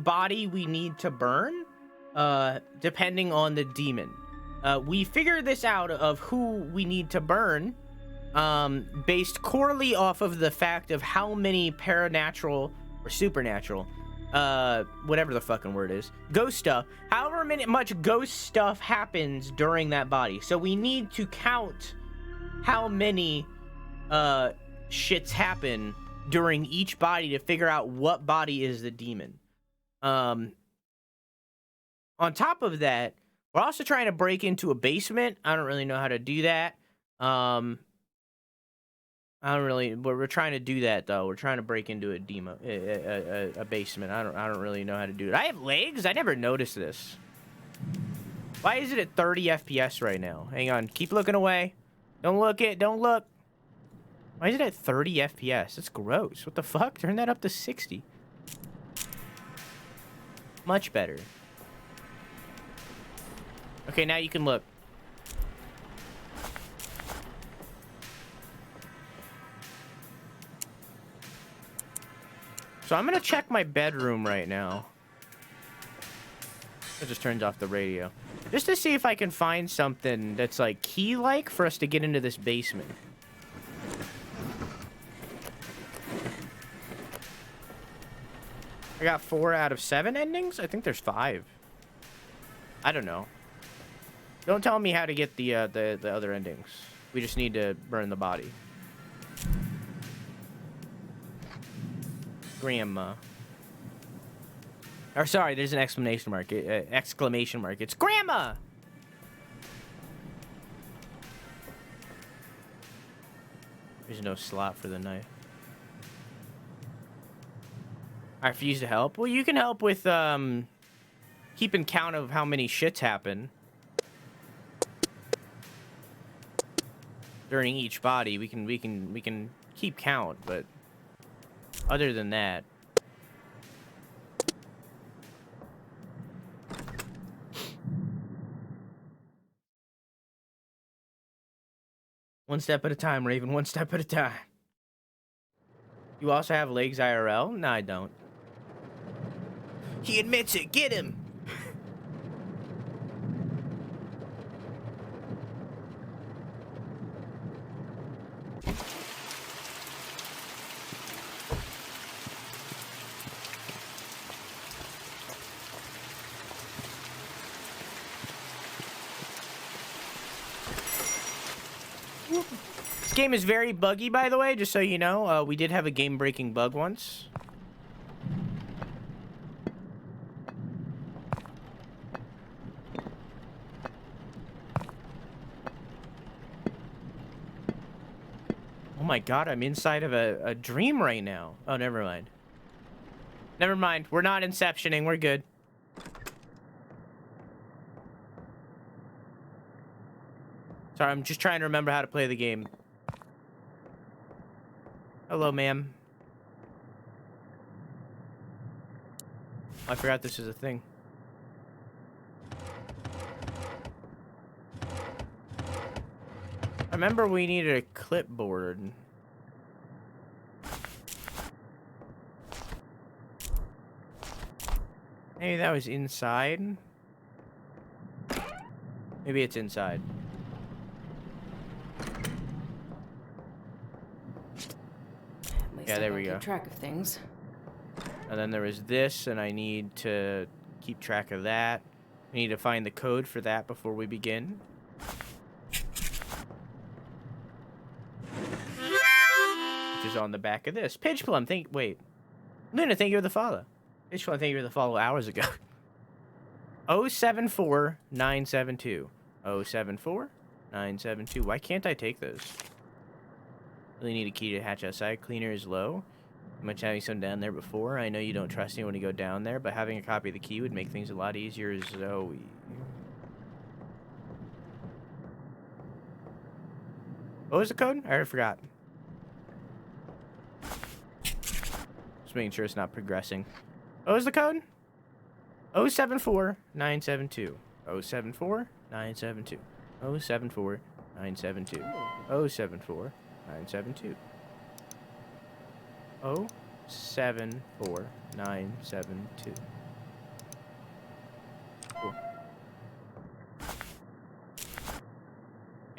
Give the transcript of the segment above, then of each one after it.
body we need to burn, depending on the demon. We figure this out of who we need to burn, based corely off of the fact of how many paranatural or supernatural, whatever the fucking word is, ghost stuff, however much ghost stuff happens during that body. So we need to count how many shits happen during each body to figure out what body is the demon. On top of that, we're also trying to break into a basement. I don't really know how to do that. We're trying to do that though. We're trying to break into a basement. I don't really know how to do it. I have legs? I never noticed this. Why is it at 30 FPS right now? Hang on. Keep looking away. Don't look it. Don't look. Why is it at 30 FPS? That's gross. What the fuck? Turn that up to 60. Much better. Okay, now you can look. So I'm gonna check my bedroom right now. It just turns off the radio. Just to see if I can find something that's like key-like for us to get into this basement. I got 4 out of 7 endings? I think there's 5. I don't know. Don't tell me how to get the other endings. We just need to burn the body. Grandma. Or sorry, there's an exclamation mark. Exclamation mark. It's Grandma! There's no slot for the knife. I refuse to help. Well, you can help with keeping count of how many shits happen during each body. We can keep count, but other than that, one step at a time, Raven. One step at a time. You also have legs IRL? No, I don't. He admits it. Get him. This game is very buggy, by the way, just so you know. We did have a game-breaking bug once. Oh my god, I'm inside of a dream right now. Oh, never mind. Never mind. We're not inceptioning. We're good. Sorry, I'm just trying to remember how to play the game. Hello, ma'am. I forgot this is a thing. I remember we needed a clipboard. Maybe that was inside. Maybe it's inside. Yeah, there we go. Keep track of things. And then there was this, and I need to keep track of that. I need to find the code for that before we begin. Which is on the back of this. Pidge Plum, wait. Luna, thank you for the follow. Pidge Plum, thank you for the follow hours ago. 074972. 074972. Why can't I take those? Really need a key to hatch outside. Cleaner is low. Much having some down there before. I know you don't trust anyone to go down there, but having a copy of the key would make things a lot easier. Zoe. What was the code? I already forgot. Just making sure it's not progressing. What was the code? 074972. 074972. 074972. 074972. 074972.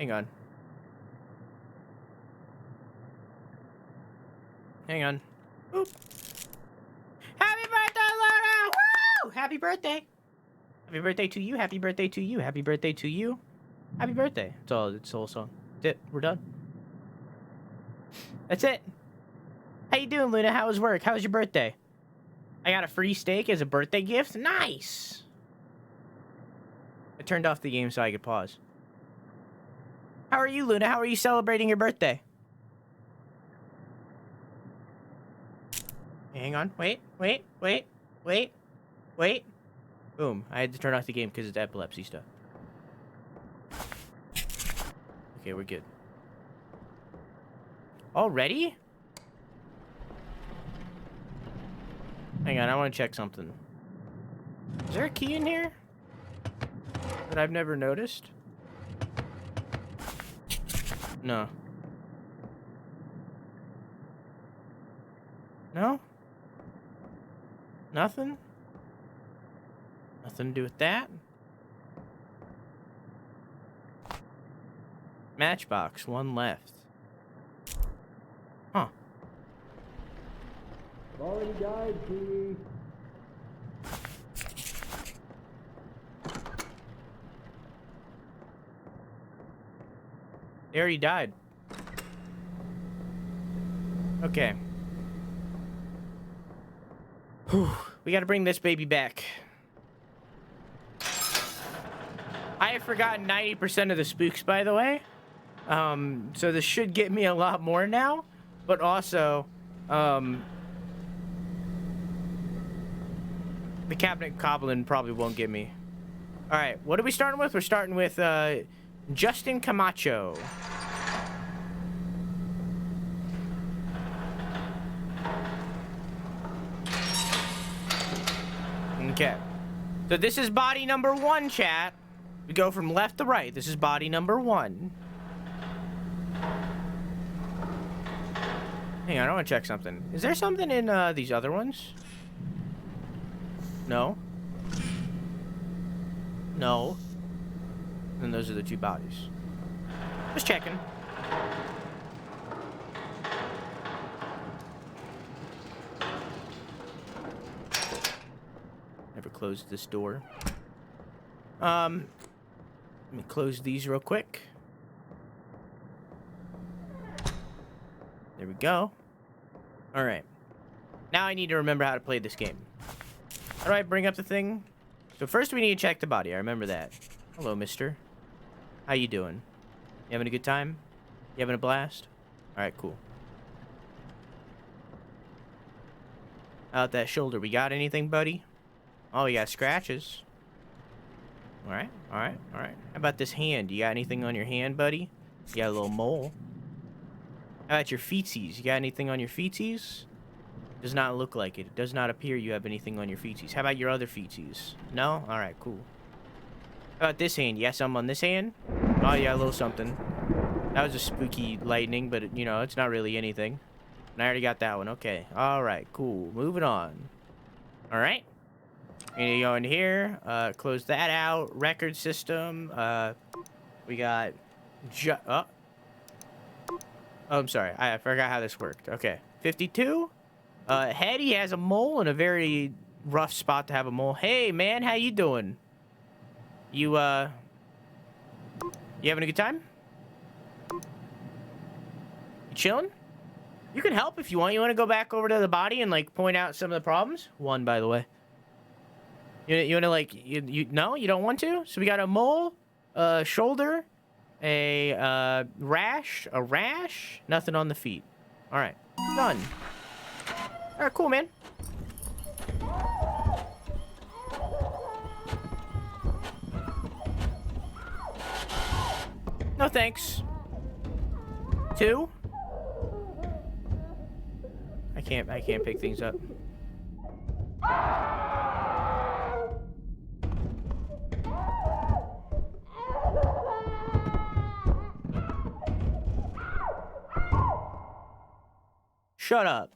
Hang on. Hang on. Oop. Happy birthday, Luna! Woo! Happy birthday. Happy birthday to you. Happy birthday to you. Happy birthday to you. Happy birthday. It's all. It's the whole song. That's it. We're done. That's it. How you doing, Luna? How was work? How was your birthday? I got a free steak as a birthday gift. Nice. I turned off the game so I could pause. How are you, Luna? How are you celebrating your birthday? Hang on. Wait. Boom. I had to turn off the game because it's epilepsy stuff. Okay, we're good. Already? Hang on, I want to check something. Is there a key in here that I've never noticed? No. No? Nothing? Nothing to do with that? Matchbox, one left. Huh. Already died, P. They already died. Okay. Whew. We gotta bring this baby back. I have forgotten 90% of the spooks, by the way. So this should get me a lot more now. But also, the cabinet goblin probably won't get me. Alright, what are we starting with? We're starting with, Justin Camacho. Okay. So this is body number 1, chat. We go from left to right. This is body number 1. Hang on, I want to check something. Is there something in these other ones? No. No. And those are the 2 bodies. Just checking. Never closed this door. Let me close these real quick. There we go. All right. Now I need to remember how to play this game. How do I bring up the thing? So first we need to check the body. I remember that. Hello, mister. How you doing? You having a good time? You having a blast? All right, cool. Out that shoulder. We got anything, buddy? Oh, you got scratches. All right. How about this hand? You got anything on your hand, buddy? You got a little mole. How about your feetsies? You got anything on your feetsies? Does not look like it. It does not appear you have anything on your feetsies. How about your other feetsies? No? All right, cool. How about this hand? You got something on this hand? Oh, yeah, a little something. That was a spooky lightning, but, you know, it's not really anything. And I already got that one. Okay. All right, cool. Moving on. All right. We're gonna go in here. Close that out. Record system. We got... Oh, I'm sorry. I forgot how this worked. Okay. 52. Head, he has a mole in a very rough spot to have a mole. Hey, man, how you doing? You having a good time? You chilling? You can help if you want. You want to go back over to the body and, like, point out some of the problems? 1, by the way. You want to, like, no? You don't want to? So we got a mole, a shoulder, a rash, nothing on the feet. All right. Done. All right, cool, man. No thanks. 2. I can't pick things up. Shut up.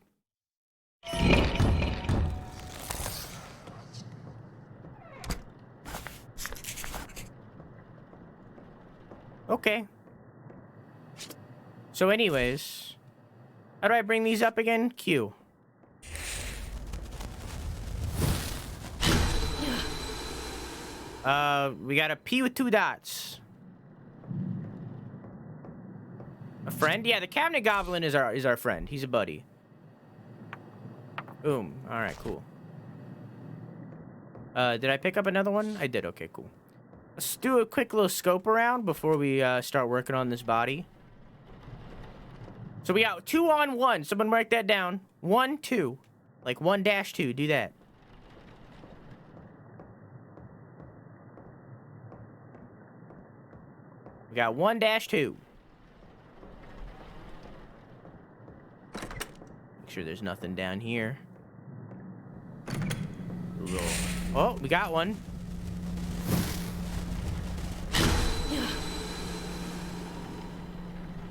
Okay. So anyways, how do I bring these up again? Q. We got a P with 2 dots. A friend? Yeah, the cabinet goblin is our friend. He's a buddy. Boom. All right, cool. Did I pick up another one? I did. Okay, cool. Let's do a quick little scope around before we start working on this body. So we got 2 on 1. Someone mark that down. 1, 2. Like 1-2. Do that. We got 1-2. Make sure there's nothing down here. Oh, we got one.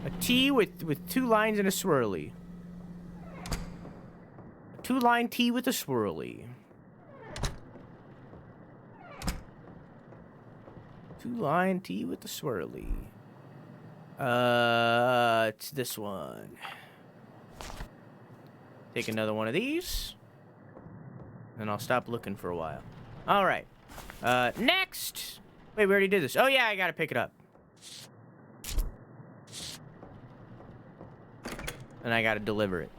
A T with 2 lines and a swirly. A 2-line T with a swirly. 2-line T with the swirly. It's this one. Take another one of these. And I'll stop looking for a while. All right. Next. Wait, we already did this. Oh, yeah, I gotta pick it up. And I gotta deliver it.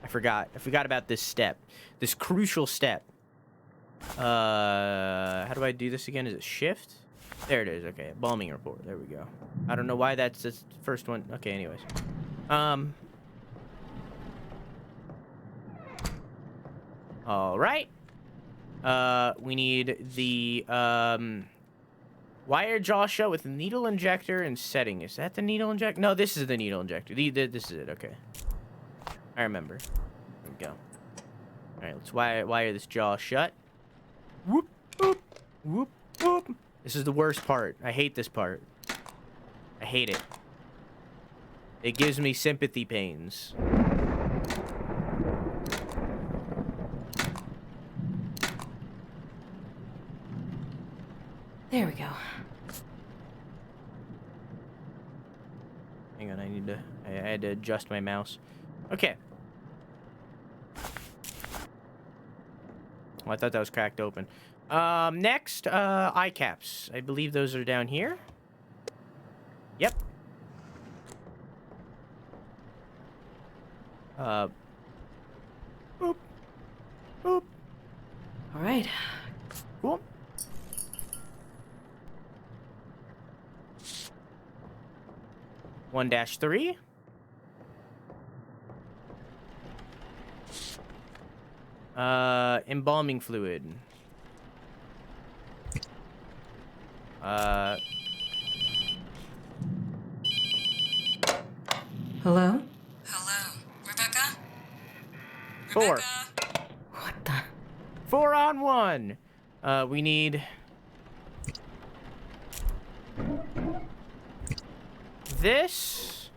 I forgot about this step. This crucial step. How do I do this again? Is it shift? There it is. Okay, embalming report. There we go. I don't know why that's the first one. Okay, anyways. All right. We need the wire jaw shut with needle injector and setting. Is that the needle injector? No, this is the needle injector. This is it. Okay. I remember. There we go. All right, let's wire this jaw shut. Whoop, whoop, whoop, whoop. This is the worst part. I hate this part. I hate it. It gives me sympathy pains. There we go. Hang on, I had to adjust my mouse. Okay. Oh, I thought that was cracked open. Next, eye caps. I believe those are down here. Yep. Boop. Boop. All right. Cool. (1-3). Embalming fluid. Hello? Hello, Rebecca? 4. Rebecca? What the? 4 on 1. We need this.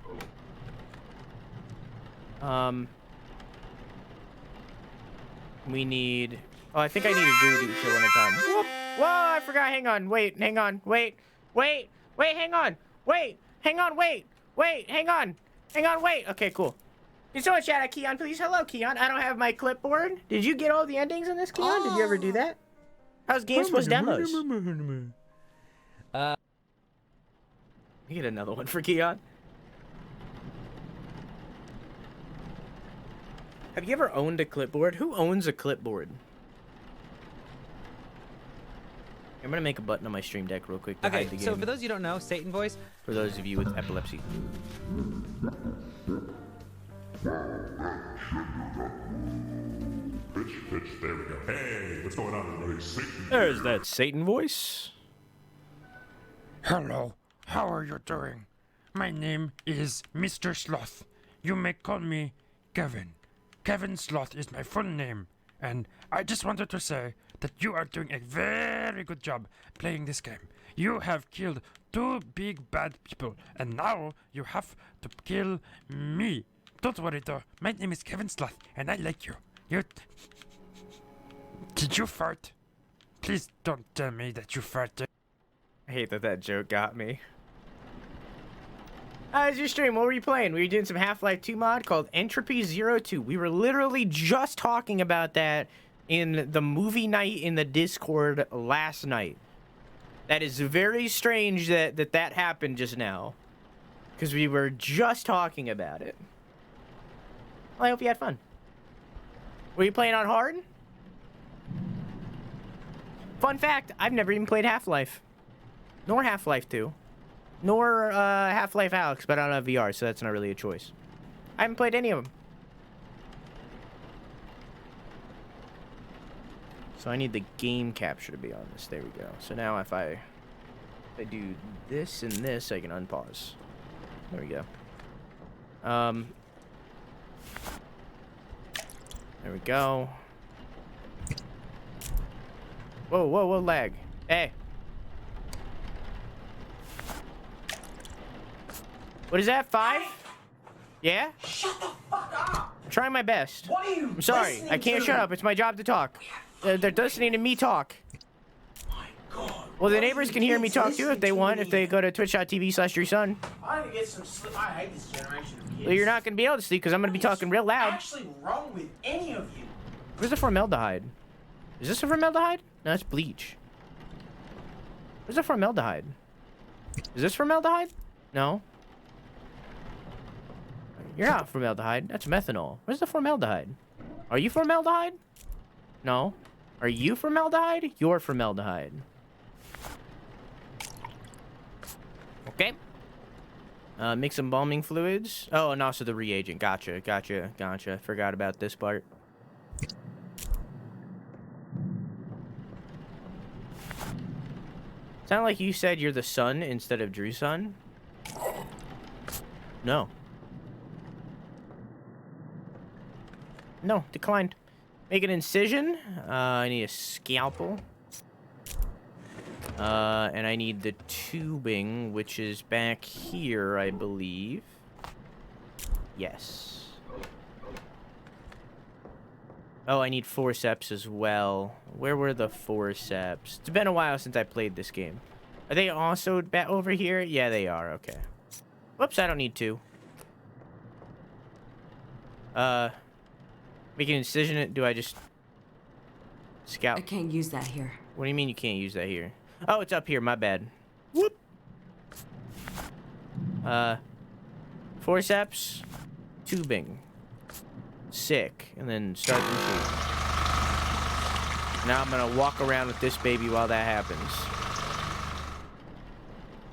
We need. Oh, I think I need to do these at one time. Whoop. Whoa! I forgot. Hang on. Wait. Hang on. Wait. Wait. Wait. Hang on. Wait. Hang on. Wait. Wait. Hang on. Hang on. Wait. Okay. Cool. Can someone shout out Keon, please? Hello, Keon. I don't have my clipboard. Did you get all the endings in this, Keon? Did you ever do that? How's Games Plus demos? You get another one for Keon. Have you ever owned a clipboard? Who owns a clipboard? I'm gonna make a button on my stream deck real quick to hide the game. So for those you don't know, Satan voice. For those of you with epilepsy. Pitch, there we go. Hey, what's going on, everybody? Satan. There's that Satan voice. Hello, how are you doing? My name is Mr. Sloth. You may call me Kevin. Kevin Sloth is my full name, and I just wanted to say that you are doing a very good job playing this game. You have killed 2 big bad people, and now you have to kill me. Don't worry though, my name is Kevin Sloth, and I like you. Did you fart? Please don't tell me that you farted. I hate that joke got me. How's your stream? What were you playing? We were doing some Half-Life 2 mod called Entropy 02. We were literally just talking about that in the movie night in the Discord last night. That is very strange that happened just now. Because we were just talking about it. Well, I hope you had fun. Were you playing on hard? Fun fact, I've never even played Half-Life. Nor Half-Life 2. Nor Half-Life Alex, but I don't have VR, so that's not really a choice. I haven't played any of them. So I need the game capture to be on this. There we go. So now if I do this and this, I can unpause. There we go. There we go. Whoa, whoa, whoa, lag. Hey. What is that, 5? Yeah? Shut the fuck up! I'm trying my best. What are you I'm sorry. listening I can't to? shut up. It's my job to talk. They're listening to me talk. My God. Well, the What are neighbors you can hear me kids talk too listening if they to want, me? if they go to twitch.tv/DrewSunn. I need to get some sleep. I hate this generation of kids. Well, you're not going to be able to sleep because I'm going to be talking real loud. What's actually wrong with any of you? Where's the formaldehyde? Is this a formaldehyde? No, it's bleach. Where's the formaldehyde? Is this formaldehyde? No. You're not formaldehyde. That's methanol. Where's the formaldehyde? Are you formaldehyde? No. Are you formaldehyde? You're formaldehyde. Okay. Mix embalming fluids. Oh, and also the reagent. Gotcha, gotcha, gotcha. Forgot about this part. Sound like you said you're the Sunn instead of DrewSunn? No. No, declined. Make an incision. I need a scalpel. And I need the tubing, which is back here, I believe. Yes. Oh, I need forceps as well. Where were the forceps? It's been a while since I played this game. Are they also over here? Yeah, they are. Okay. Whoops, I don't need two. Make an incision. Do I just scalp? I can't use that here. What do you mean you can't use that here? Oh, it's up here. My bad. Whoop. Forceps, tubing, sick, and then start the machine. Now I'm gonna walk around with this baby while that happens.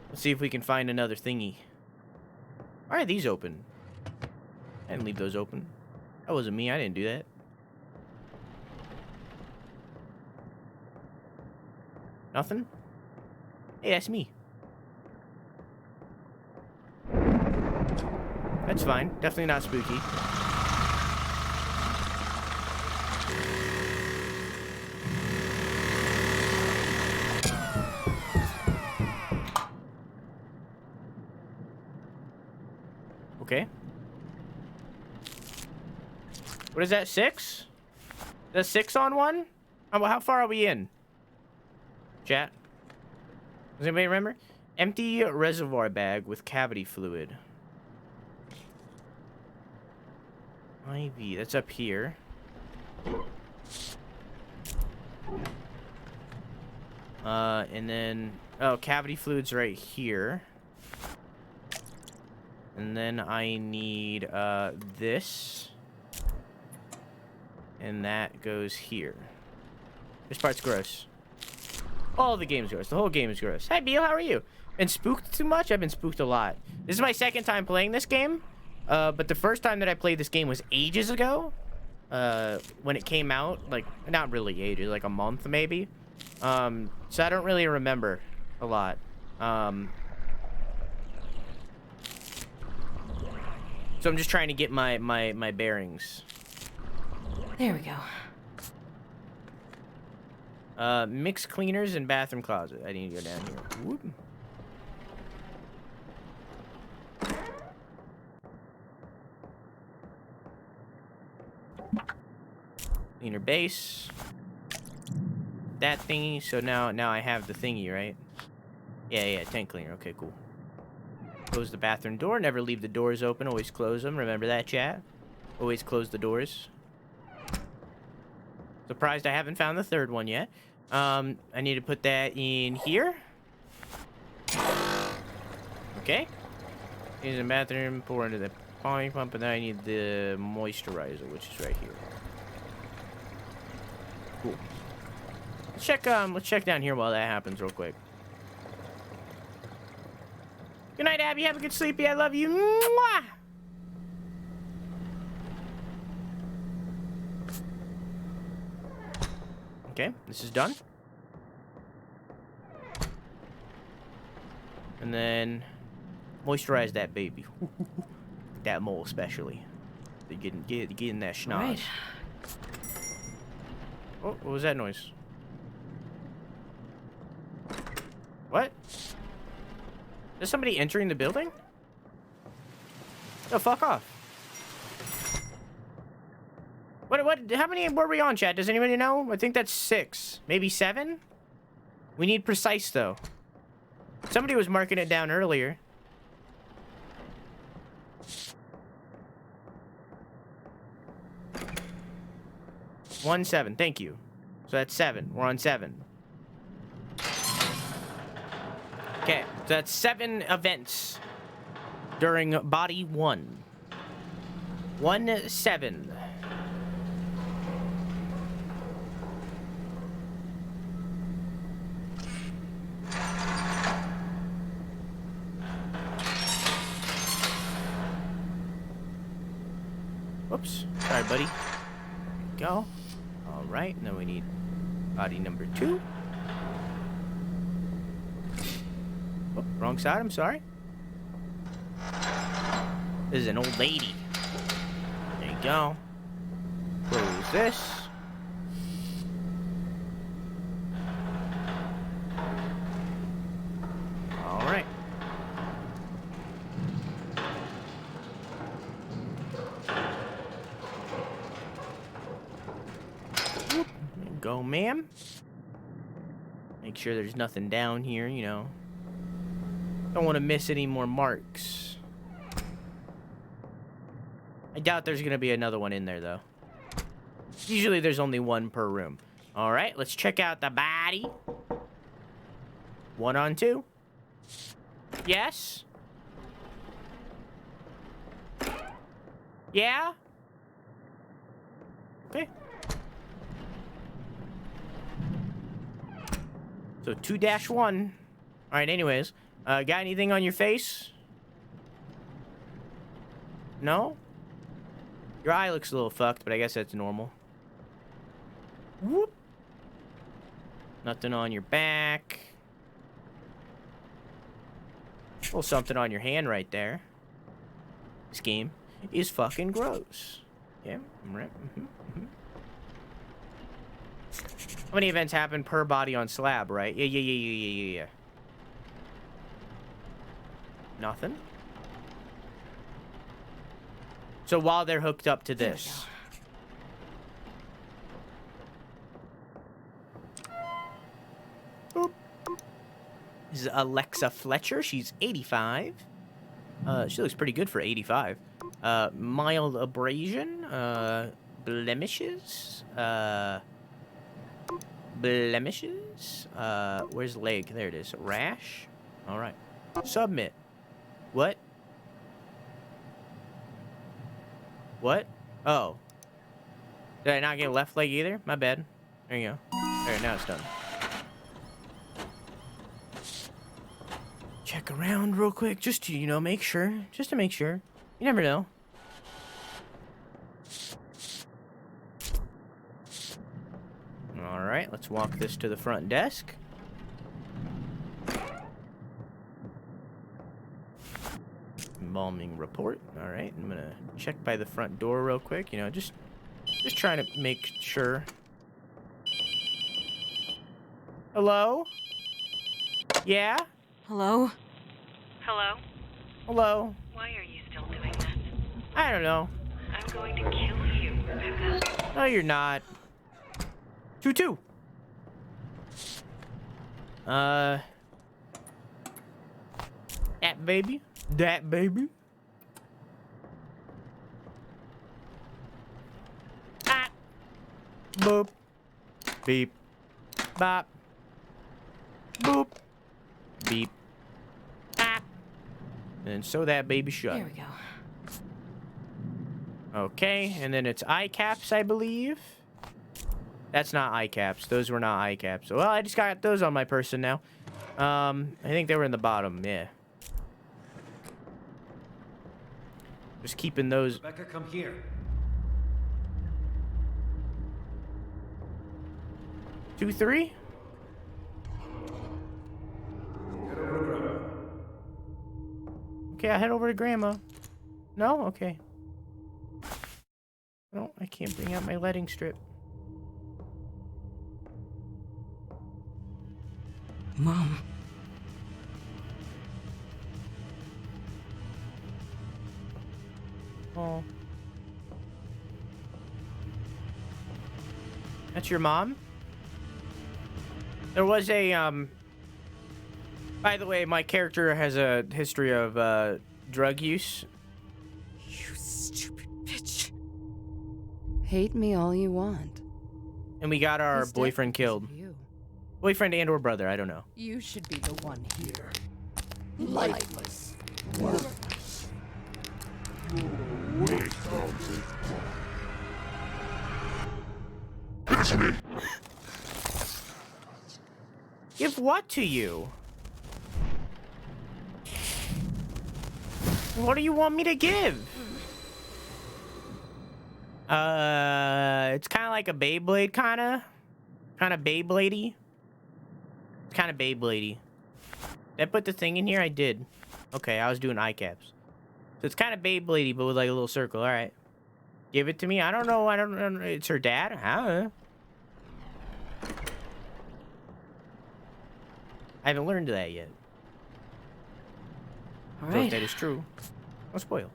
Let's see if we can find another thingy. Why are these open? I didn't leave those open. That wasn't me. I didn't do that. Nothing? Hey, that's me. That's fine. Definitely not spooky. Okay. What is that, 6? The 6 on one? How far are we in? Chat? Does anybody remember? Empty reservoir bag with cavity fluid. IV, that's up here. And then... Oh, cavity fluid's right here. And then I need, this. And that goes here. This part's gross. All the game's gross. The whole game is gross. Hey, Beal, how are you? Been spooked too much? I've been spooked a lot. This is my second time playing this game. But the first time that I played this game was ages ago. When it came out. Like, not really ages. Like a month, maybe. So I don't really remember a lot. So I'm just trying to get my bearings. There we go. Mix cleaners and bathroom closet. I need to go down here. Whoop. Cleaner base. That thingy. So now I have the thingy, right? Yeah, tank cleaner. Okay, cool. Close the bathroom door. Never leave the doors open. Always close them. Remember that, chat? Always close the doors. Surprised I haven't found the third one yet. I need to put that in here. Okay. Use the bathroom, pour into the pommy pump, and then I need the moisturizer, which is right here. Cool. Let's check down here while that happens real quick. Good night, Abby. Have a good sleepy. I love you. Mwah! Okay, this is done. And then moisturize that baby. That mole especially. They're getting that schnoz. Right. Oh, what was that noise? What? Is somebody entering the building? Oh, fuck off. What, how many were we on, chat? Does anybody know? I think that's 6. Maybe 7? We need precise, though. Somebody was marking it down earlier. One 7, thank you. So that's 7. We're on 7. Okay, so that's 7 events during body 1. 1-7. Whoops. Sorry, buddy. Go. All right, and then we need body number 2. Oh, wrong side, I'm sorry. This is an old lady. There you go. Close this. All right. Whoop. There you go, ma'am. Make sure there's nothing down here, you know. Don't want to miss any more marks. I doubt there's going to be another one in there, though. Usually there's only one per room. All right, let's check out the body. 1 on 2. Yes? Yeah? Okay. So 2-1. All right, anyways. Got anything on your face? No? Your eye looks a little fucked, but I guess that's normal. Whoop. Nothing on your back. A little something on your hand right there. This game is fucking gross. Yeah, right. How many events happen per body on slab, right? Yeah. Nothing. So while they're hooked up to this. Boop. This is Alexa Fletcher. She's 85. She looks pretty good for 85. Mild abrasion. Blemishes. Where's leg? There it is. Rash. All right. Submit. What? What? Oh. Did I not get left leg either? My bad. There you go. Alright, now it's done. Check around real quick, just to, you know, make sure. Just to make sure. You never know. Alright, let's walk this to the front desk. Embalming report. All right, I'm gonna check by the front door real quick. You know, just trying to make sure. Hello? Yeah? Hello? Hello? Hello? Why are you still doing that? I don't know. I'm going to kill you, Rebecca. No, you're not. 2-2. That baby. That baby. Ah. Boop. Beep. Bop. Boop. Beep. Ah. And so that baby shut. There we go. Okay, and then it's eye caps, I believe. That's not eye caps. Those were not eye caps. Well, I just got those on my person now. I think they were in the bottom. Yeah. Just keeping those. Rebecca, come here. 2, 3. Okay, I head over to Grandma. No? Okay. No, I can't bring out my letting strip. Mom. Oh. That's your mom? There was a, by the way, my character has a history of, drug use. You stupid bitch. Hate me all you want. And we got our He's dead boyfriend because killed. of you. Boyfriend and or brother, I don't know. You should be the one here. Lifeless. Worthless. Give what to you? What do you want me to give? It's kind of like a Beyblade, kind of Beyblade-y. It's kind of Beyblade-y. Did I put the thing in here? I did. Okay, I was doing eye caps. So it's kind of Beyblade-y, but with like a little circle. All right. Give it to me. I don't know. I don't know. It's her dad? I don't know. I haven't learned that yet. All So if right. that is true, don't spoil.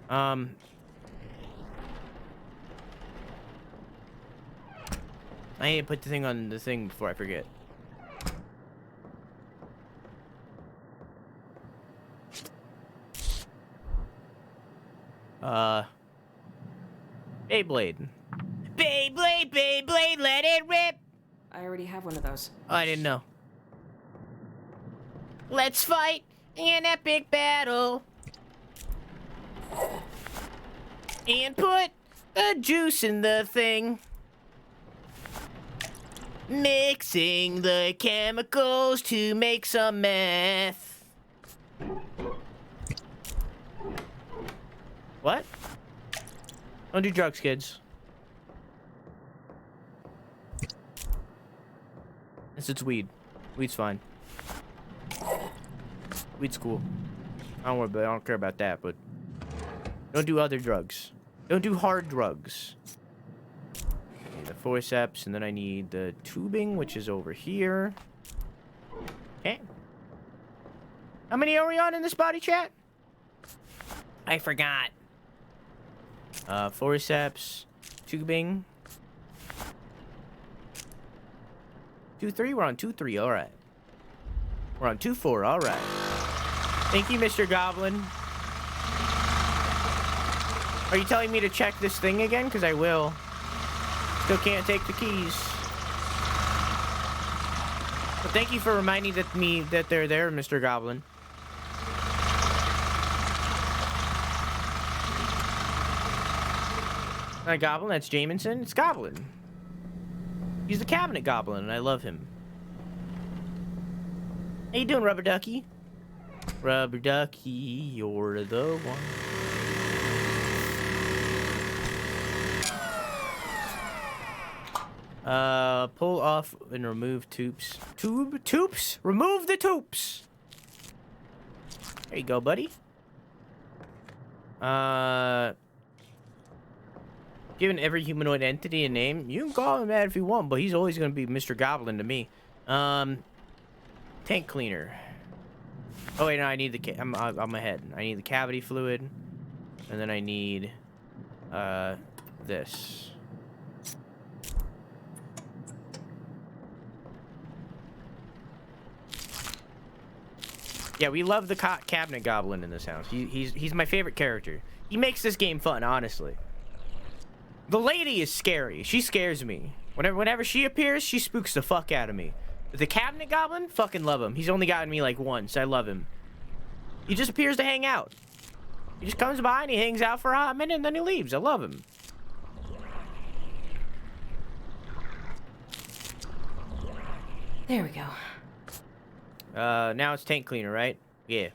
I need to put the thing on the thing before I forget. Beyblade. Beyblade, Beyblade, let it rip! I already have one of those. Oh, I didn't know. Let's fight an epic battle. And put the juice in the thing. Mixing the chemicals to make some meth. What? Don't do drugs, kids. Unless it's weed. Weed's fine. Weed's cool. I don't care about that, but don't do other drugs. Don't do hard drugs. I need the forceps, and then I need the tubing, which is over here. Okay. How many are we on in this body chat? I forgot. Forceps, tubing. 2, 3? We're on 2, 3. All right. We're on 2, 4. All right. Thank you, Mr. Goblin. Are you telling me to check this thing again? Because I will. Still can't take the keys. But thank you for reminding me that they're there, Mr. Goblin. Not Goblin, that's Jameson. It's Goblin. He's the cabinet goblin, and I love him. How you doing, Rubber Ducky? Rubber Ducky, you're the one. Pull off and remove tubes. Tubes? Remove the tubes! There you go, buddy. Given every humanoid entity a name, you can call him that if you want, but he's always going to be Mr. Goblin to me. Tank cleaner. Oh wait, no, I need the I'm ahead. I need the cavity fluid, and then I need this. Yeah, we love the cabinet goblin in this house. He's my favorite character. He makes this game fun, honestly. The lady is scary. She scares me. Whenever she appears, she spooks the fuck out of me. But the cabinet goblin, fucking love him. He's only gotten me like once. I love him. He just appears to hang out. He just comes by and he hangs out for a hot minute and then he leaves. I love him. There we go. Now it's tank cleaner, right? Yeah.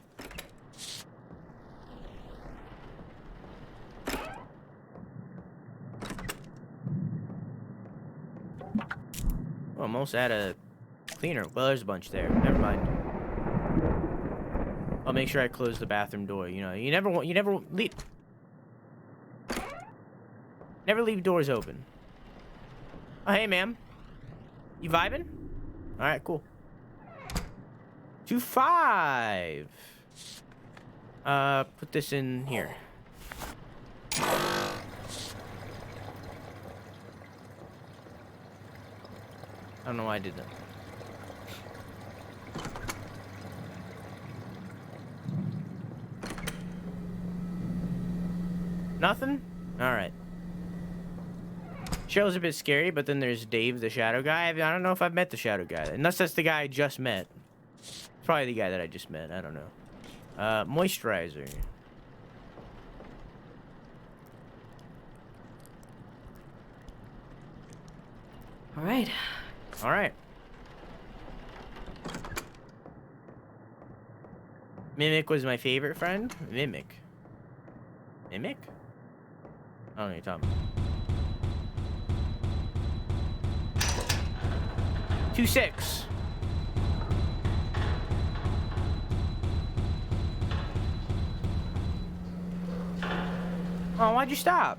Almost out of cleaner. Well, there's a bunch there. Never mind. I'll make sure I close the bathroom door. You know, you never leave doors open. Oh, hey, ma'am. You vibing? All right, cool. 2-5. Put this in here. I don't know why I did that. Nothing? Alright. Show's a bit scary, but then there's Dave, the shadow guy. I don't know if I've met the shadow guy. Unless that's the guy I just met. It's probably the guy that I just met. I don't know. Moisturizer. Alright. Alright. Mimic was my favorite friend? Mimic. Mimic? I don't know what you're talking about. 2-6. Oh, why'd you stop?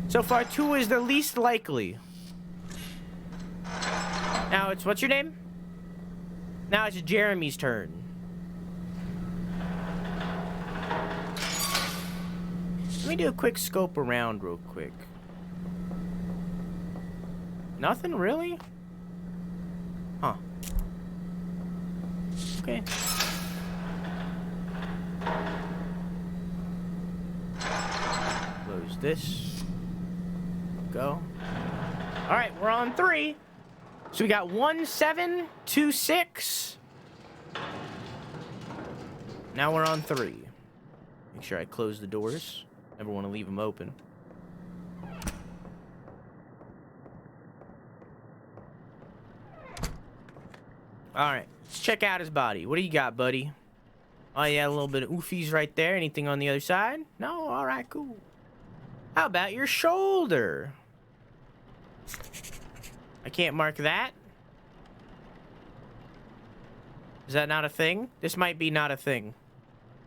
So far, 2 is the least likely. Now it's, what's your name? Now it's Jeremy's turn. Let me do a quick scope around real quick. Nothing really? Huh. Okay. Close this. Go. Alright, we're on 3. So we got 1, 7, 2, 6. Now we're on 3. Make sure I close the doors. Never want to leave them open. Alright, let's check out his body. What do you got, buddy? Oh, yeah, a little bit of oofies right there. Anything on the other side? No? Alright, cool. How about your shoulder? I can't mark that. Is that not a thing? This might be not a thing.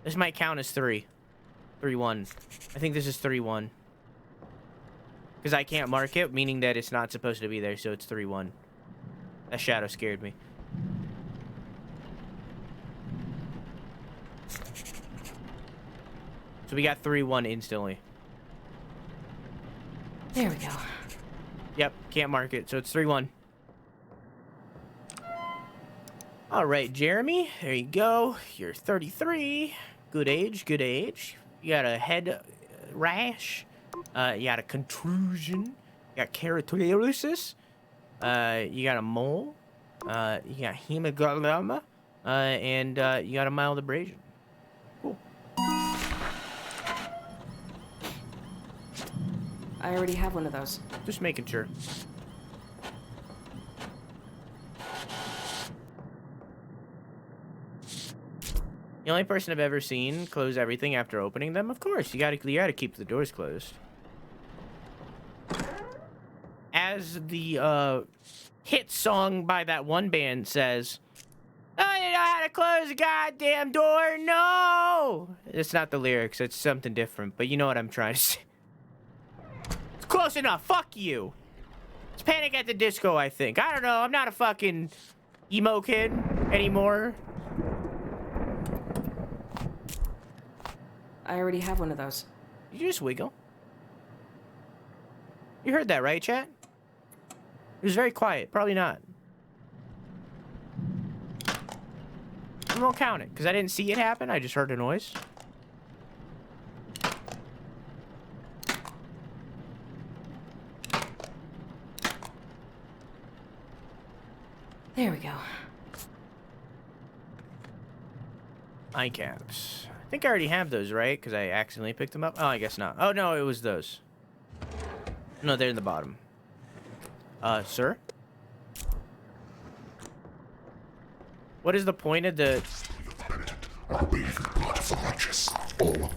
This might count as 3. 3-1. I think this is 3-1. Because I can't mark it, meaning that it's not supposed to be there, so it's 3-1. That shadow scared me. So we got 3-1 instantly. There we go. Yep, can't mark it, so it's 3-1. All right, Jeremy, there you go. You're 33. Good age, good age. You got a head rash. You got a contusion. You got keratosis. You got a mole. You got hemoglobin. And you got a mild abrasion. Cool. I already have one of those. Just making sure. The only person I've ever seen close everything after opening them, of course, you gotta keep the doors closed. As the hit song by that one band says, "Oh, you know how to close a goddamn door? No!" It's not the lyrics, it's something different, but you know what I'm trying to say. It's close enough, fuck you. It's Panic at the Disco, I think. I don't know, I'm not a fucking emo kid anymore. I already have one of those. Did you just wiggle? You heard that, right, chat? It was very quiet. Probably not. I won't count it, because I didn't see it happen. I just heard a noise. There we go. Eye caps. I think I already have those, right? Because I accidentally picked them up. Oh, I guess not. Oh, no, it was those. No, they're in the bottom. Sir? What is the point of the... I bathe in the blood of the righteous. All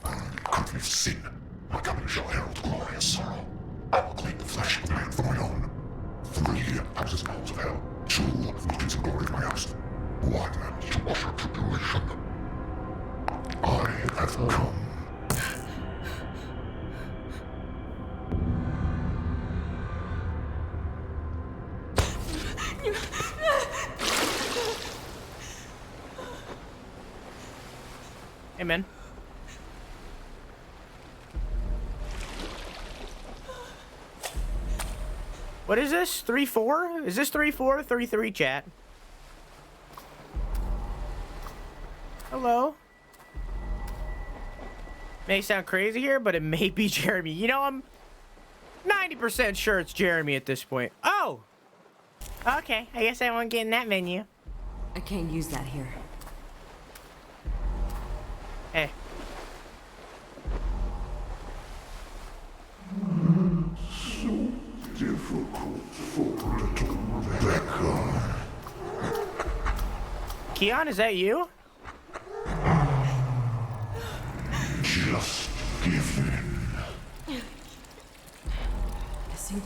country of sin. My coming shall herald glorious sorrow. I will claim the flesh of man for my own. 3 houses and halls of hell. 2 riches and glory of my house. 1 to usher tribulation. I have come. Hey, man. What is this? 3-4? Is this 3-4? 3-3 chat. Hello. May sound crazy here, but it may be Jeremy. You know, I'm 90% sure it's Jeremy at this point. Oh! Okay, I guess I won't get in that menu. I can't use that here. Hey. Difficult for little Rebecca. Keon, is that you? Just give in. This ain't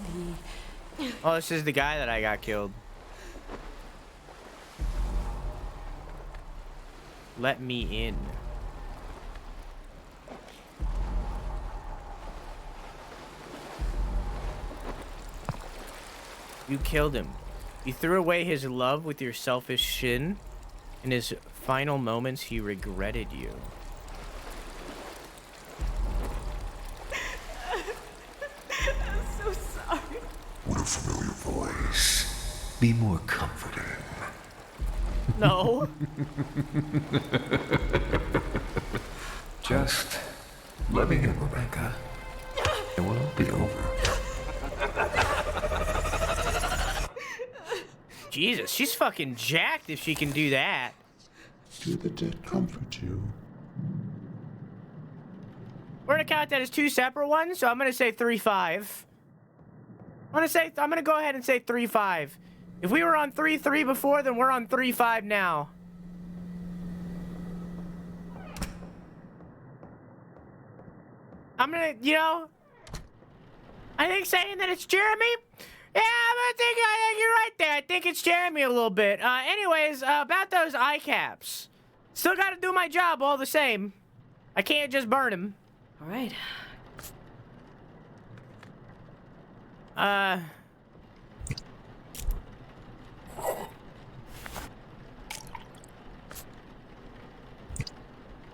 the... Oh, this is the guy that I got killed. Let me in. You killed him. You threw away his love with your selfish sin. In his final moments, he regretted you. I'm so sorry. What a familiar voice. Be more comforting. No. Just let me in, Rebecca. It will be over. Jesus, she's fucking jacked if she can do that. Do the dead comfort you? We're gonna count that as 2 separate ones, so I'm gonna say 3-5. I'm gonna go ahead and say 3-5. If we were on 3-3 before, then we're on 3-5 now. I'm gonna, you know, I think saying that it's Jeremy. Yeah, I think you're right there. I think it's Jeremy a little bit. Anyways, about those eye caps. Still gotta do my job all the same. I can't just burn him. All right. Oh,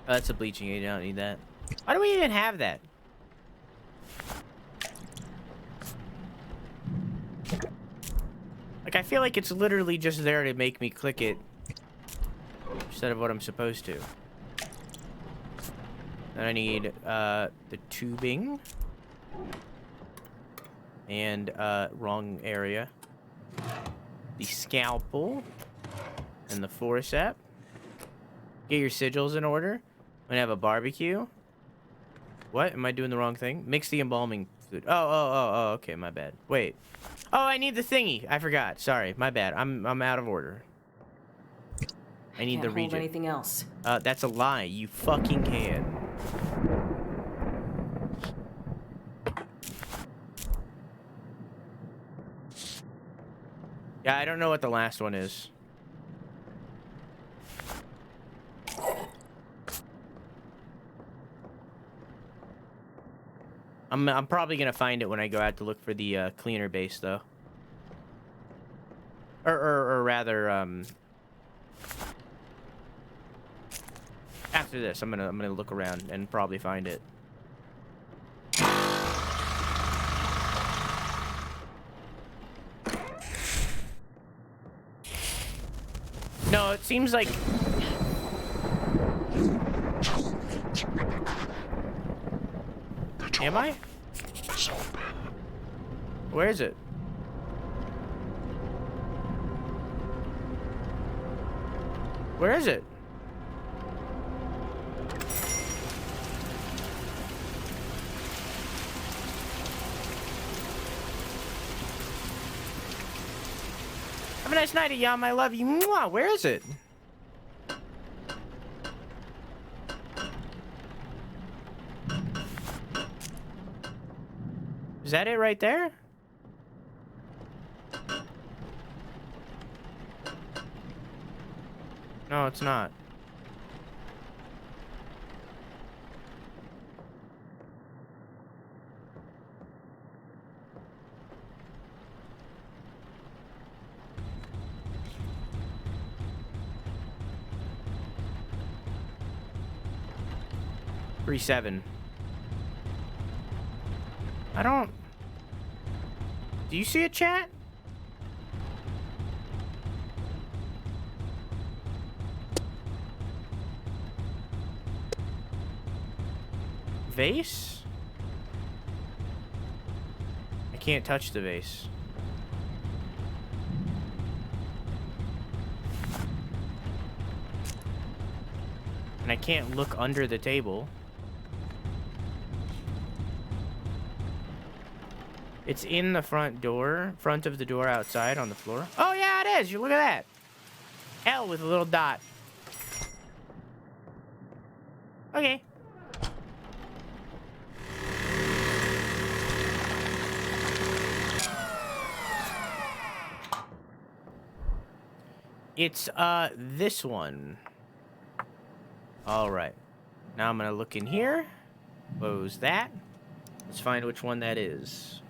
that's a bleaching agent. I don't need that. Why do we even have that? Like, I feel like it's literally just there to make me click it instead of what I'm supposed to. Then I need the tubing and wrong area. The scalpel and the forceps. Get your sigils in order. I'm gonna have a barbecue. What? Am I doing the wrong thing? Mix the embalming food. Oh, okay, my bad. Wait. Oh, I need the thingy. I forgot. Sorry, my bad. I'm out of order. I need Can't the hold region. anything else. That's a lie. You fucking can. Yeah, I don't know what the last one is. I'm probably gonna find it when I go out to look for the cleaner base, though. Or rather, after this, I'm gonna look around and probably find it. seems like... Am I? Where is it? Where is it? Have a nice night, Yum. I love you. Mwah. Where is it? Is that it right there? No, it's not. $3.7. I don't... Do you see it, chat? Vase? I can't touch the vase. And I can't look under the table. It's in the front of the door outside on the floor. Oh yeah, it is. You look at that. L with a little dot. Okay. It's this one. All right. Now I'm gonna look in here. Close that. Let's find which one that is.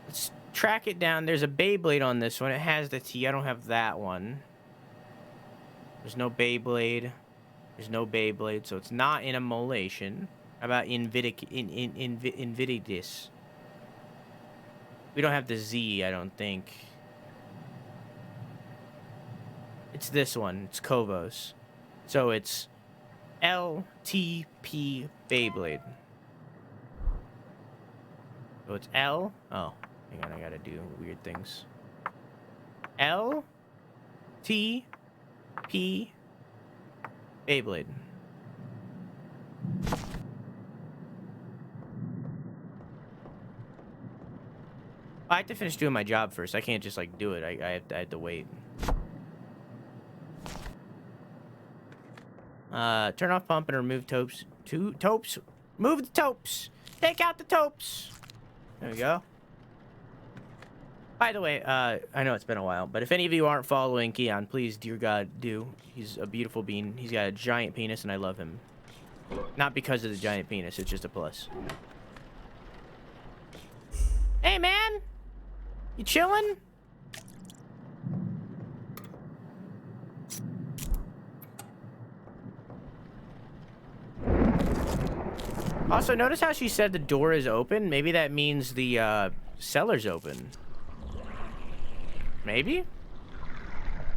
Let's track it down. There's a Beyblade on this one. It has the T. I don't have that one. There's no Beyblade. There's no Beyblade, so it's not in immolation. How about Invididus? We don't have the Z, I don't think. It's this one. It's Kovos. So it's LTP Beyblade. So it's L. Oh, hang on, I gotta do weird things. L T P Beyblade. I have to finish doing my job first. I can't just like do it. I have to wait. Turn off pump and remove topes. Topes. Move the topes. Take out the topes. There we go. By the way, I know it's been a while, but if any of you aren't following Keon, please, dear God, do. He's a beautiful being. He's got a giant penis, and I love him. Not because of the giant penis. It's just a plus. Hey, man. You chilling? Also, notice how she said the door is open? Maybe that means the cellar's open. Maybe?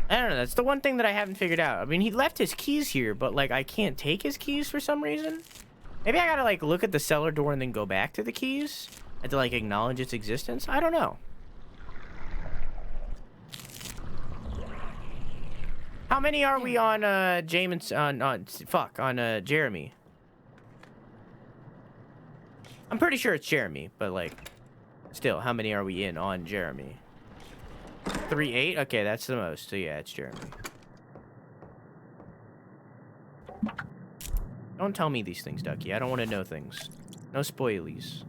I don't know. That's the one thing that I haven't figured out. I mean, he left his keys here, but, like, I can't take his keys for some reason. Maybe I gotta, like, look at the cellar door and then go back to the keys? And to, like, acknowledge its existence? I don't know. How many are we on, Jeremy? I'm pretty sure it's Jeremy, but, like, still, how many are we in on Jeremy? 3-8? Okay, that's the most. So, yeah, it's Jeremy. Don't tell me these things, Ducky. I don't want to know things. No spoilies.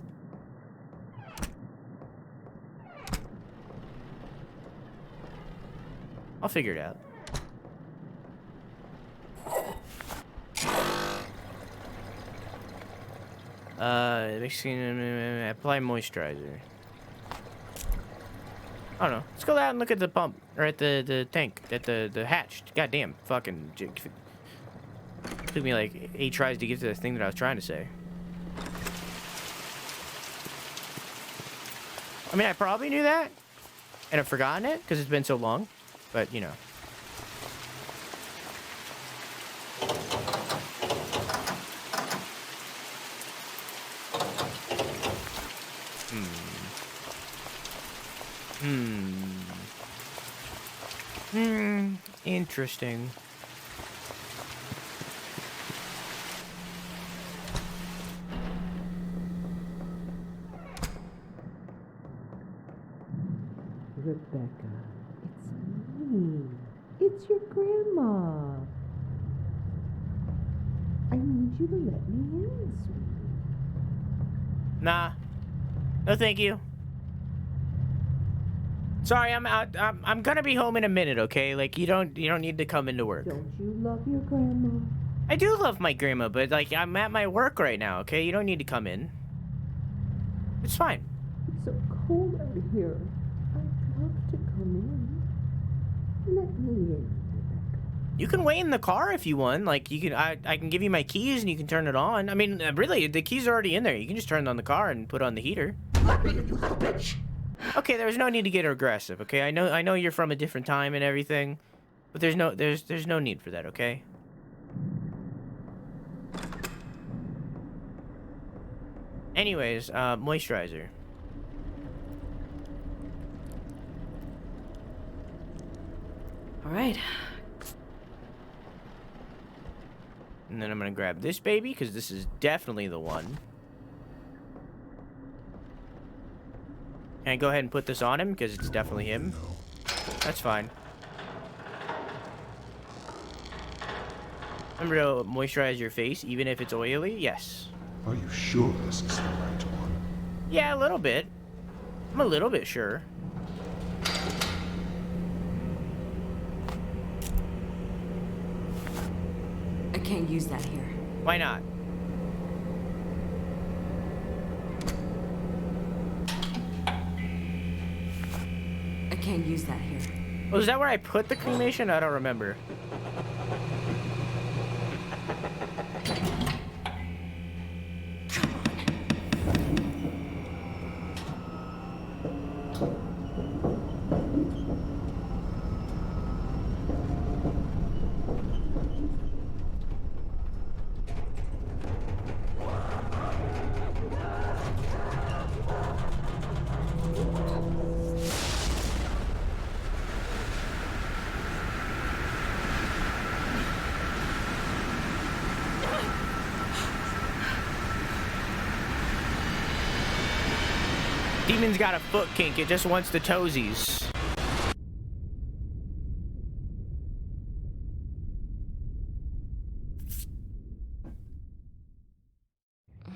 I'll figure it out. Apply moisturizer. I don't know. Let's go out and look at the pump. Or at the tank. At the hatch. Goddamn. Fucking. Took me like 8 tries to get to the thing that I was trying to say. I mean, I probably knew that, and I've forgotten it because it's been so long, but you know. Interesting. Rebecca, it's me. It's your grandma. I need you to let me in, sweetie. Nah. No, thank you. Sorry, I'm out. I'm gonna be home in a minute, okay? Like, you don't need to come into work. Don't you love your grandma? I do love my grandma, but like, I'm at my work right now, okay? You don't need to come in. It's fine. It's so cold out here. I'd love to come in. Let me in, Rebecca. You can wait in the car if you want. Like, you can. I can give you my keys and you can turn it on. I mean, really, the keys are already in there. You can just turn on the car and put on the heater. Let me in, you little bitch! Okay, there's no need to get aggressive, okay? I know you're from a different time and everything, but there's no need for that, okay? Anyways, moisturizer. All right. And then I'm gonna grab this baby, because this is definitely the one. Can I go ahead and put this on him, because it's definitely him? That's fine. Remember to moisturize your face, even if it's oily? Yes. Are you sure this is the right one? Yeah, a little bit. I'm a little bit sure. I can't use that here. Why not? I can't use that here. Oh, is that where I put the cremation? I don't remember. Demon's got a foot kink. It just wants the toesies.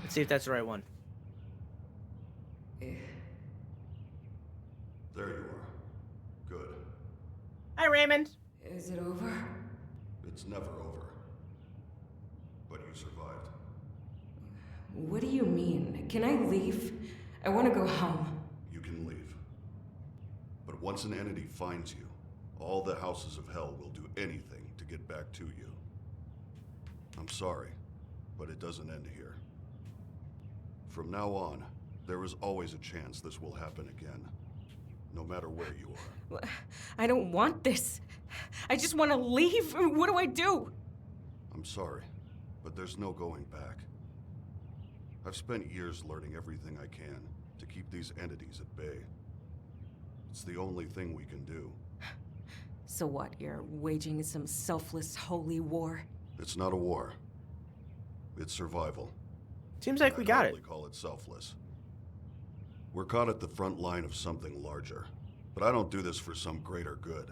Let's see if that's the right one. There you are. Good. Hi, Raymond. Is it over? It's never over. But you survived. What do you mean? Can I leave? I want to go home. You can leave. But once an entity finds you, all the houses of hell will do anything to get back to you. I'm sorry, but it doesn't end here. From now on, there is always a chance this will happen again. No matter where you are. I don't want this. I just want to leave. What do I do? I'm sorry, but there's no going back. I've spent years learning everything I can to keep these entities at bay. It's the only thing we can do. So what, you're waging some selfless holy war? It's not a war. It's survival. Seems like we got it. I'd call it selfless. We're caught at the front line of something larger, but I don't do this for some greater good.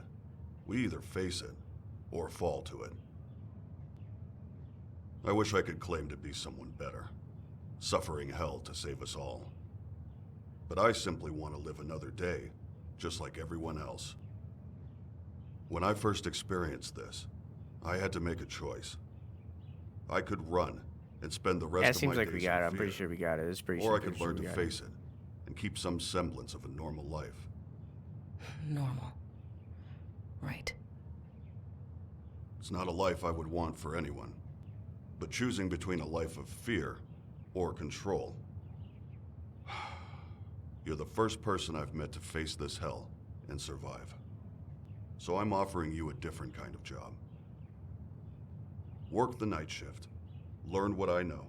We either face it or fall to it. I wish I could claim to be someone better, suffering hell to save us all. But I simply want to live another day, just like everyone else. When I first experienced this, I had to make a choice. I could run and spend the rest Yeah, it of seems my like we days got in it. I'm pretty fear. sure we got it. It's pretty Or I pretty could sure learn we to got face it and keep some semblance of a normal life. Normal. Right. It's not a life I would want for anyone, but choosing between a life of fear or control, You're the first person I've met to face this hell and survive. So I'm offering you a different kind of job. Work the night shift. Learn what I know.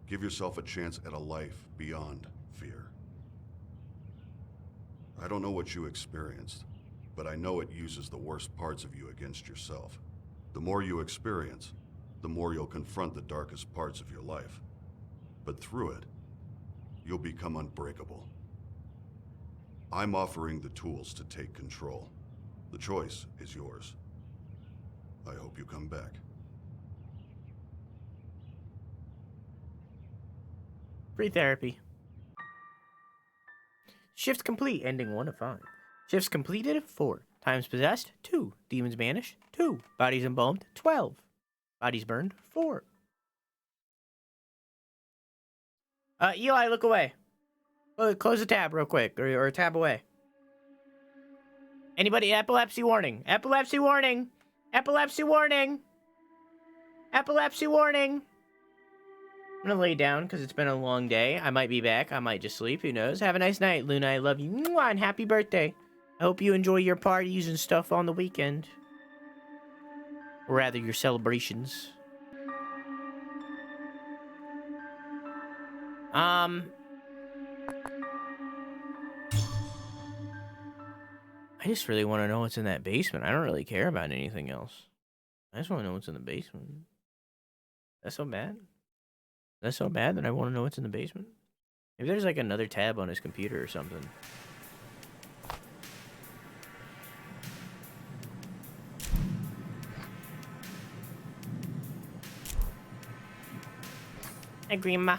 Give yourself a chance at a life beyond fear. I don't know what you experienced, but I know it uses the worst parts of you against yourself. The more you experience, the more you'll confront the darkest parts of your life. But through it, you'll become unbreakable. I'm offering the tools to take control. The choice is yours. I hope you come back. Free therapy. Shift complete, ending 1 of 5. Shifts completed, 4. Times possessed, 2. Demons banished, 2. Bodies embalmed, 12. Bodies burned, 4. Eli, look away. Close the tab real quick, or tab away. Anybody, epilepsy warning. Epilepsy warning. Epilepsy warning. Epilepsy warning. I'm gonna lay down because it's been a long day. I might be back. I might just sleep. Who knows? Have a nice night, Luna. I love you. Mwah, and happy birthday. I hope you enjoy your parties and stuff on the weekend. Or rather, your celebrations. I just really want to know what's in that basement. I don't really care about anything else. I just want to know what's in the basement. That's so bad? That's so bad that I want to know what's in the basement? Maybe there's like another tab on his computer or something. Hi, Grandma.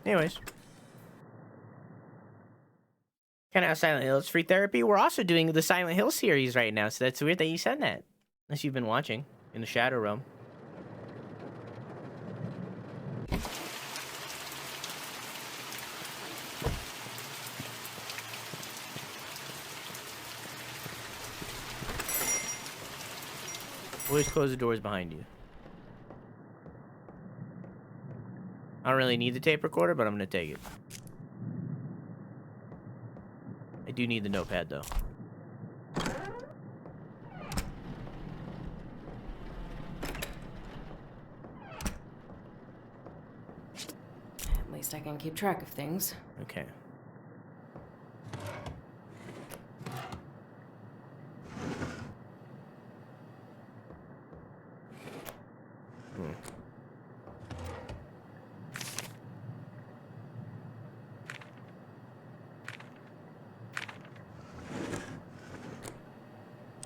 Anyways. Kind of Silent Hill. It's free therapy. We're also doing the Silent Hill series right now, so that's weird that you said that. Unless you've been watching in the Shadow Realm. Always close the doors behind you. I don't really need the tape recorder, but I'm gonna take it. I do need the notepad, though. At least I can keep track of things. Okay.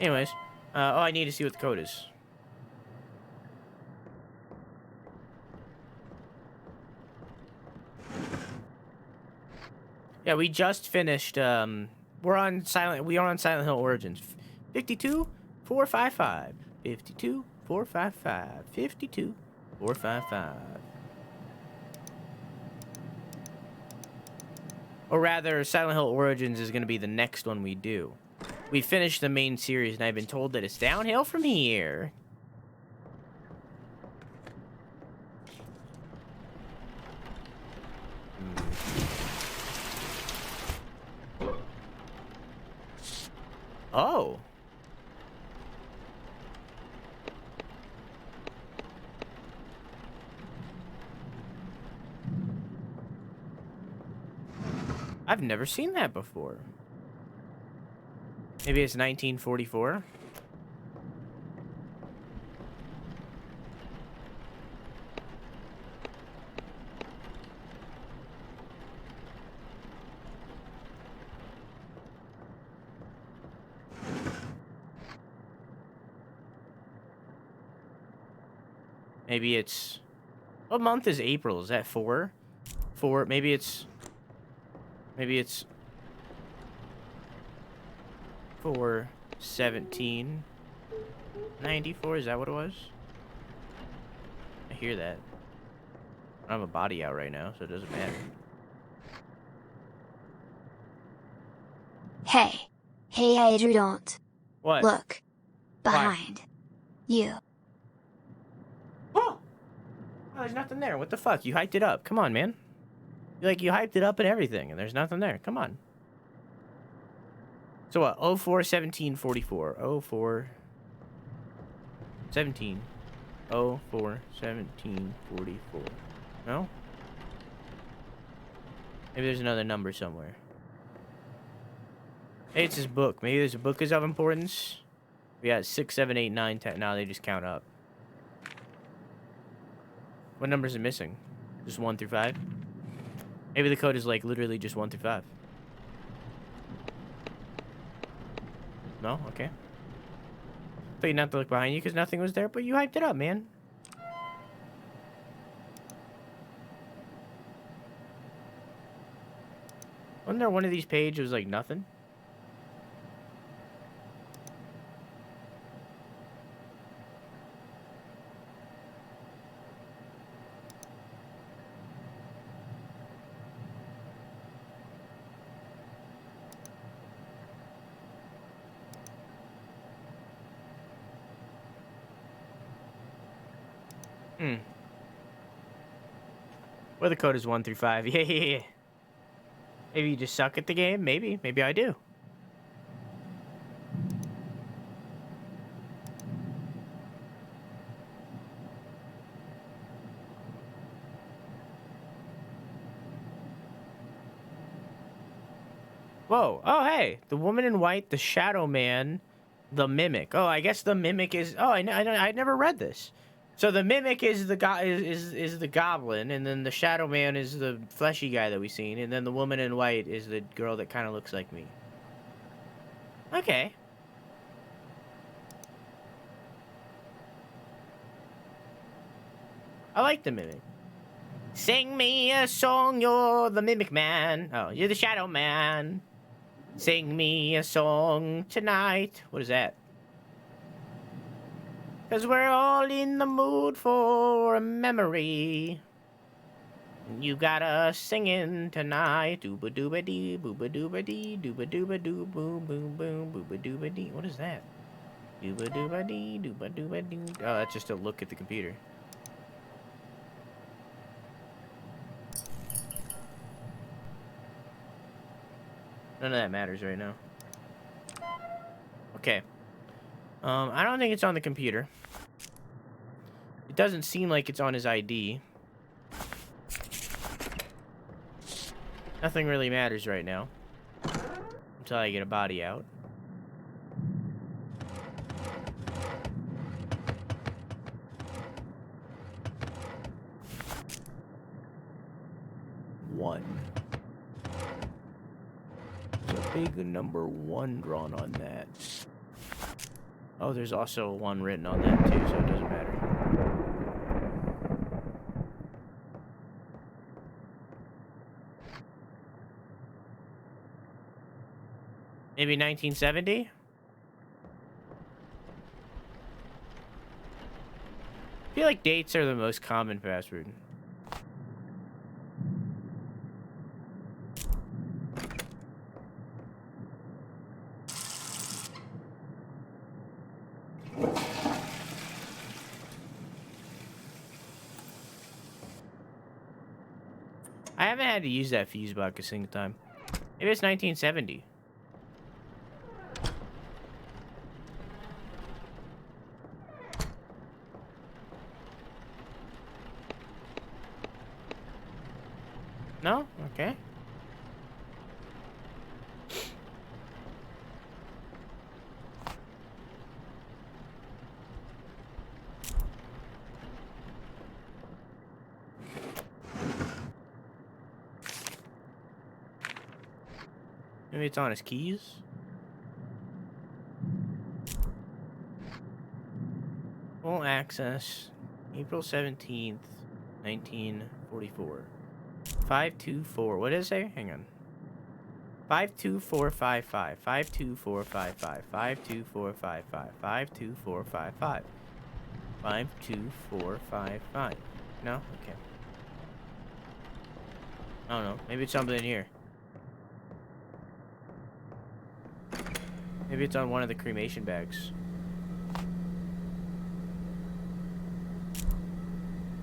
Anyways, I need to see what the code is. Yeah, we just finished, we are on Silent Hill Origins. 52-455. 52-455. 52-455. Or rather, Silent Hill Origins is going to be the next one we do. We finished the main series, and I've been told that it's downhill from here. Oh. I've never seen that before. Maybe it's 1944. Maybe it's... What month is April? Is that 4? 4, maybe it's... 4/17/94, is that what it was? I hear that. I don't have a body out right now, so it doesn't matter. Hey, I don't. What? Look. Behind. You. Oh! Oh, there's nothing there. What the fuck? You hyped it up. Come on, man. You hyped it up and everything, and there's nothing there. Come on. So what? 04 17 44. 04 17. 04 17 44. No? Maybe there's another number somewhere. Hey, it's his book. Maybe this book is of importance. We got 6, 7, 8, 9, 10. Now they just count up. What numbers are missing? Just 1 through 5? Maybe the code is like literally just 1 through 5. No? Okay. Thought you not to look behind you because nothing was there, but you hyped it up, man. Wasn't there one of these pages was like nothing? Where the code is 1 through 5. Yeah. Maybe you just suck at the game. Maybe. Maybe I do. Whoa. Oh, hey. The woman in white, the shadow man, the mimic. Oh, I guess the mimic is... Oh, I never read this. So the mimic is the is the goblin, and then the shadow man is the fleshy guy that we've seen, and then the woman in white is the girl that kind of looks like me. Okay. I like the mimic. Sing me a song, you're the mimic man. Oh, you're the shadow man. Sing me a song tonight. What is that? 'Cause we're all in the mood for a memory. You got us singing tonight. Dooba dooba dee, booba dooba dee, dooba dooba doo, boom boom boom, booba dooba dee. What is that? Dooba dooba dee, dooba dooba doo. Oh, that's just a look at the computer. None of that matters right now. Okay. I don't think it's on the computer. It doesn't seem like it's on his ID. Nothing really matters right now. Until I get a body out. One. There's a big number 1 drawn on that. Oh, there's also 1 written on that too, so it doesn't matter. Maybe 1970? I feel like dates are the most common password. I haven't had to use that fuse box a single time. Maybe it's 1970. No? Okay. Maybe it's on his keys. Full access. April 17th, 1944. 524. What did it say? Hang on. 52455. 52455. 52455. 52455. 52455. No? Okay. I don't know. Maybe it's something in here. Maybe it's on one of the cremation bags.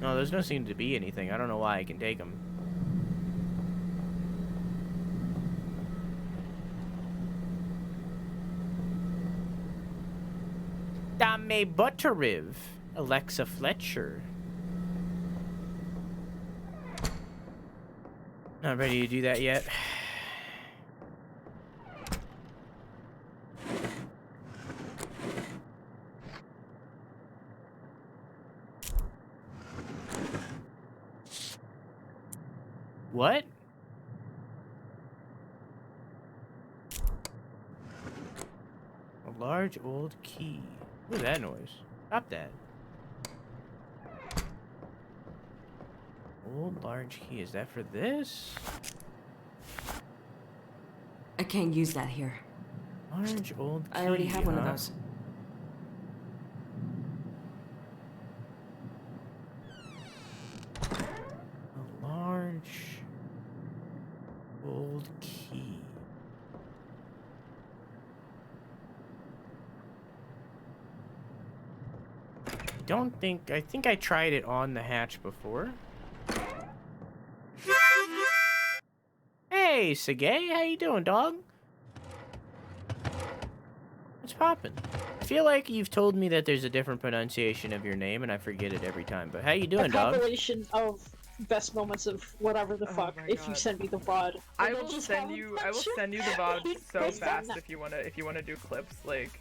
No, there's no seem to be anything. I don't know why I can take them. Dame Butteriv. Alexa Fletcher. Not ready to do that yet. What? A large old key. What's that noise? Stop that. Old large key. Is that for this? I can't use that here. Large old key. I already have one of those. A large old key. I think I tried it on the hatch before. Hey, Sergey, how you doing, dog? What's poppin'? I feel like you've told me that there's a different pronunciation of your name, and I forget it every time. But how you doing, dog? Compilation of best moments of whatever the fuck. If you send me the VOD, I will send you the VOD so fast if you wanna do clips. Like,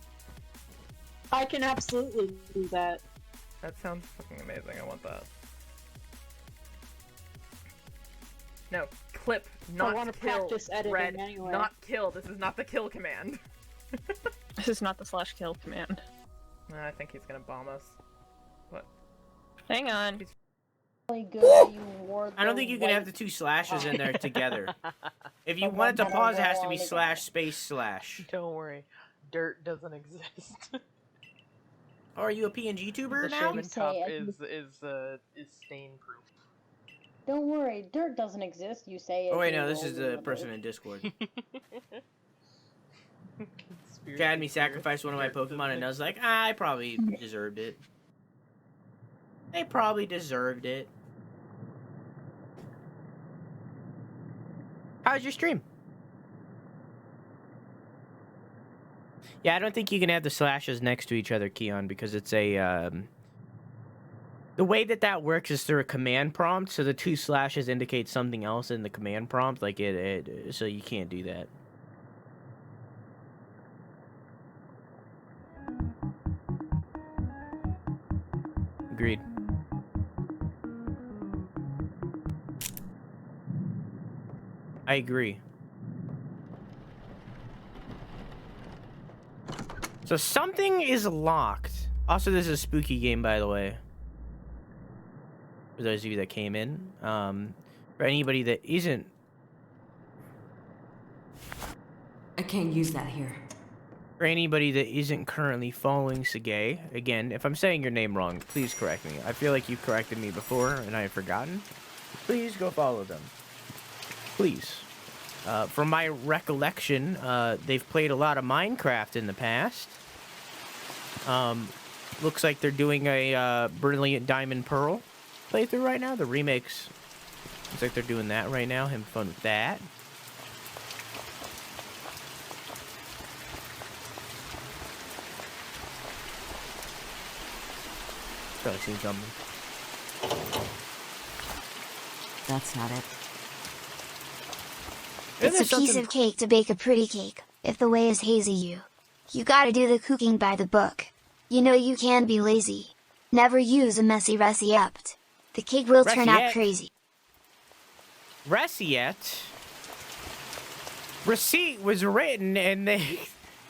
I can absolutely do that. that sounds fucking amazing. I want that. No, clip, not I want to kill. practice editing Red, anyway. not kill. This is not the kill command. This is not the /kill command. I think he's gonna bomb us. What? Hang on. I don't think you can have the two slashes in there together. If you want it to pause, it has to be //. Don't worry, dirt doesn't exist. Oh, are you a PNG tuber The now? shaman cup is stain proof. Don't worry, dirt doesn't exist, you say it. Oh wait, no, this is the person in Discord. Had me sacrifice one of my Pokemon, and I was like, I probably deserved it. They probably deserved it. How's your stream? Yeah, I don't think you can have the slashes next to each other, Keon, because it's a, the way that works is through a command prompt, so the two slashes indicate something else in the command prompt, like so you can't do that. Agreed. I agree. So something is locked. Also, this is a spooky game, by the way. For those of you that came in. For anybody that isn't... I can't use that here. For anybody that isn't currently following Sergey, again, if I'm saying your name wrong, please correct me. I feel like you've corrected me before, and I have forgotten. Please go follow them. Please. From my recollection, they've played a lot of Minecraft in the past. Looks like they're doing a Brilliant Diamond Pearl playthrough right now. The remakes. Looks like they're doing that right now. Having fun with that. Probably seen something. That's not it. It's a piece of cake to bake a pretty cake. If the way is hazy, you gotta do the cooking by the book. You know you can be lazy. Never use a messy recipe. The cake will turn out crazy. Receipt was written and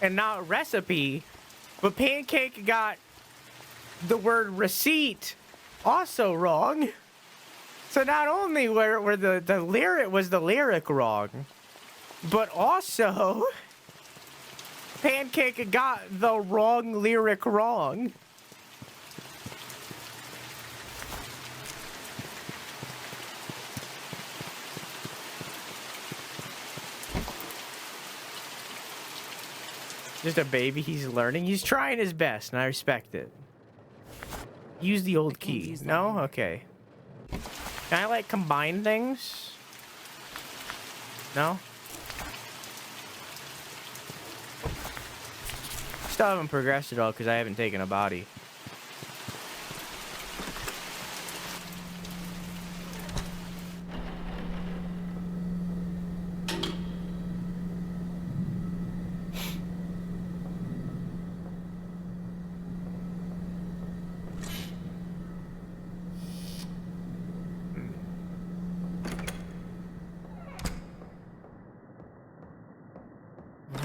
not recipe, but Pancake got the word receipt also wrong. So not only were the lyric wrong, but also Pancake got the wrong lyric wrong. Just a baby. He's learning. He's trying his best, and I respect it. Use the old key. No? Okay. Can I, like, combine things? No? Still haven't progressed at all because I haven't taken a body.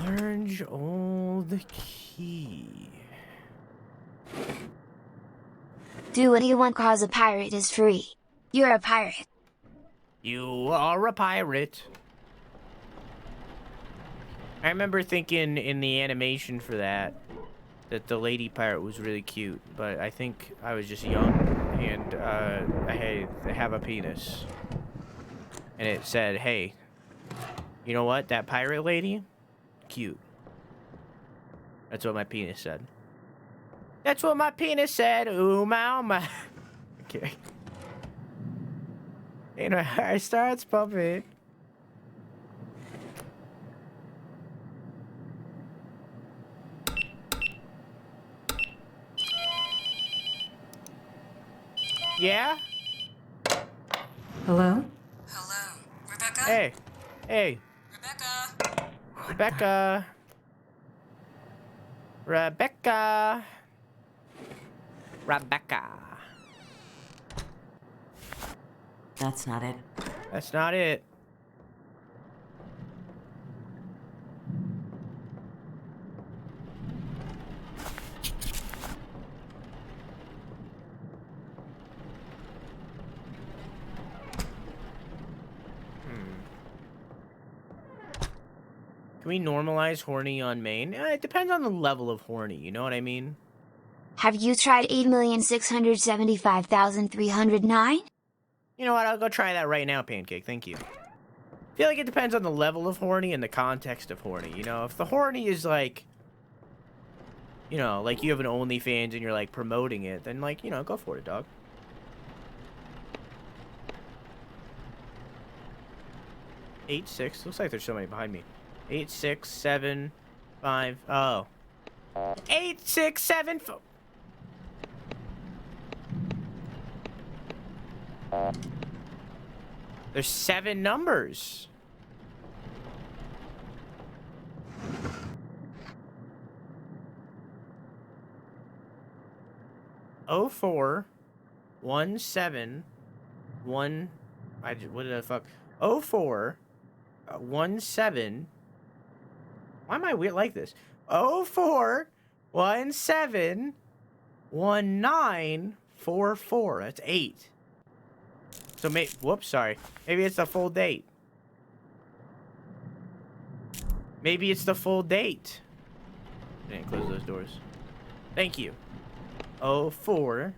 Large old key. Do what you want cause a pirate is free. You're a pirate. You are a pirate. I remember thinking in the animation for that the lady pirate was really cute, but I think I was just young and I have a penis. And it said, hey, you know what? That pirate lady? Cute. That's what my penis said. That's what my penis said. Ooh, my. Okay. And my heart starts pumping. Yeah? Hello? Hello, Rebecca? Hey. Hey. Rebecca? Rebecca. Rebecca. Rebecca. That's not it. That's not it. Can we normalize horny on main? It depends on the level of horny, you know what I mean? Have you tried 8,675,309? You know what, I'll go try that right now, Pancake, thank you. I feel like it depends on the level of horny and the context of horny, you know? If the horny is like, you know, like you have an OnlyFans and you're like promoting it, then like, you know, go for it, dog. Eight, six, looks like there's somebody behind me. 8, 6, 7, 5, oh. 8, 6, 7, There's 7 numbers. Oh 4 1 7 1 what did I fuck? 04 1 7. Why am I weird like this? 04 1 7 1 9 4 4. That's 8. So whoops, sorry. Maybe it's the full date. Maybe it's the full date. Didn't close those doors. Thank you. 04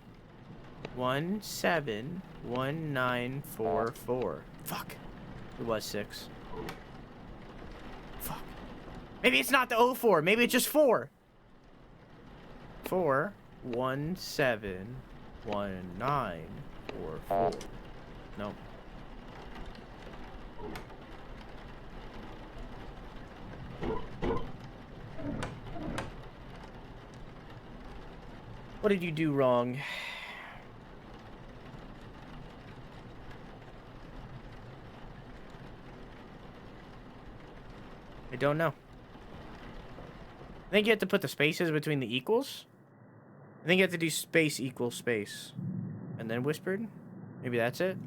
1 7 1 9 4 4. Fuck. It was 6. Fuck. Maybe it's not the 04. Maybe it's just 4. 4 1 7 1 9 4 4. Nope. What did you do wrong? I don't know. I think you have to put the spaces between the equals. I think you have to do space equals space. And then whispered? Maybe that's it?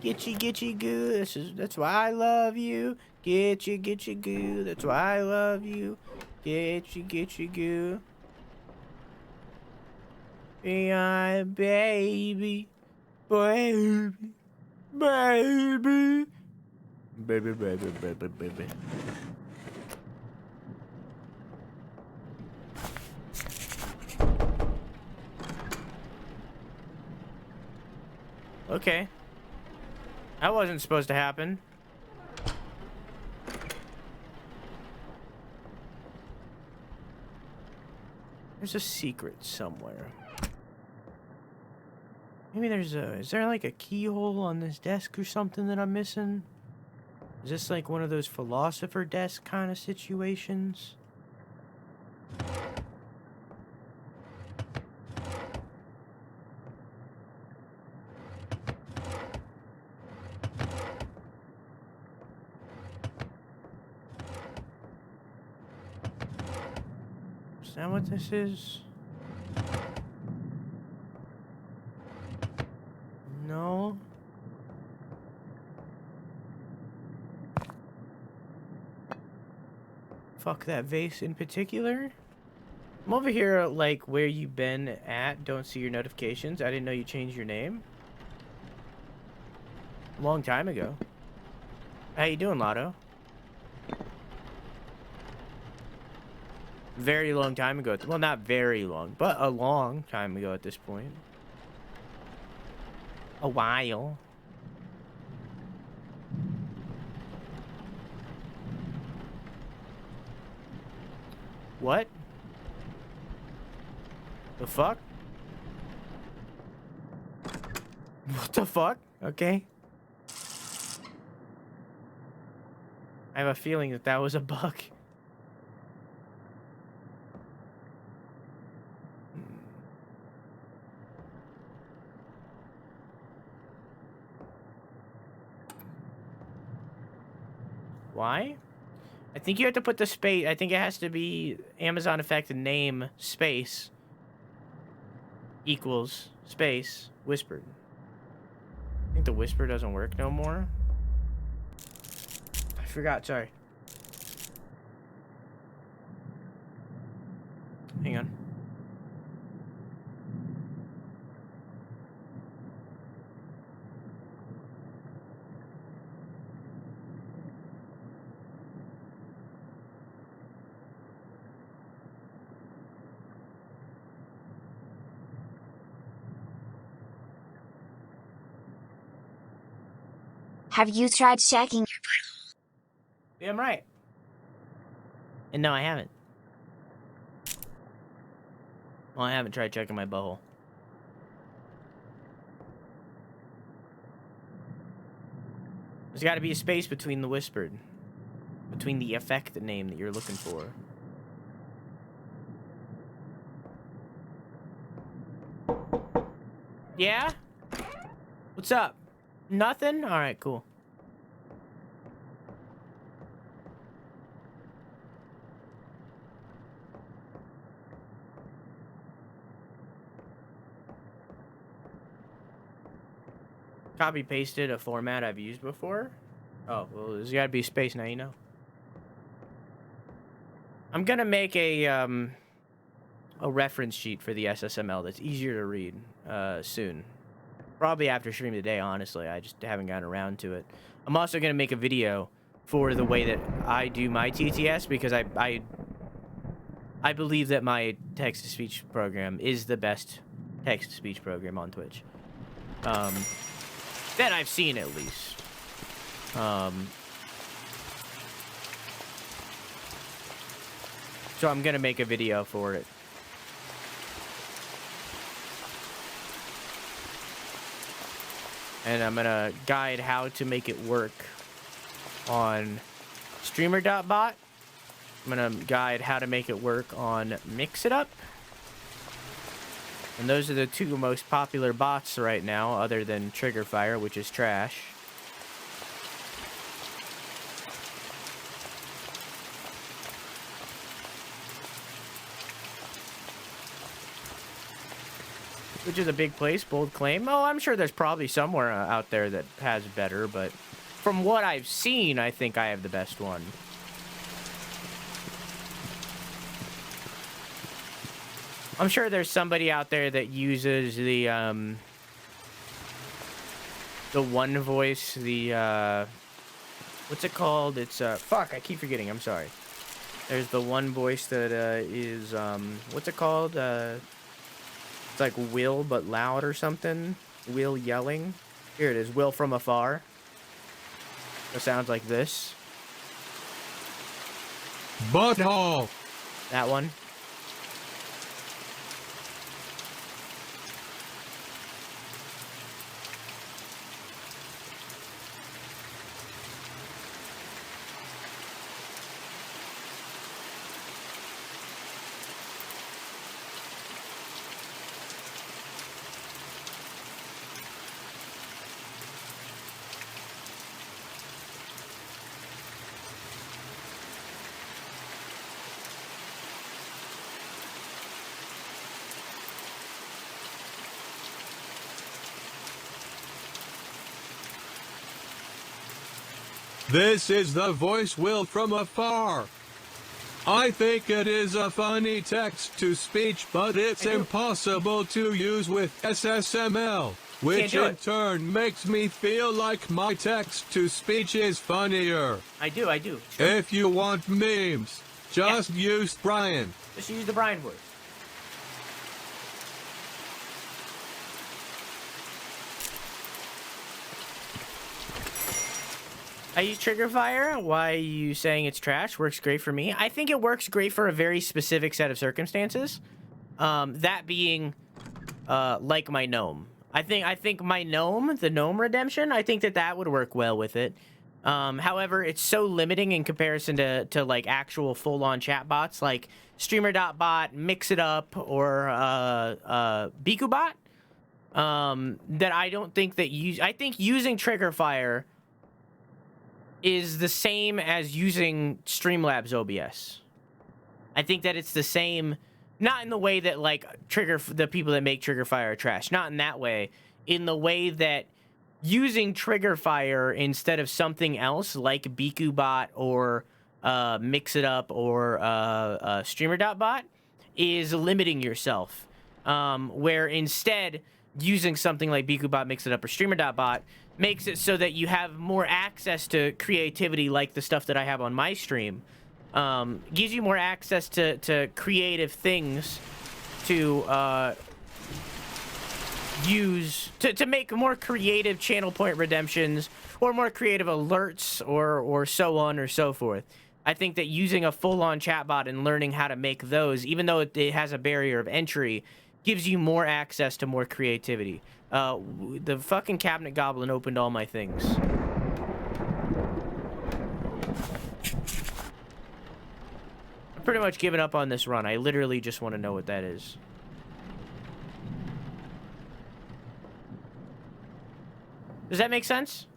Getchy goo, that's why I love you. Getchy goo, that's why I love you. Getchy goo. Yeah, baby, baby, baby. Baby, baby, baby, baby. Okay. That wasn't supposed to happen. There's a secret somewhere. Maybe there's a... Is there like a keyhole on this desk or something that I'm missing? Is this like one of those philosopher desk kind of situations? Is that what this is? No. Fuck that vase in particular. I'm over here, like, where you been at. Don't see your notifications. I didn't know you changed your name. A long time ago. How you doing, Lotto? Very long time ago. Well, not very long, but a long time ago at this point. A while. What? The fuck? What the fuck? Okay. I have a feeling that that was a bug. Why? I think you have to put the space. I think it has to be Amazon effect name space equals space whispered. I think the whisper doesn't work no more. I forgot, sorry. Hang on. Have you tried checking your butthole? Damn right. And no, I haven't. Well, I haven't tried checking my butthole. There's got to be a space between the whispered. Between the effect name that you're looking for. Yeah? What's up? Nothing? Alright, cool. Copy pasted a format I've used before. Oh, well, there's gotta be space now, you know. I'm gonna make a reference sheet for the SSML that's easier to read soon. Probably after stream today, honestly. I just haven't gotten around to it. I'm also gonna make a video for the way that I do my TTS because I believe that my text-to-speech program is the best text-to-speech program on Twitch. That I've seen at least. So I'm gonna make a video for it. And I'm gonna guide how to make it work on streamer.bot. I'm gonna guide how to make it work on Mixitup. And those are the two most popular bots right now, other than Triggerfire, which is trash. Which is a big place, bold claim. Oh, I'm sure there's probably somewhere out there that has better, but from what I've seen, I think I have the best one. I'm sure there's somebody out there that uses the one voice, the what's it called? It's fuck, I keep forgetting. I'm sorry. There's the one voice that is what's it called? It's like Will but loud or something. Will yelling. Here it is. Will from afar. It sounds like this. Butthole. That one. This is the voice Will from afar. I think it is a funny text-to-speech, but it's impossible to use with SSML, which in turn makes me feel like my text-to-speech is funnier. I do. Sure. If you want memes, just use Brian. Just use the Brian voice. I use trigger fire. Why are you saying it's trash? Works great for me. I think it works great for a very specific set of circumstances. That being, like my gnome. I think my gnome, the gnome redemption, I think that would work well with it. However, it's so limiting in comparison to like actual full-on chatbots like Streamer.bot, Mix It Up, or BikuBot. That I don't think that I think using trigger fire is the same as using Streamlabs OBS. I think that it's the same, not in the way that like the people that make trigger fire are trash, not in that way, in the way that using trigger fire instead of something else like BikuBot or Mix It Up or Streamer.bot is limiting yourself. Where instead using something like BikuBot, Mix It Up, or Streamer.bot makes it so that you have more access to creativity like the stuff that I have on my stream. Gives you more access to creative things to use to make more creative channel point redemptions or more creative alerts or so on or so forth. I think that using a full-on chatbot and learning how to make those, even though it has a barrier of entry, gives you more access to more creativity. The fucking cabinet goblin opened all my things. I've pretty much given up on this run. I literally just want to know what that is. Does that make sense?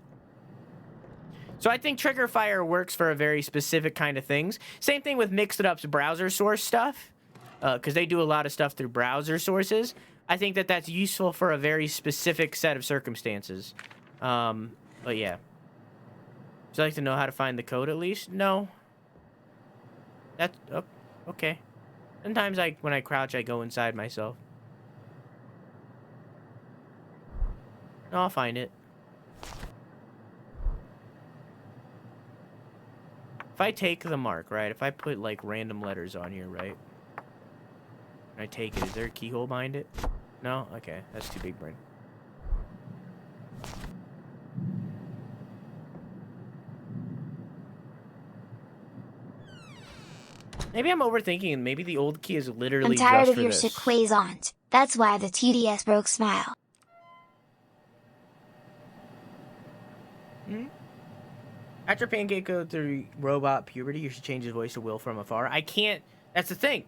So I think trigger fire works for a very specific kind of things. Same thing with Mix It Up's browser source stuff. Because they do a lot of stuff through browser sources. I think that's useful for a very specific set of circumstances. But yeah. Would you like to know how to find the code at least? No. That's okay. Sometimes when I crouch, I go inside myself. No, I'll find it. If I take the mark, right? If I put like random letters on here, right? I take it. Is there a keyhole behind it? No? Okay. That's too big brain. Maybe I'm overthinking and maybe the old key is literally I'm tired just of for your this. shit quaisant. That's why the TDS broke smile. After Pancake go through robot puberty, you should change his voice to Will from afar. I can't. That's the thing.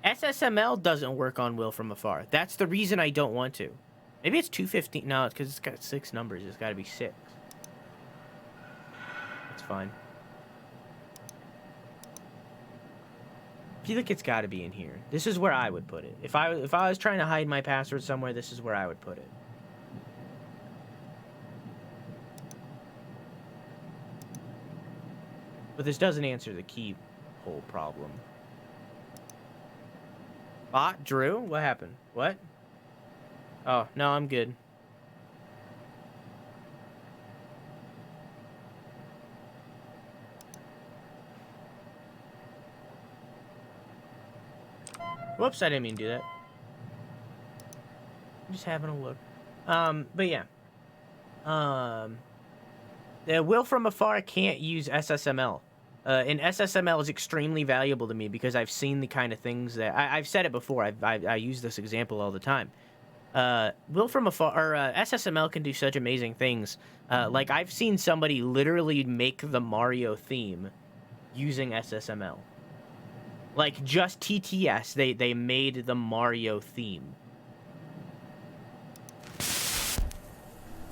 SSML doesn't work on Will from afar. That's the reason I don't want to. Maybe it's 215. No, it's because it's got 6 numbers. It's got to be 6. That's fine. I feel like it's got to be in here. This is where I would put it. If I was trying to hide my password somewhere, this is where I would put it. But this doesn't answer the keyhole problem. Bot? Drew? What happened? What? Oh, no, I'm good. Whoops, I didn't mean to do that. Just having a look. But yeah. The will from afar can't use SSML. And SSML is extremely valuable to me because I've seen the kind of things that I've said it before. I use this example all the time. Will from afar, or SSML can do such amazing things. Like I've seen somebody literally make the Mario theme using SSML. Like just TTS, they made the Mario theme.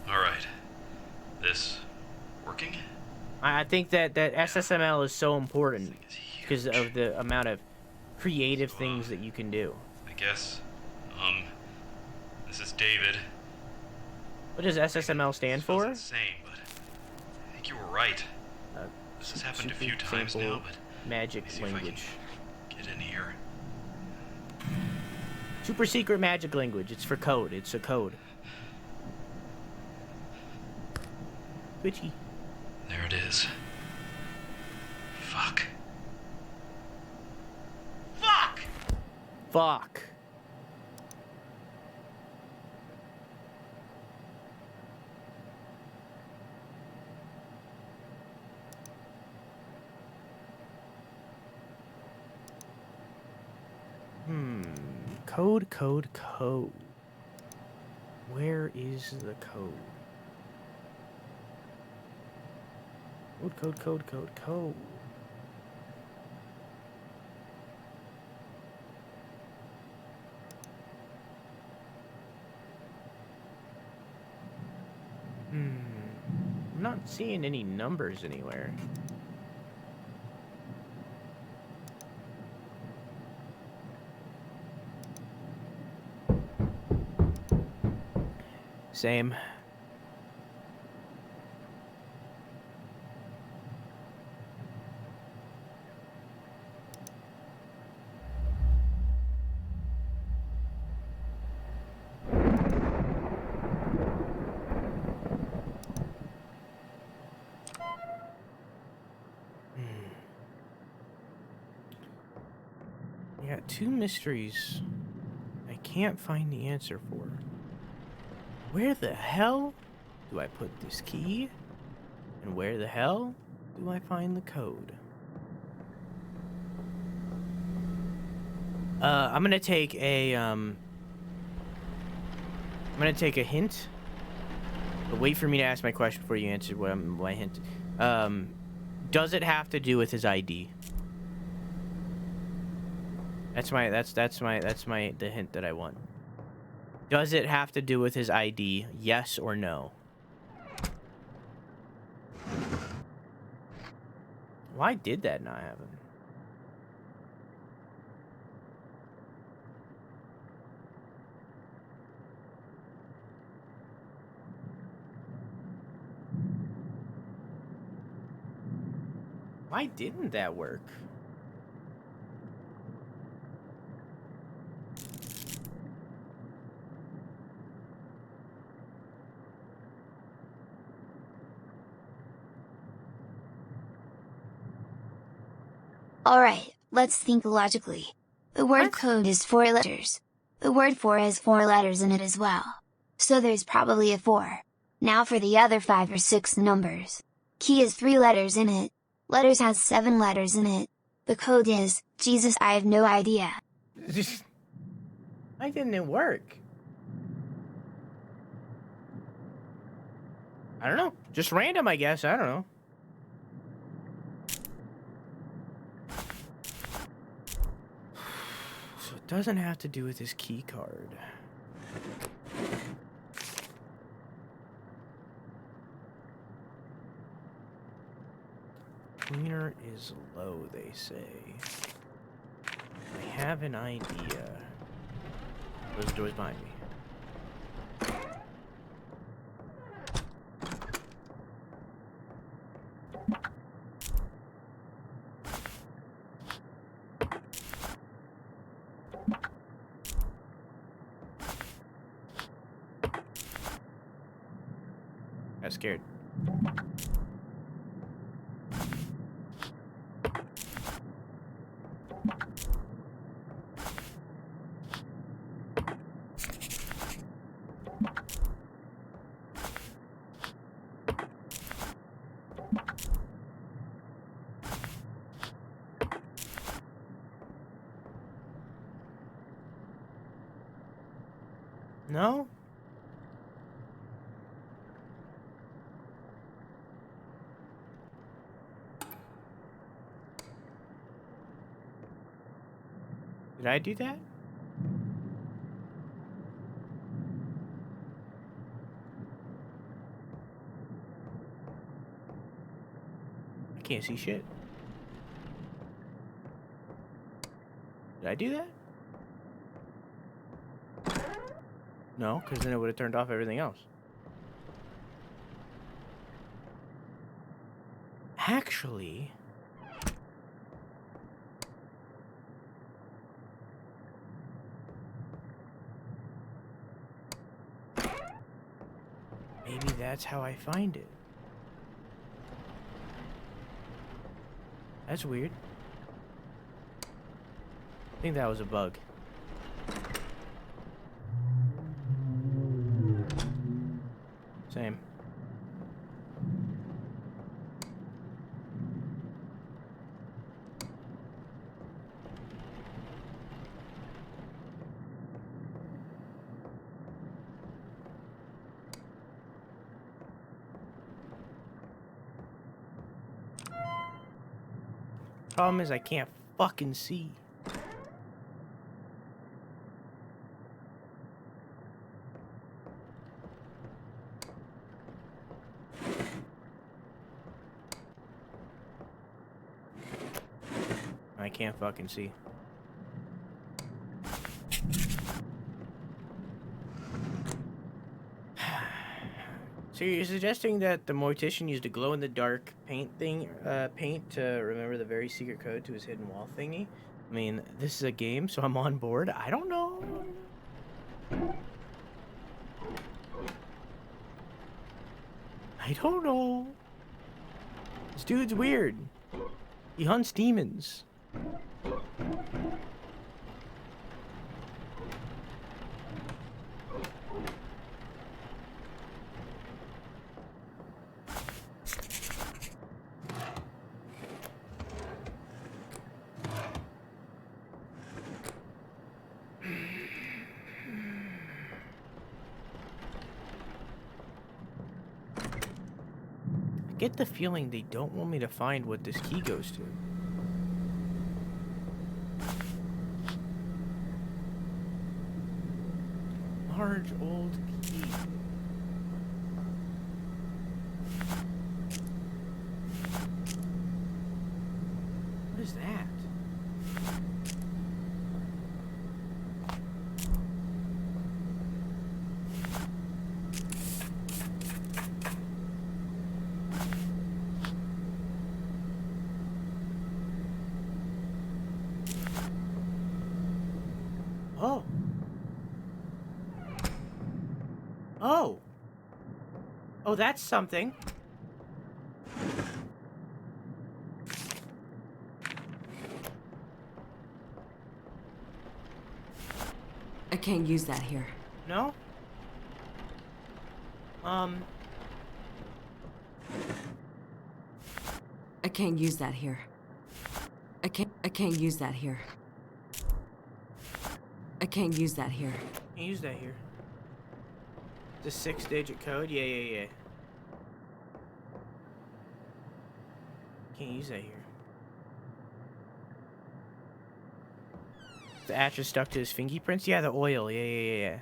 All right, this working? I think that SSML is so important because of the amount of creative things that you can do. I guess. This is David. What does SSML stand for? Insane, but I think you were right. This has happened a few times now, but magic language. Get in here. Super secret magic language. It's for code. It's a code. Twitchy. There it is. Fuck. Fuck! Fuck. Code. Where is the code? Code. I'm not seeing any numbers anywhere. Same. I got two mysteries I can't find the answer for. Where the hell do I put this key? And where the hell do I find the code? I'm gonna take a hint. But wait for me to ask my question before you answer my hint. Does it have to do with his ID? That's the hint that I want. Does it have to do with his ID? Yes or no? Why did that not happen? Why didn't that work? Alright, let's think logically. The word code is 4 letters. The word 4 has 4 letters in it as well. So there's probably a 4. Now for the other 5 or 6 numbers. Key is 3 letters in it. Letters has 7 letters in it. The code is, Jesus, I have no idea. Why didn't it work? I don't know. Just random, I guess. I don't know. So it doesn't have to do with his key card. Cleaner is low, they say. I have an idea. Those doors behind me. Got scared. No? Did I do that? I can't see shit. Did I do that? No, because then it would have turned off everything else. Actually... maybe that's how I find it. That's weird. I think that was a bug. Same. Problem is I can't fucking see. I can't fucking see. So you're suggesting that the Mortician used a glow-in-the-dark paint to remember the very secret code to his hidden wall thingy? I mean, this is a game, so I'm on board. I don't know. I don't know. This dude's weird. He hunts demons. I get the feeling they don't want me to find what this key goes to. Large old key. What is that? Oh. Oh. Oh, that's something. I can't use that here. No? I can't use that here. I can't use that here. I can't use that here. Can't use that here. The 6-digit code? Yeah. Can't use that here. The ash is stuck to his fingerprints? Yeah, the oil. Yeah.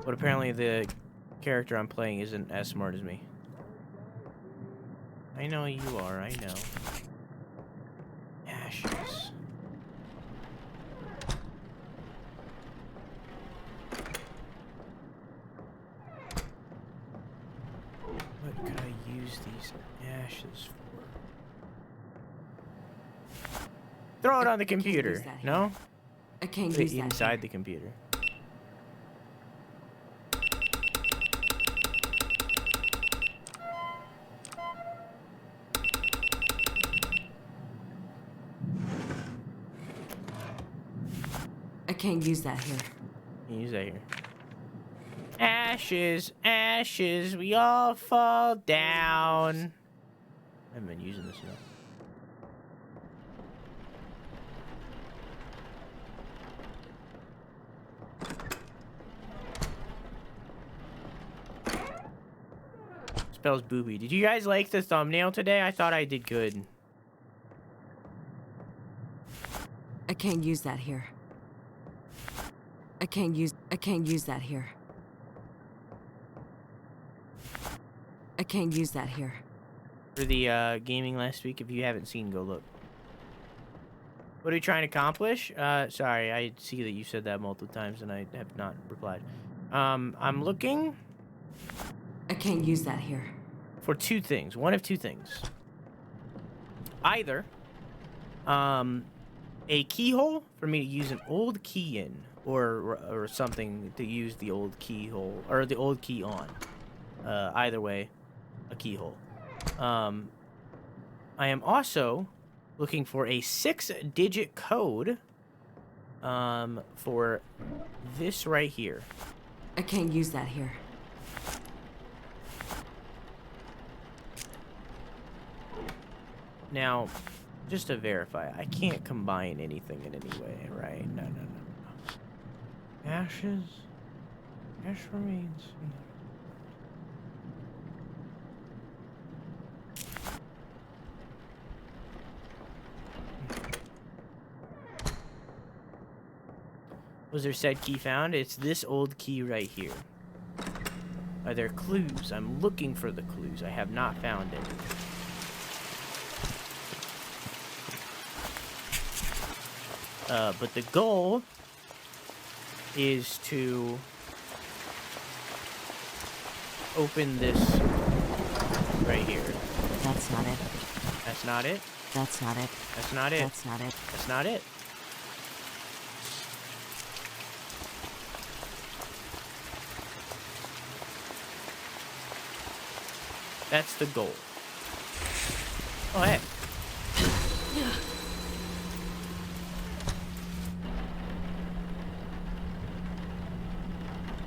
But apparently the character I'm playing isn't as smart as me. I know you are, I know. Ashes. What could I use these ashes for? Throw it on the computer. No? I can't Put it use that inside here. the computer. I can't use that here. Can't use that here. Ashes, ashes, we all fall down. I haven't been using this enough. spells booby. Did you guys like the thumbnail today? I thought I did good. I can't use that here. I can't use that here. I can't use that here. For the gaming last week, if you haven't seen, go look. What are you trying to accomplish? Sorry, I see that you said that multiple times and I have not replied. I'm looking. I can't use that here. For two things. One of two things. Either, a keyhole for me to use an old key in, or something to use the old keyhole or the old key on. Either way, a keyhole. I am also looking for a 6-digit code for this right here. I can't use that here. Now, just to verify, I can't combine anything in any way, right? No. Ashes. Ash remains. Was there said key found? It's this old key right here. Are there clues? I'm looking for the clues. I have not found any. But the goal is to open this right here. That's not it. That's not it. That's not it. That's not it. That's not it. That's not it. That's the goal. Oh, hey.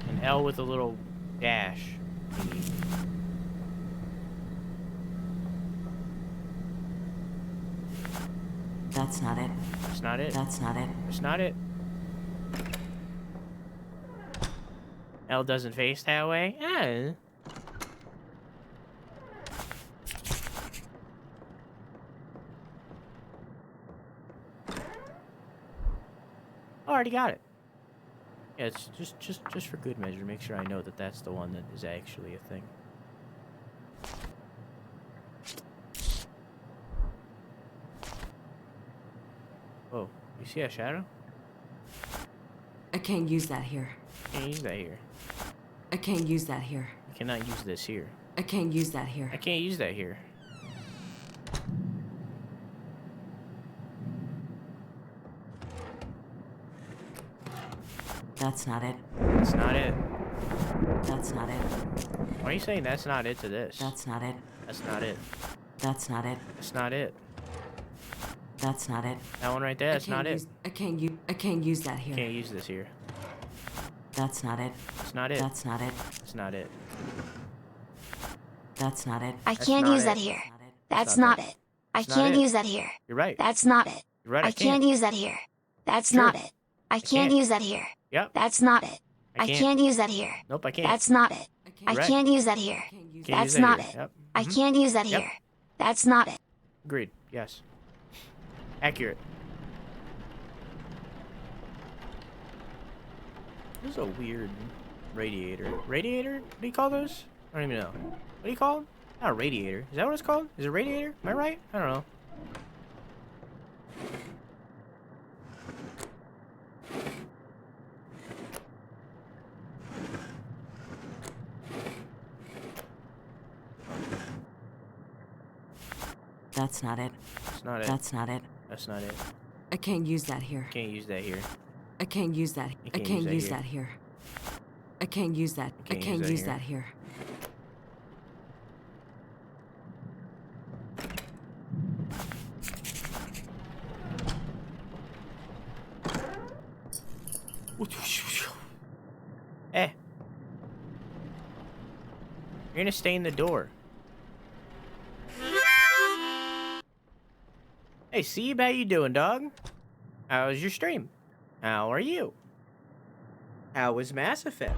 An L with a little dash. That's not it. That's not it. That's not it. That's not it. L doesn't face that way. Already got it. Yeah, it's just for good measure. Make sure I know that that's the one that is actually a thing. Oh, you see a shadow? I can't use that here. Can't use that here. I can't use that here. I cannot use this here. I can't use that here. I can't use that here. That's not it. That's not it. That's not it. Why are you saying that's not it to this? That's not it. That's not it. That's not it. That's not it. That's not it. That one right there, that's not it. I can't use that here. Can't use this here. That's not it. That's not it. That's not it. That's not it. That's not it. I can't use that here. That's not it. I can't use that here. You're right. That's not it. You're right. I can't use that here. That's not it. I can't use that here. Yep. That's not it. I can't use that here. Nope, I can't. That's not it. I can't use that here. That's not it. I can't use that here. That's not it. Agreed. Yes. Accurate. This is a weird radiator. Radiator? What do you call those? I don't even know. What do you call them? Not a radiator. Is that what it's called? Is it a radiator? Am I right? I don't know. That's not it. That's not it. That's not it. That's not it. I can't use that here. Can't use that here. I can't use that. I can't use that here. I can't use that. I can't use that here. Eh. You're gonna stay in the door. Hey, Sebe, how you doing, dog? How was your stream? How are you? How was Mass Effect?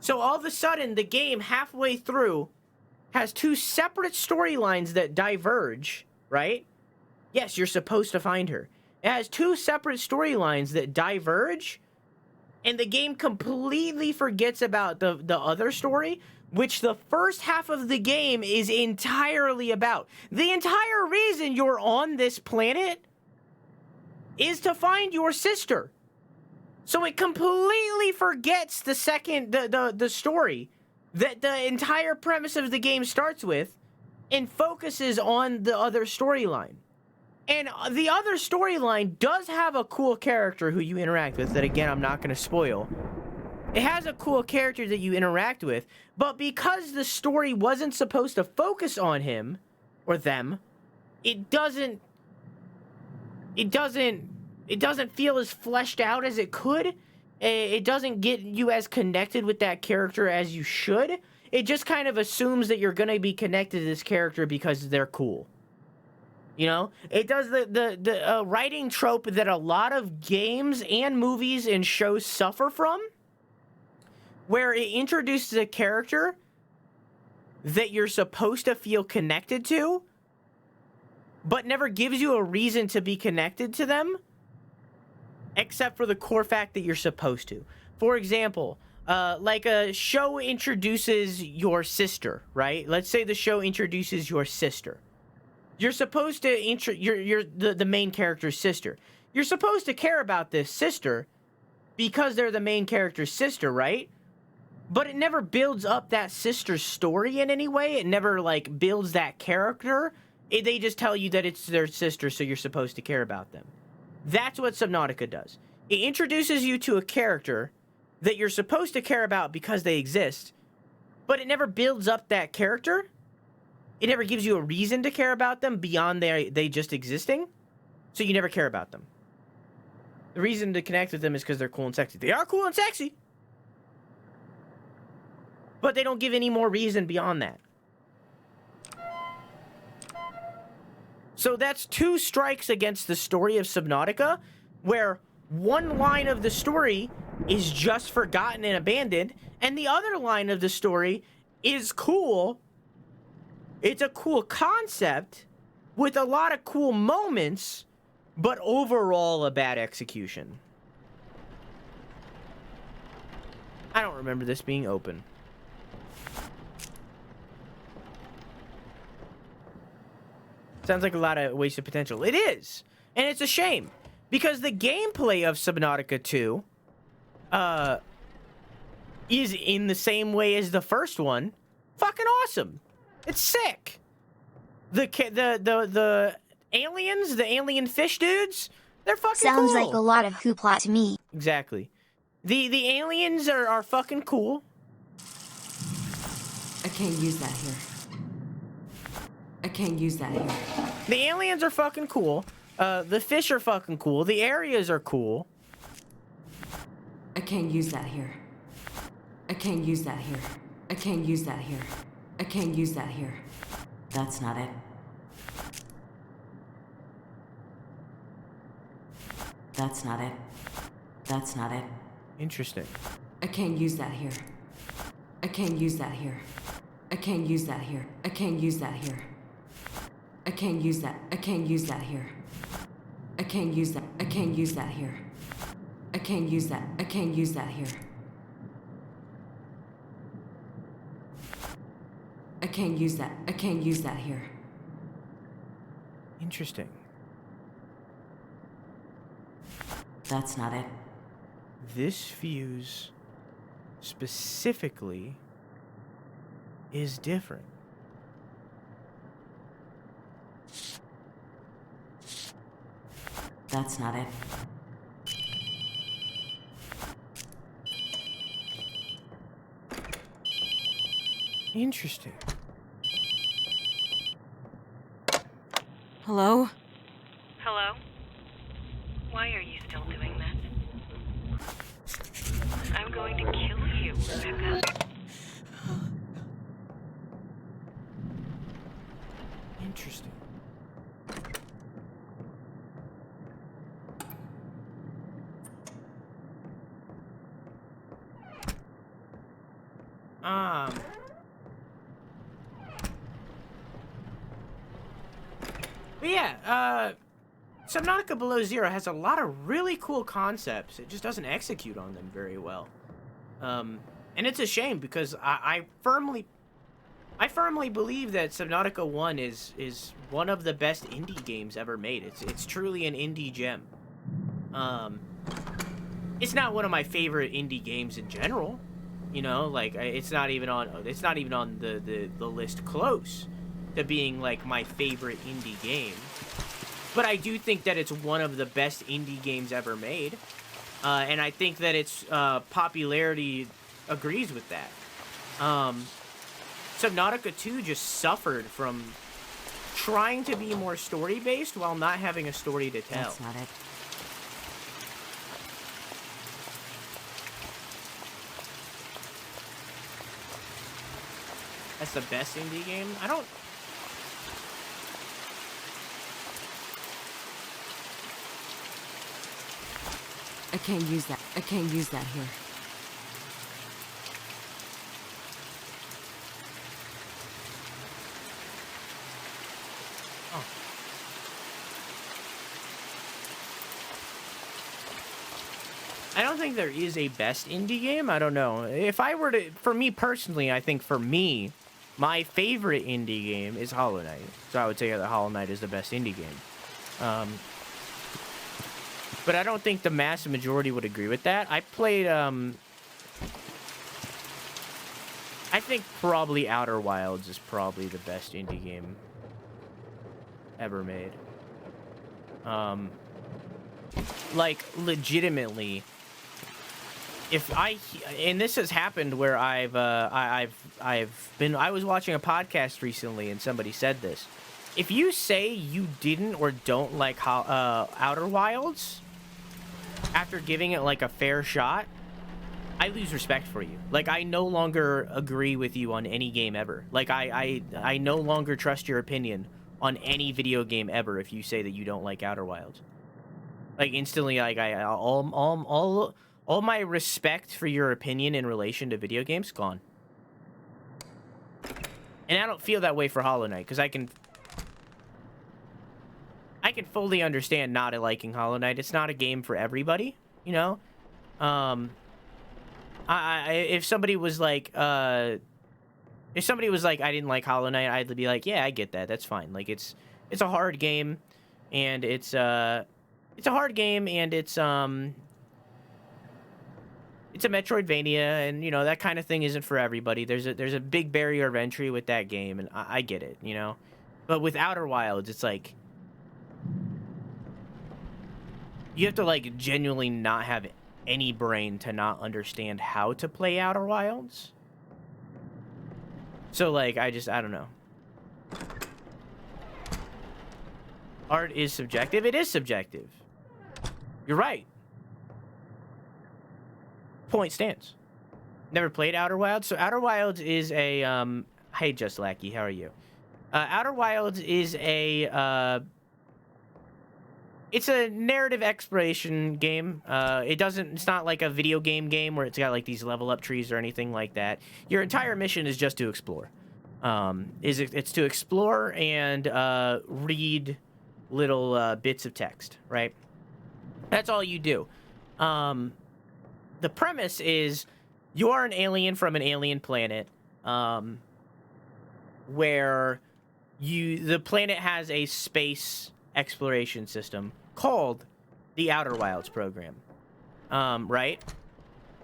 So all of a sudden, the game halfway through has two separate storylines that diverge, right? Yes, you're supposed to find her. It has two separate storylines that diverge, and the game completely forgets about the other story, which the first half of the game is entirely about. The entire reason you're on this planet is to find your sister. So it completely forgets the story that the entire premise of the game starts with and focuses on the other storyline. And the other storyline does have a cool character who you interact with that, again, I'm not going to spoil. It has a cool character that you interact with, but because the story wasn't supposed to focus on him or them, it doesn't feel as fleshed out as it could. It doesn't get you as connected with that character as you should. It just kind of assumes that you're going to be connected to this character because they're cool. You know, it does the writing trope that a lot of games and movies and shows suffer from, where it introduces a character that you're supposed to feel connected to, but never gives you a reason to be connected to them, except for the core fact that you're supposed to. For example, like a show introduces your sister, right? Let's say the show introduces your sister. You're supposed to you're the main character's sister. You're supposed to care about this sister because they're the main character's sister, right? But it never builds up that sister's story in any way. It never, like, builds that character. They just tell you that it's their sister, so you're supposed to care about them. That's what Subnautica does. It introduces you to a character that you're supposed to care about because they exist, but it never builds up that character. It never gives you a reason to care about them beyond they just existing, so you never care about them. The reason to connect with them is because they're cool and sexy. They are cool and sexy, but they don't give any more reason beyond that. So that's two strikes against the story of Subnautica, where one line of the story is just forgotten and abandoned, and the other line of the story is cool. It's a cool concept with a lot of cool moments, but overall a bad execution. I don't remember this being open. Sounds like a lot of wasted potential. It is. And it's a shame. Because the gameplay of Subnautica 2 is in the same way as the first one. Fucking awesome. It's sick. The aliens, the alien fish dudes, they're fucking Sounds cool. like a lot of hoopla to me. Exactly. The aliens are fucking cool. I can't use that here. I can't use that here. The aliens are fucking cool. The fish are fucking cool. The areas are cool. I can't use that here. I can't use that here. I can't use that here. I can't use that here. That's not it. That's not it. That's not it. Interesting. I can't use that here. I can't use that here. I can't use that here. I can't use that here. I can't use that. I can't use that here. I can't use that. I can't use that here. I can't use that. I can't use that here. I can't use that. I can't use that here. Interesting. That's not it. This fuse specifically is different. That's not it. Interesting. Hello? Hello? Why are you still doing that? I'm going to kill you, Rebecca. Interesting. But yeah, Subnautica Below Zero has a lot of really cool concepts. It just doesn't execute on them very well. And it's a shame because I firmly believe that Subnautica 1 is one of the best indie games ever made. It's truly an indie gem. It's not one of my favorite indie games in general. You know, like it's not even on the list close to being like my favorite indie game. But I do think that it's one of the best indie games ever made. And I think that its popularity agrees with that. Subnautica 2 just suffered from trying to be more story-based while not having a story to tell. That's not it. That's the best indie game? I don't... I can't use that. I can't use that here. Oh. I don't think there is a best indie game. I don't know. If I were to... For me personally, I think for me, my favorite indie game is Hollow Knight. So I would say that Hollow Knight is the best indie game. But I don't think the massive majority would agree with that. I played, I think probably Outer Wilds is probably the best indie game ever made. Like, legitimately, and this has happened where I was watching a podcast recently and somebody said this. If you say you didn't or don't like Outer Wilds after giving it like a fair shot, I lose respect for you. Like, I no longer agree with you on any game ever. Like, I no longer trust your opinion on any video game ever if you say that you don't like Outer Wilds. Like, instantly, like, all my respect for your opinion in relation to video games gone. And I don't feel that way for Hollow Knight because I can fully understand not liking Hollow Knight. It's not a game for everybody, you know? If somebody was like, I didn't like Hollow Knight, I'd be like, yeah, I get that. That's fine. Like, it's a hard game, and it's a Metroidvania, and, you know, that kind of thing isn't for everybody. There's a big barrier of entry with that game, and I get it, you know? But with Outer Wilds, it's like, you have to, like, genuinely not have any brain to not understand how to play Outer Wilds. So, like, I don't know. Art is subjective. It is subjective. You're right. Point stands. Never played Outer Wilds. So Outer Wilds is a, hey, Just Lackey, how are you? Outer Wilds is a, it's a narrative exploration game. It's not like a video game where it's got like these level up trees or anything like that. Your entire mission is just to explore. It's to explore and read little bits of text, right? That's all you do. The premise is you are an alien from an alien planet, where the planet has a space exploration system called the Outer Wilds program, right?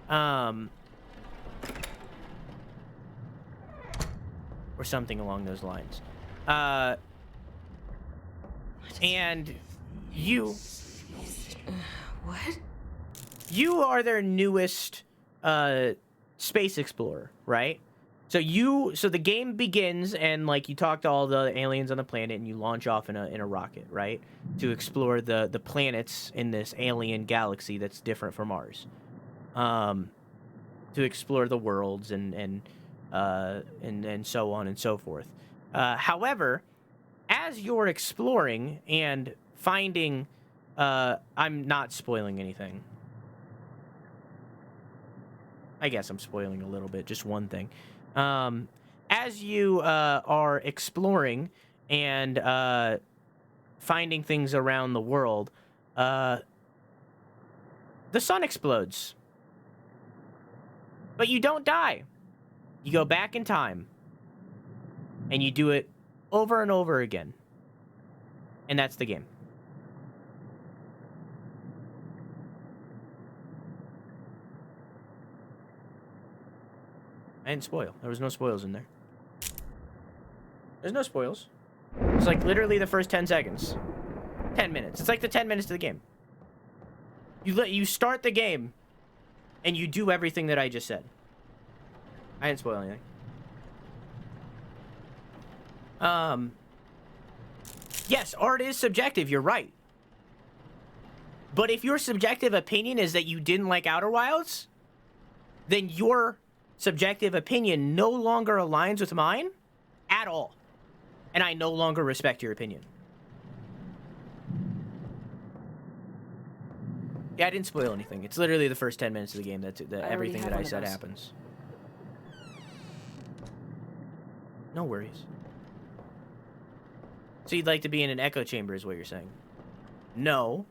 Or something along those lines. And you... What? You are their newest space explorer, right? So the game begins, and like you talk to all the aliens on the planet, and you launch off in a rocket, right, to explore the planets in this alien galaxy that's different from ours, to explore the worlds and so on and so forth. However, as you're exploring and finding, I'm not spoiling anything. I guess I'm spoiling a little bit, just one thing. As you are exploring and finding things around the world, the sun explodes. But you don't die. You go back in time. And you do it over and over again. And that's the game. I didn't spoil. There was no spoils in there. There's no spoils. It's like literally the first 10 seconds. 10 minutes. It's like the 10 minutes of the game. You start the game, and you do everything that I just said. I didn't spoil anything. Yes, art is subjective. You're right. But if your subjective opinion is that you didn't like Outer Wilds, then your subjective opinion no longer aligns with mine at all. And I no longer respect your opinion. Yeah, I didn't spoil anything. It's literally the first 10 minutes of the game that everything that I said happens. No worries. So you'd like to be in an echo chamber is what you're saying? No.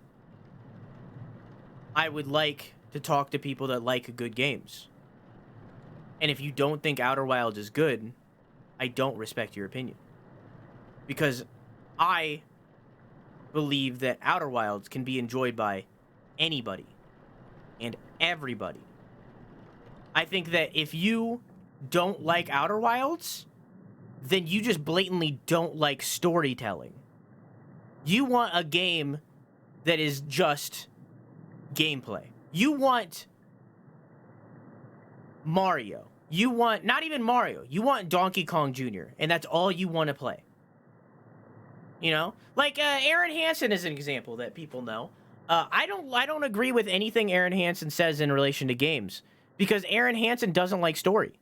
I would like to talk to people that like good games. And if you don't think Outer Wilds is good, I don't respect your opinion. Because I believe that Outer Wilds can be enjoyed by anybody and everybody. I think that if you don't like Outer Wilds, then you just blatantly don't like storytelling. You want a game that is just gameplay. You want Mario. You want, not even Mario, you want Donkey Kong Jr., and that's all you want to play. You know? Like, Aaron Hansen is an example that people know. I don't agree with anything Aaron Hansen says in relation to games, because Aaron Hansen doesn't like story.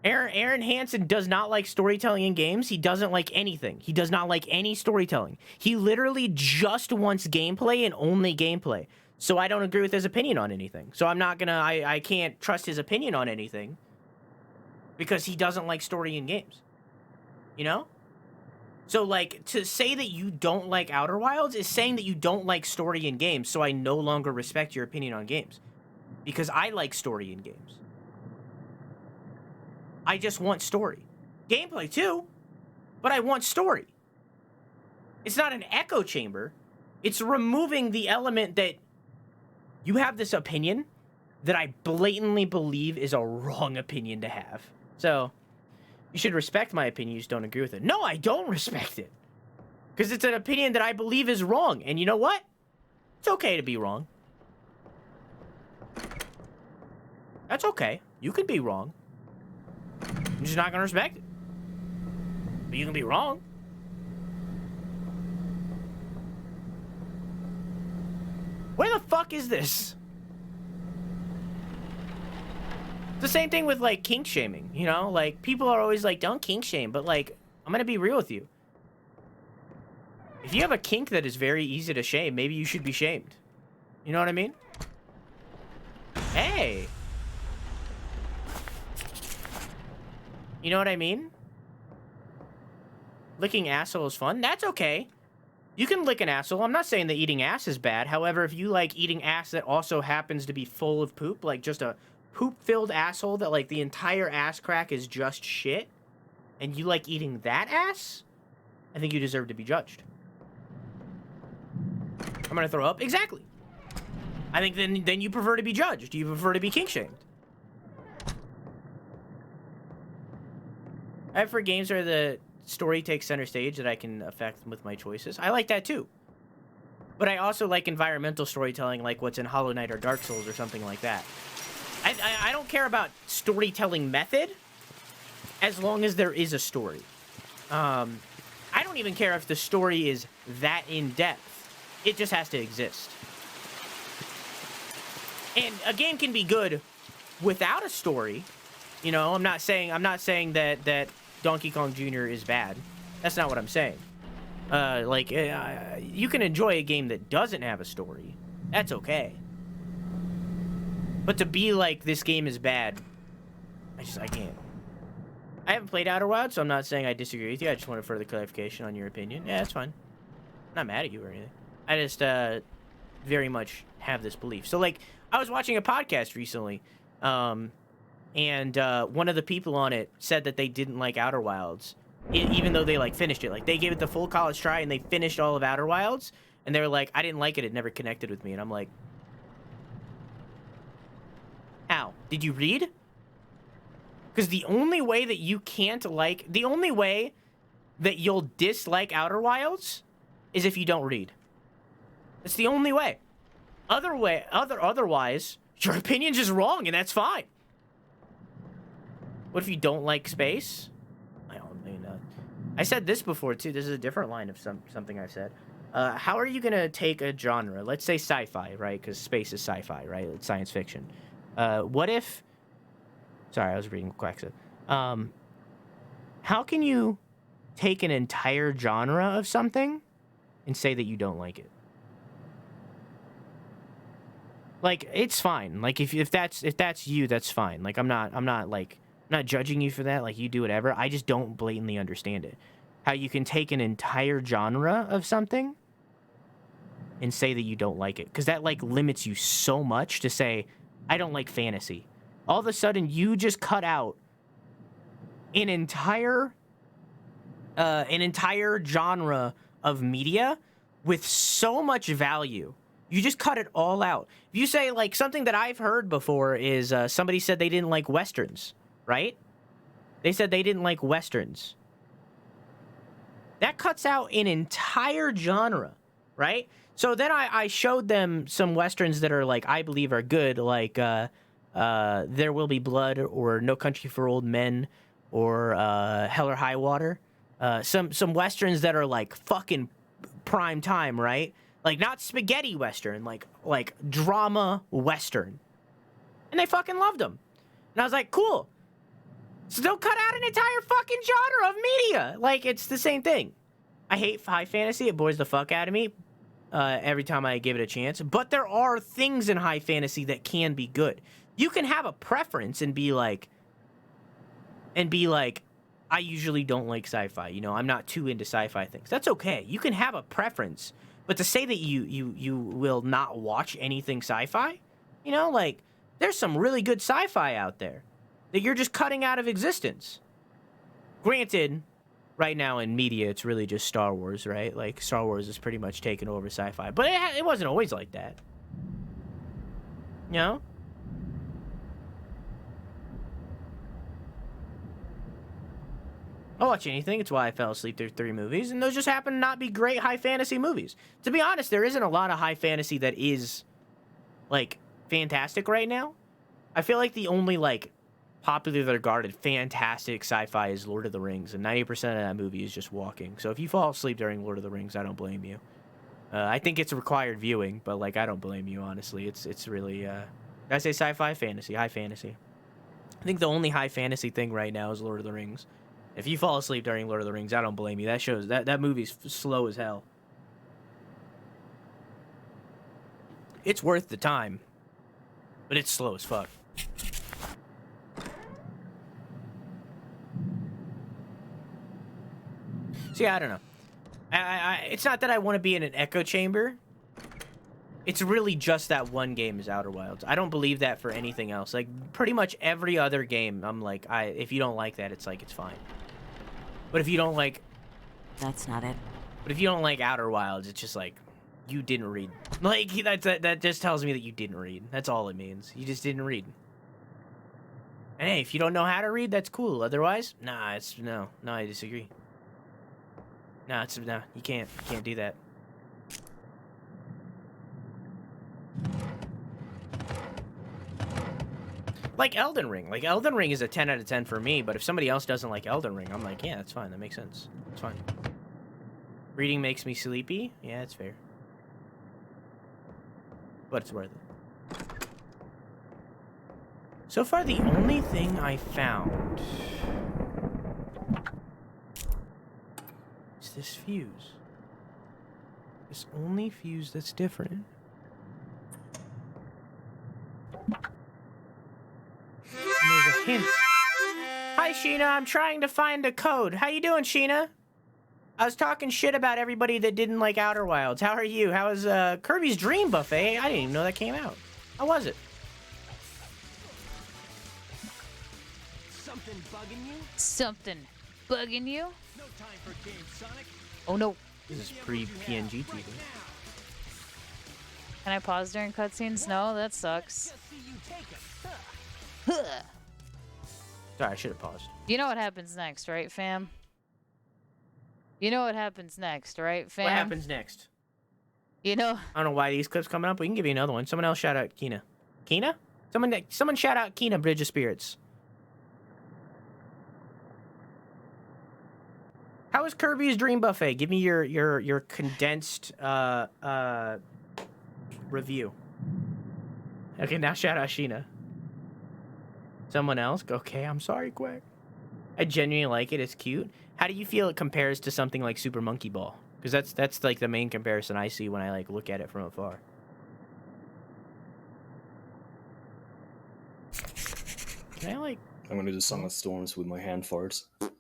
Aaron Hansen does not like storytelling in games. He doesn't like anything. He does not like any storytelling. He literally just wants gameplay and only gameplay. So I don't agree with his opinion on anything. So I'm not gonna, I can't trust his opinion on anything because he doesn't like story in games. You know? So, like, to say that you don't like Outer Wilds is saying that you don't like story in games, so I no longer respect your opinion on games. Because I like story in games. I just want story. Gameplay, too, but I want story. It's not an echo chamber. It's removing the element that you have this opinion that I blatantly believe is a wrong opinion to have. So, you should respect my opinion, you just don't agree with it. No, I don't respect it. Because it's an opinion that I believe is wrong. And you know what? It's okay to be wrong. That's okay. You can be wrong. I'm just not going to respect it. But you can be wrong. Where the fuck is this? It's the same thing with, like, kink shaming, you know? Like, people are always like, don't kink shame, but, like, I'm gonna be real with you. If you have a kink that is very easy to shame, maybe you should be shamed. You know what I mean? Hey! You know what I mean? Licking asshole is fun. That's okay. You can lick an asshole. I'm not saying that eating ass is bad. However, if you like eating ass that also happens to be full of poop, like just a poop-filled asshole that, like, the entire ass crack is just shit, and you like eating that ass, I think you deserve to be judged. I'm gonna throw up? Exactly. I think then you prefer to be judged. You prefer to be kink-shamed. I have for games where the story takes center stage that I can affect with my choices. I like that too. But I also like environmental storytelling, like what's in Hollow Knight or Dark Souls or something like that. I don't care about storytelling method as long as there is a story. I don't even care if the story is that in-depth. It just has to exist. And a game can be good without a story. You know, I'm not saying that Donkey Kong Jr. is bad. That's not what I'm saying. You can enjoy a game that doesn't have a story. That's okay. But to be like, this game is bad, I can't. I haven't played Outer Wilds, so I'm not saying I disagree with you. I just wanted further clarification on your opinion. Yeah, that's fine. I'm not mad at you or anything. I just very much have this belief. So, like, I was watching a podcast recently, and one of the people on it said that they didn't like Outer Wilds, even though they, like, finished it. Like, they gave it the full college try, and they finished all of Outer Wilds, and they were like, I didn't like it. It never connected with me. And I'm like, how? Did you read? Because the only way that you can't like... The only way that you'll dislike Outer Wilds is if you don't read. It's the only way. Otherwise, your opinion's just wrong, and that's fine. What if you don't like space? I said this before, too. This is a different line of something I've said. How are you going to take a genre? Let's say sci-fi, right? Because space is sci-fi, right? It's science fiction. What if... Sorry, I was reading Quaxa. How can you take an entire genre of something and say that you don't like it? Like, it's fine. Like, if that's you, that's fine. Like, I'm not judging you for that. Like, you do whatever. I just don't blatantly understand it. How you can take an entire genre of something and say that you don't like it. Because that, like, limits you so much to say, I don't like fantasy. All of a sudden, you just cut out an entire genre of media with so much value. You just cut it all out. If you say, like, something that I've heard before is somebody said they didn't like Westerns, right? They said they didn't like Westerns. That cuts out an entire genre, right? So then I showed them some Westerns that are, like, I believe are good, like There Will Be Blood or No Country for Old Men or Hell or High Water. Some Westerns that are, like, fucking prime time, right? Like, not spaghetti Western, like drama Western. And they fucking loved them. And I was like, cool. So don't cut out an entire fucking genre of media. Like, it's the same thing. I hate high fantasy. It bores the fuck out of me every time I give it a chance. But there are things in high fantasy that can be good. You can have a preference and be like, I usually don't like sci-fi. You know, I'm not too into sci-fi things. That's okay. You can have a preference. But to say that you will not watch anything sci-fi, you know, like, there's some really good sci-fi out there that you're just cutting out of existence. Granted, right now in media, it's really just Star Wars, right? Like, Star Wars is pretty much taken over sci-fi. But it wasn't always like that. You know? I'll watch anything. It's why I fell asleep through 3 movies, and those just happen to not be great high fantasy movies. To be honest, there isn't a lot of high fantasy that is, like, fantastic right now. I feel like the only, like, popularly regarded fantastic sci-fi is Lord of the Rings, and 90% of that movie is just walking. So if you fall asleep during Lord of the Rings, I don't blame you. I think it's required viewing, but, like, I don't blame you, honestly. It's really, I say sci-fi, fantasy, high fantasy. I think the only high fantasy thing right now is Lord of the Rings. If you fall asleep during Lord of the Rings, I don't blame you. That shows that movie's slow as hell. It's worth the time, but it's slow as fuck. See, I don't know. It's not that I want to be in an echo chamber. It's really just that one game is Outer Wilds. I don't believe that for anything else. Like, pretty much every other game, I'm like, if you don't like that, it's like, it's fine. But if you don't like... That's not it. But if you don't like Outer Wilds, it's just like, you didn't read. Like, that just tells me that you didn't read. That's all it means. You just didn't read. And hey, if you don't know how to read, that's cool. Otherwise, nah, no, I disagree. No, you can't do that. Like Elden Ring. Like, Elden Ring is a 10 out of 10 for me, but if somebody else doesn't like Elden Ring, I'm like, yeah, that's fine. That makes sense. It's fine. Reading makes me sleepy. Yeah, it's fair. But it's worth it. So far, the only thing I found is this fuse. This only fuse that's different. And there's a hint. Hi, Hi, Sheena. I'm trying to find a code. How you doing, Sheena? I was talking shit about everybody that didn't like Outer Wilds. How are you? How was Kirby's Dream Buffet? I didn't even know that came out. How was it? Something bugging you? Something bugging you? No time for games, Sonic. Oh no. This is pre-PNG TV. Can I pause during cutscenes? No, that sucks. Huh. Sorry, I should have paused. You know what happens next, right, fam? You know what happens next, right, fam? What happens next? You know. I don't know why these clips coming up. We can give you another one. Someone else shout out Kina. Kina? Someone shout out Kina, Bridge of Spirits. How was Kirby's Dream Buffet? Give me your condensed review. Okay, now shout out Sheena. Someone else? Okay, I'm sorry, Quack. I genuinely like it. It's cute. How do you feel it compares to something like Super Monkey Ball? Because that's like the main comparison I see when I like look at it from afar. Can I like? I'm gonna do Song of Storms with my hand farts. That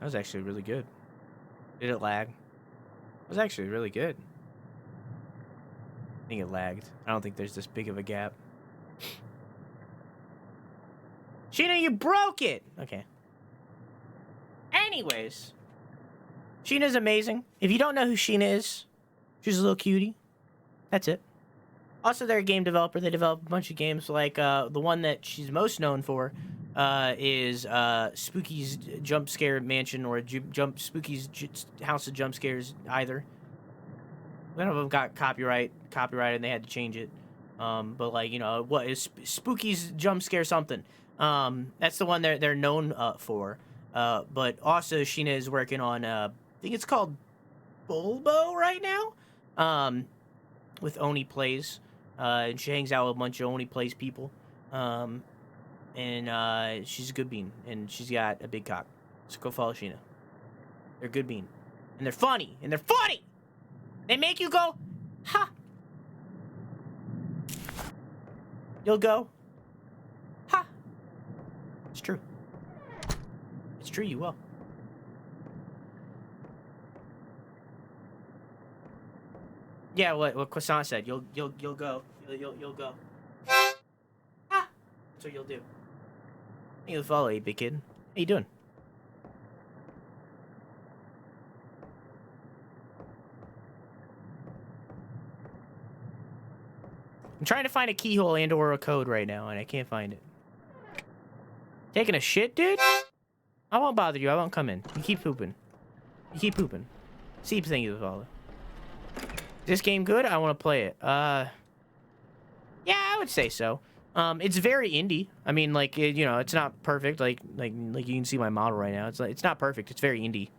was actually really good. Did it lag? It was actually really good. I think it lagged. I don't think there's this big of a gap. Sheena, you broke it! Okay. Anyways. Sheena's amazing. If you don't know who Sheena is, she's a little cutie. That's it. Also, they're a game developer. They develop a bunch of games like the one that she's most known for is Spooky's Jump Scare Mansion or Spooky's House of Jump Scares either. One of them got copyrighted and they had to change it. But like, you know, what is Spooky's Jump Scare something? That's the one they're known for. But also Sheena is working on I think it's called Bulbo right now. With Oni Plays. And she hangs out with a bunch of Oni Plays people. And she's a good bean. And she's got a big cock. So go follow Sheena. They're a good bean. And they're funny. And they're funny! They make you go, ha! You'll go, ha! It's true. It's true, you will. Yeah, what Croissant said. You'll go. You'll go. Ha! That's what you'll do. You'll follow, 8-bit kid. How you doing? I'm trying to find a keyhole and or a code right now, and I can't find it. Taking a shit, dude? I won't bother you. I won't come in. You keep pooping. You keep pooping. See, thank you, follow. Is this game good? I want to play it. Yeah, I would say so. It's very indie. I mean, like, you know, it's not perfect. Like you can see my model right now. It's not perfect. It's very indie.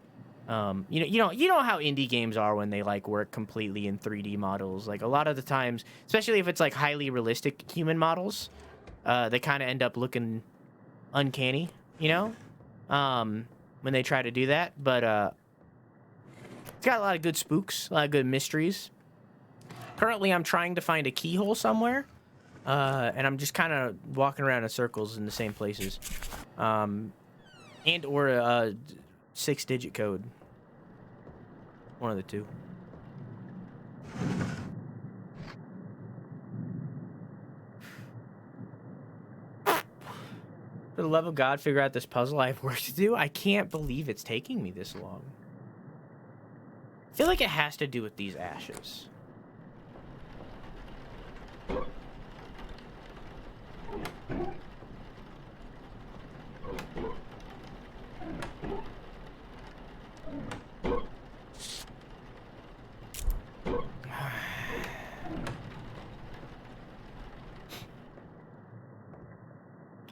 You know how indie games are when they like work completely in 3D models. Like a lot of the times, especially if it's like highly realistic human models, they kind of end up looking uncanny, you know, when they try to do that. But it's got a lot of good spooks, a lot of good mysteries. Currently, I'm trying to find a keyhole somewhere, and I'm just kind of walking around in circles in the same places, and or a 6-digit code. One of the two. For the love of God, figure out this puzzle. I have work to do. I can't believe it's taking me this long. I feel like it has to do with these ashes.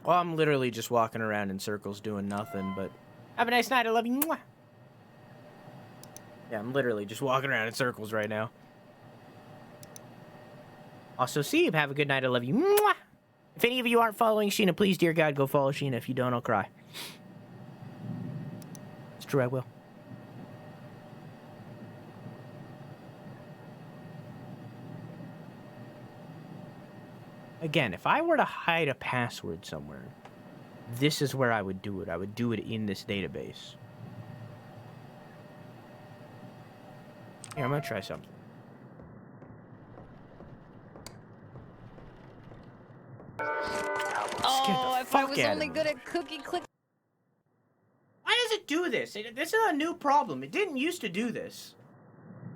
Well, I'm literally just walking around in circles doing nothing, but have a nice night. I love you. Mwah. Yeah, I'm literally just walking around in circles right now. Also, see, have a good night. I love you. Mwah. If any of you aren't following Sheena, please, dear God, go follow Sheena. If you don't, I'll cry. It's true, I will. Again, if I were to hide a password somewhere, this is where I would do it. I would do it in this database. Here, I'm gonna try something. Oh, if I was only good at cookie click. Why does it do this? This is a new problem. It didn't used to do this.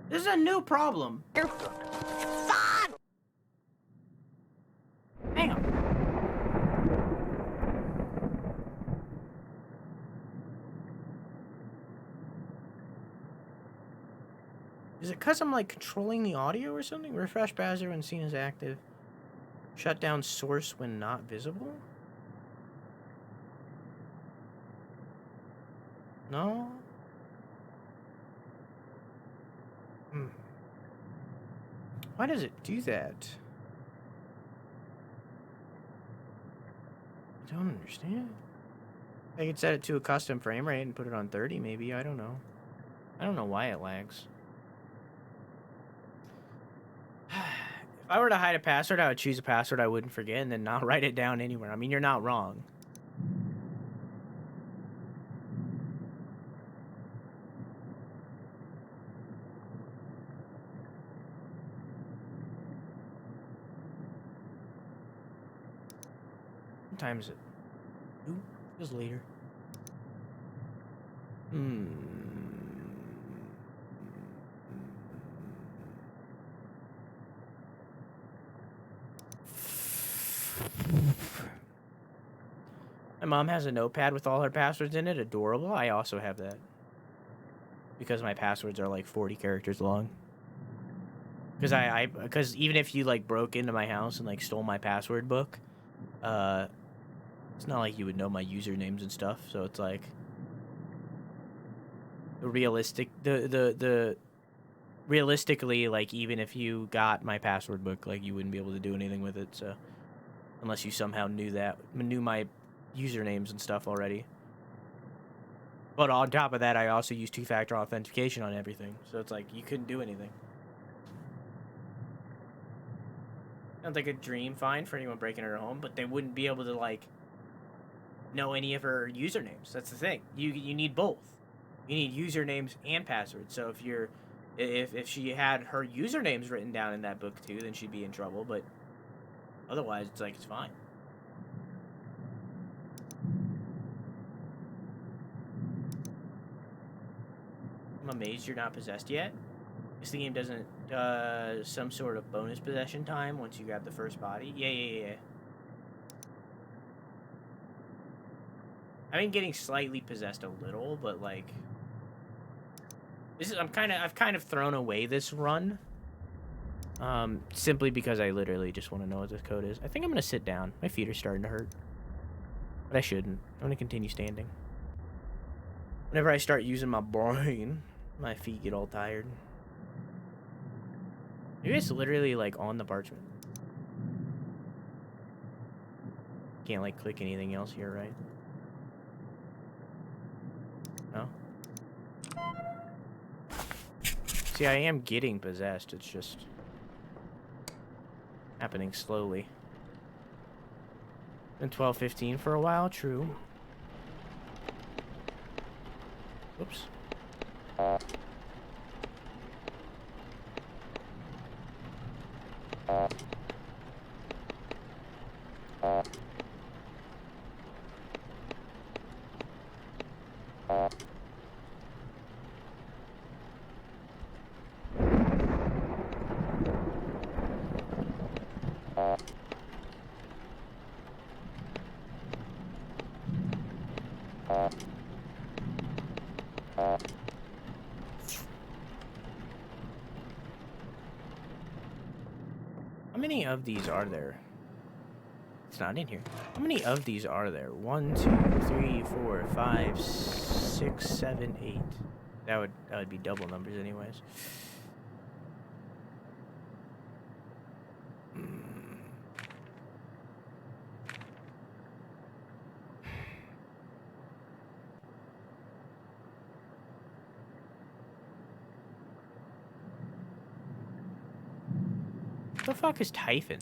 This is a new problem. Hang on. Is it because I'm like controlling the audio or something? Refresh browser when seen as active. Shut down source when not visible? No? Why does it do that? I don't understand. I could set it to a custom frame rate and put it on 30 maybe, I don't know. I don't know why it lags. If I were to hide a password, I would choose a password I wouldn't forget and then not write it down anywhere. I mean, you're not wrong. What time is it? Ooh, feels later. My mom has a notepad with all her passwords in it. Adorable. I also have that. Because my passwords are like 40 characters long. Because even if you like broke into my house and like stole my password book, it's not like you would know my usernames and stuff. So it's like realistically, like even if you got my password book, like you wouldn't be able to do anything with it. So unless you somehow knew my usernames and stuff already. But on top of that, I also use two-factor authentication on everything. So it's like you couldn't do anything. Sounds like a dream find for anyone breaking her home, but they wouldn't be able to like know any of her usernames. That's the thing. You need both. You need usernames and passwords. So if she had her usernames written down in that book too, then she'd be in trouble. But otherwise, it's like it's fine. I'm amazed you're not possessed yet. Guess the game doesn't some sort of bonus possession time once you grab the first body. Yeah. I've been getting slightly possessed a little, but like I've kind of thrown away this run. Simply because I literally just want to know what this code is. I think I'm gonna sit down. My feet are starting to hurt. But I shouldn't. I'm gonna continue standing. Whenever I start using my brain, my feet get all tired. Maybe it's literally like on the parchment. Can't like click anything else here, right? No? See, I am getting possessed. It's just happening slowly. Been 12:15 for a while, true. Oops. How many of these are there? It's not in here. How many of these are there? 1, 2, 3, 4, 5, 6, 7, 8. That would be double numbers anyways. What the fuck is Typhon?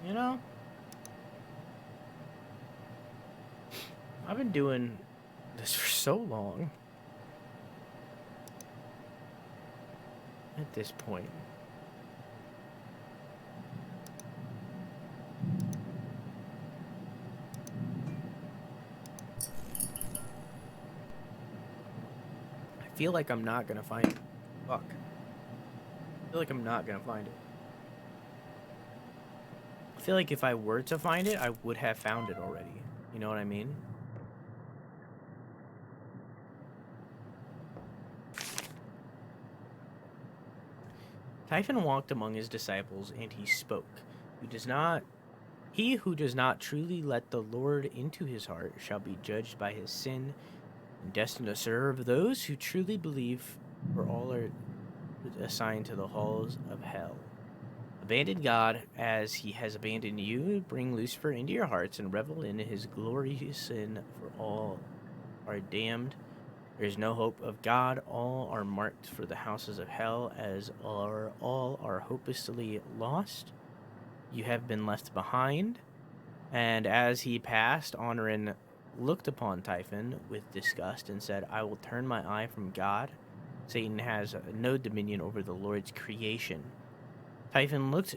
You know? I've been doing this for so long. At this point. I feel like I'm not gonna find it. Fuck. I feel like I'm not gonna find it. I feel like if I were to find it, I would have found it already. You know what I mean? Typhon walked among his disciples, and he spoke. He who does not truly let the Lord into his heart shall be judged by his sin, and destined to serve those who truly believe, for all are assigned to the halls of hell. Abandon God as he has abandoned you. Bring Lucifer into your hearts and revel in his glorious sin, for all are damned. There is no hope of God. All are marked for the houses of hell, as all are hopelessly lost. You have been left behind. And as he passed, Honorin looked upon Typhon with disgust and said, I will turn my eye from God. Satan has no dominion over the Lord's creation. Typhon looked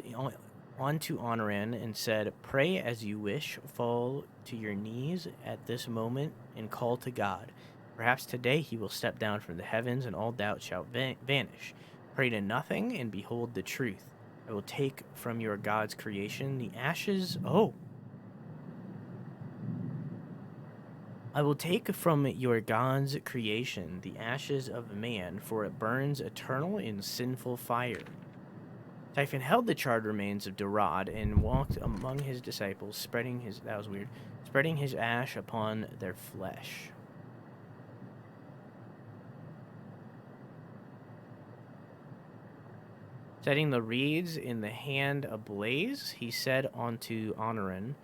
onto Honorin and said, Pray as you wish. Fall to your knees at this moment and call to God. Perhaps today he will step down from the heavens, and all doubt shall vanish. Pray to nothing, and behold the truth. I will take from your God's creation the ashes. I will take from your God's creation the ashes of man, for it burns eternal in sinful fire. Typhon held the charred remains of Dorad and walked among his disciples, spreading his ash upon their flesh. Setting the reeds in the hand ablaze, he said unto Honorin,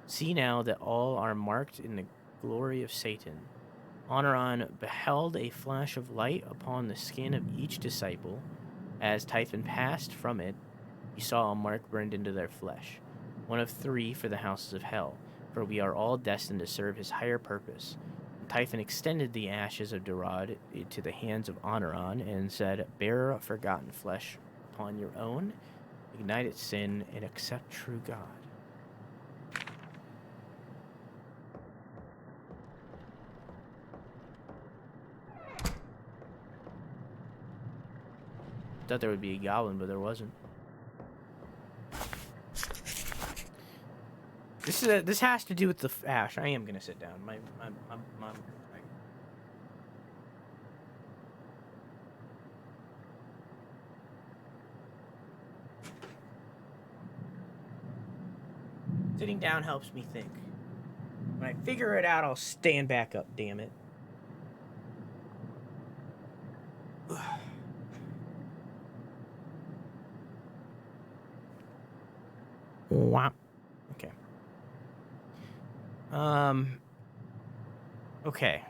See now that all are marked in the glory of Satan. Honorin beheld a flash of light upon the skin of each disciple. As Typhon passed from it, he saw a mark burned into their flesh, one of 3 for the houses of hell, for we are all destined to serve his higher purpose. And Typhon extended the ashes of Dorad into the hands of Honorin and said, Bear forgotten flesh upon your own, ignite its sin, and accept true God. Thought there would be a goblin, but there wasn't. This has to do with the ash. I am gonna sit down. My sitting down helps me think. When I figure it out, I'll stand back up. Damn it. Wow. Okay. Okay.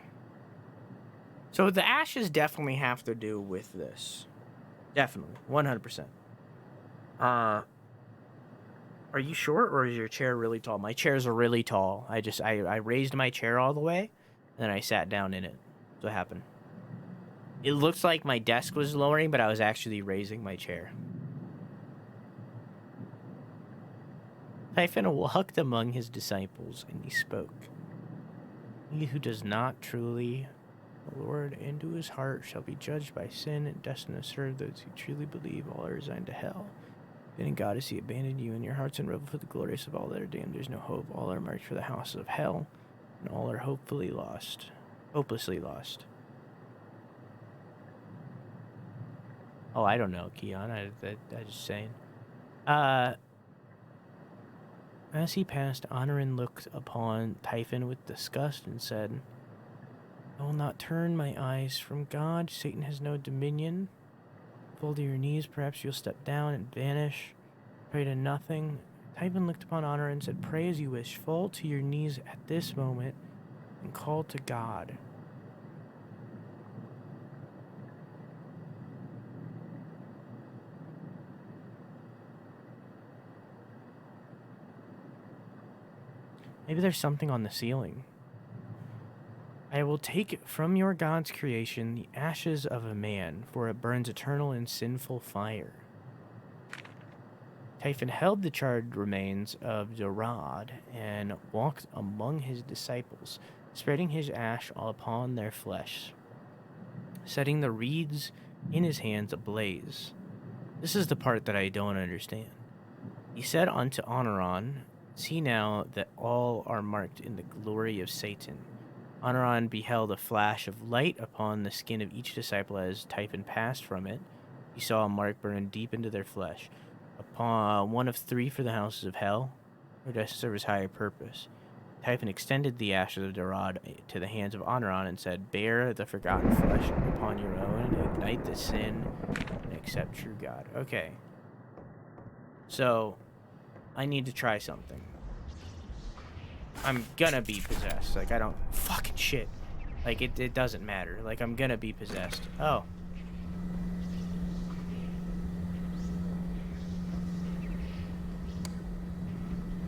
So the ashes definitely have to do with this. Definitely. 100%. Are you short, or is your chair really tall? My chairs are really tall. I raised my chair all the way, and then I sat down in it. That's what happened. It looks like my desk was lowering, but I was actually raising my chair. Typhon walked among his disciples, and he spoke. He who does not truly the Lord into his heart shall be judged by sin and destined to serve those who truly believe. All are resigned to hell. Then in God has he abandoned you in your hearts and revel for the glorious of all that are damned. There's no hope. All are marked for the house of hell, and all are hopelessly lost. Oh, I don't know, Keon. I just saying. As he passed, Honorin looked upon Typhon with disgust and said, I will not turn my eyes from God. Satan has no dominion. Fall to your knees. Perhaps you'll step down and vanish. Pray to nothing. Typhon looked upon Honorin and said, Pray as you wish. Fall to your knees at this moment and call to God. Maybe there's something on the ceiling. I will take from your God's creation the ashes of a man, for it burns eternal in sinful fire. Typhon held the charred remains of Dorad and walked among his disciples, spreading his ash upon their flesh, setting the reeds in his hands ablaze. This is the part that I don't understand. He said unto Honoron, see now that all are marked in the glory of Satan. Honoron beheld a flash of light upon the skin of each disciple as Typhon passed from it. He saw a mark burn deep into their flesh. Upon one of 3 for the houses of hell, or to serve his higher purpose. Typhon extended the ashes of Dorad to the hands of Honoron and said, bear the forgotten flesh upon your own, ignite the sin, and accept true God. Okay. So, I need to try something. I'm gonna be possessed. Like, I don't... Fucking shit. Like, it doesn't matter. Like, I'm gonna be possessed. Oh.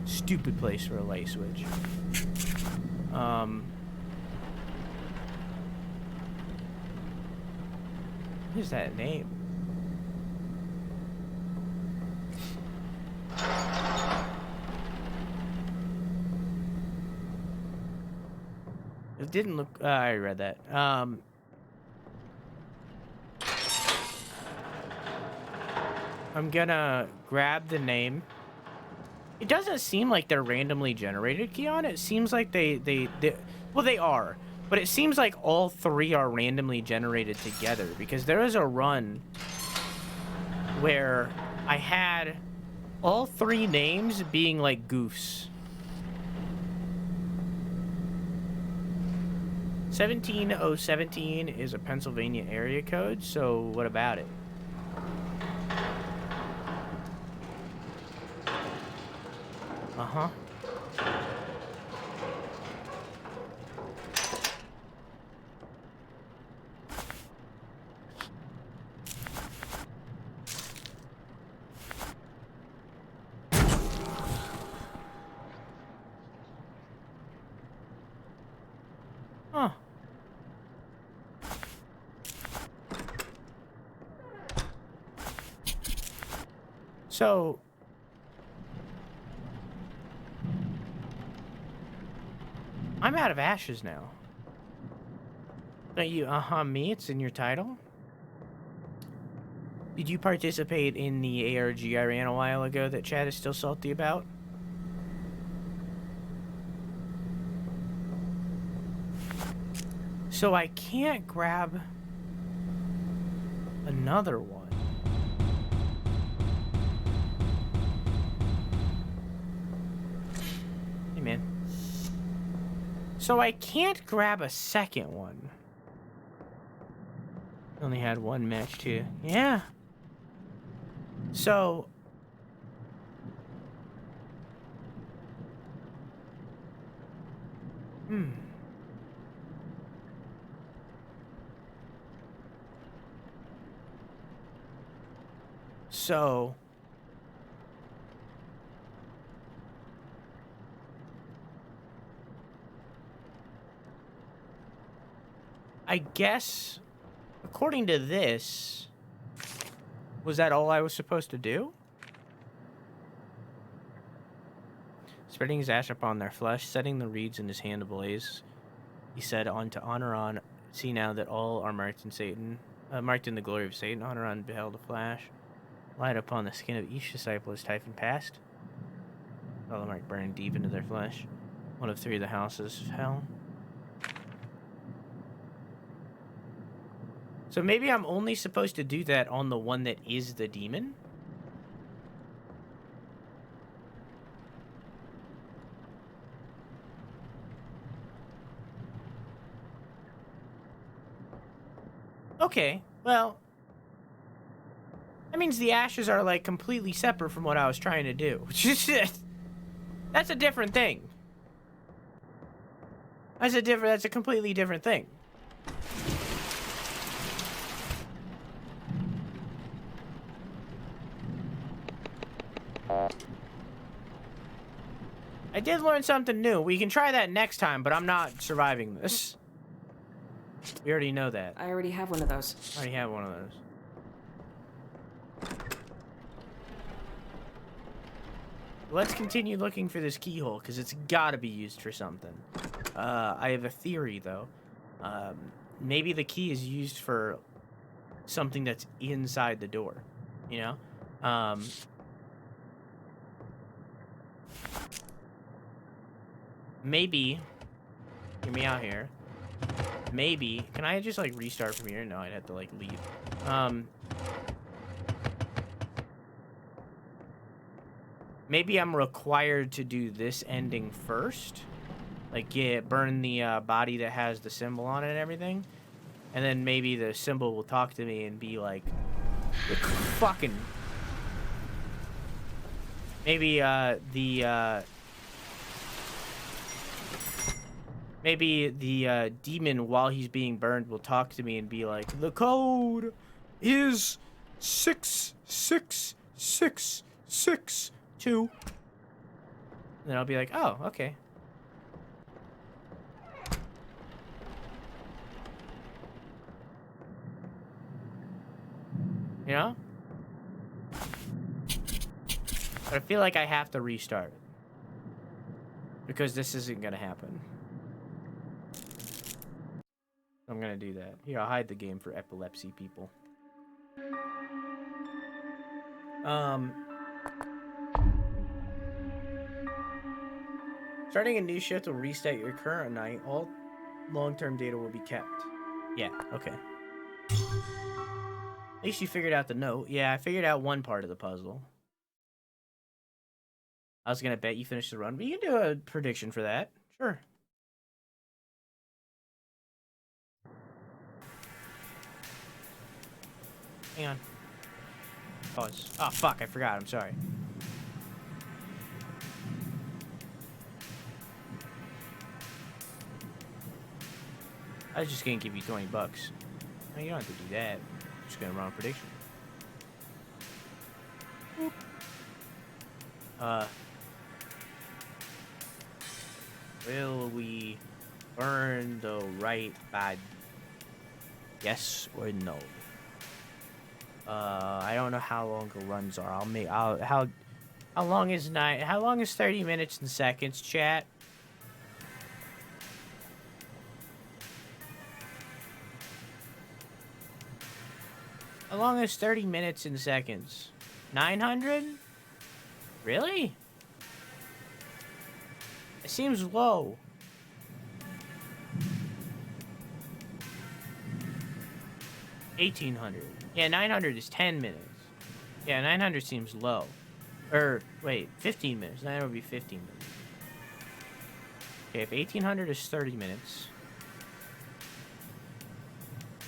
Stupid place for a light switch. What is that name? It didn't look... I read that. I'm gonna grab the name. It doesn't seem like they're randomly generated, Keon. It seems like well, they are. But it seems like all 3 are randomly generated together. Because there was a run where I had all 3 names being like goofs. 17017 is a Pennsylvania area code, so what about it? Uh-huh. Huh. So... I'm out of ashes now. Don't you me? It's in your title. Did you participate in the ARG I ran a while ago that Chad is still salty about? So I can't grab another one. Hey, man. So I can't grab a second one. Only had one match too. Yeah. So... So... I guess, according to this, was that all I was supposed to do? Spreading his ash upon their flesh, setting the reeds in his hand ablaze, he said unto Honoron, see now that all are marked in Satan, marked in the glory of Satan. Honoron beheld a flash, light upon the skin of each disciple as Typhon passed. All the mark burned deep into their flesh. One of 3 of the houses of hell. So maybe I'm only supposed to do that on the one that is the demon? Okay, well... That means the ashes are, like, completely separate from what I was trying to do. That's a different thing. That's a completely different thing. I did learn something new. We can try that next time, but I'm not surviving this. We already know that. I already have one of those. I already have one of those. Let's continue looking for this keyhole, because it's gotta be used for something. I have a theory, though. Maybe the key is used for something that's inside the door, you know? Maybe, hear me out here. Maybe, can I just, like, restart from here? No, I'd have to, like, leave. Maybe I'm required to do this ending first. Like, burn the body that has the symbol on it and everything. And then maybe the symbol will talk to me and be like fucking... Maybe, maybe the demon, while he's being burned, will talk to me and be like, the code is 66662. And then I'll be like, oh, okay. You know? But I feel like I have to restart. Because this isn't gonna happen. I'm gonna do that. Here, I'll hide the game for epilepsy people. Starting a new shift will reset your current night. All long-term data will be kept. Yeah, okay. At least you figured out the note. Yeah, I figured out one part of the puzzle. I was gonna bet you finished the run, but you can do a prediction for that. Sure. Hang on. Pause. Oh, fuck, I forgot. I'm sorry. I was just gonna give you 20 bucks. No, you don't have to do that. I'm just gonna run a prediction. Boop. Will we burn the right body? Yes or no? I don't know how long the runs are. How long is 30 minutes and seconds, chat? How long is 30 minutes and seconds? 900? Really? It seems low. $1,800. Yeah, 900 is 10 minutes. Yeah, 900 seems low. Or, wait, 15 minutes. 900 would be 15 minutes. Okay, if 1,800 is 30 minutes,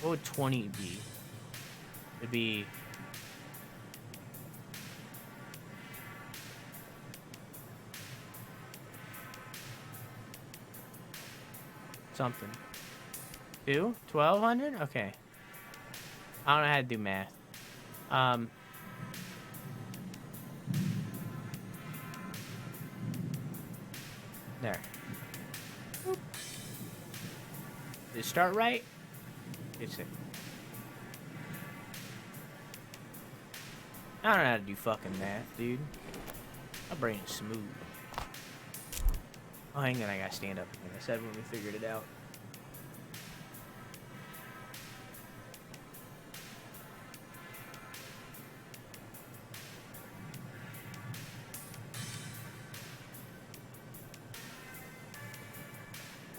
what would 20 be? It'd be... something. 1,200? Okay. I don't know how to do math. There. Boop. Did it start right? It's it. I don't know how to do fucking math, dude. My brain is smooth. Oh, hang on, I gotta stand up again. I said when we figured it out.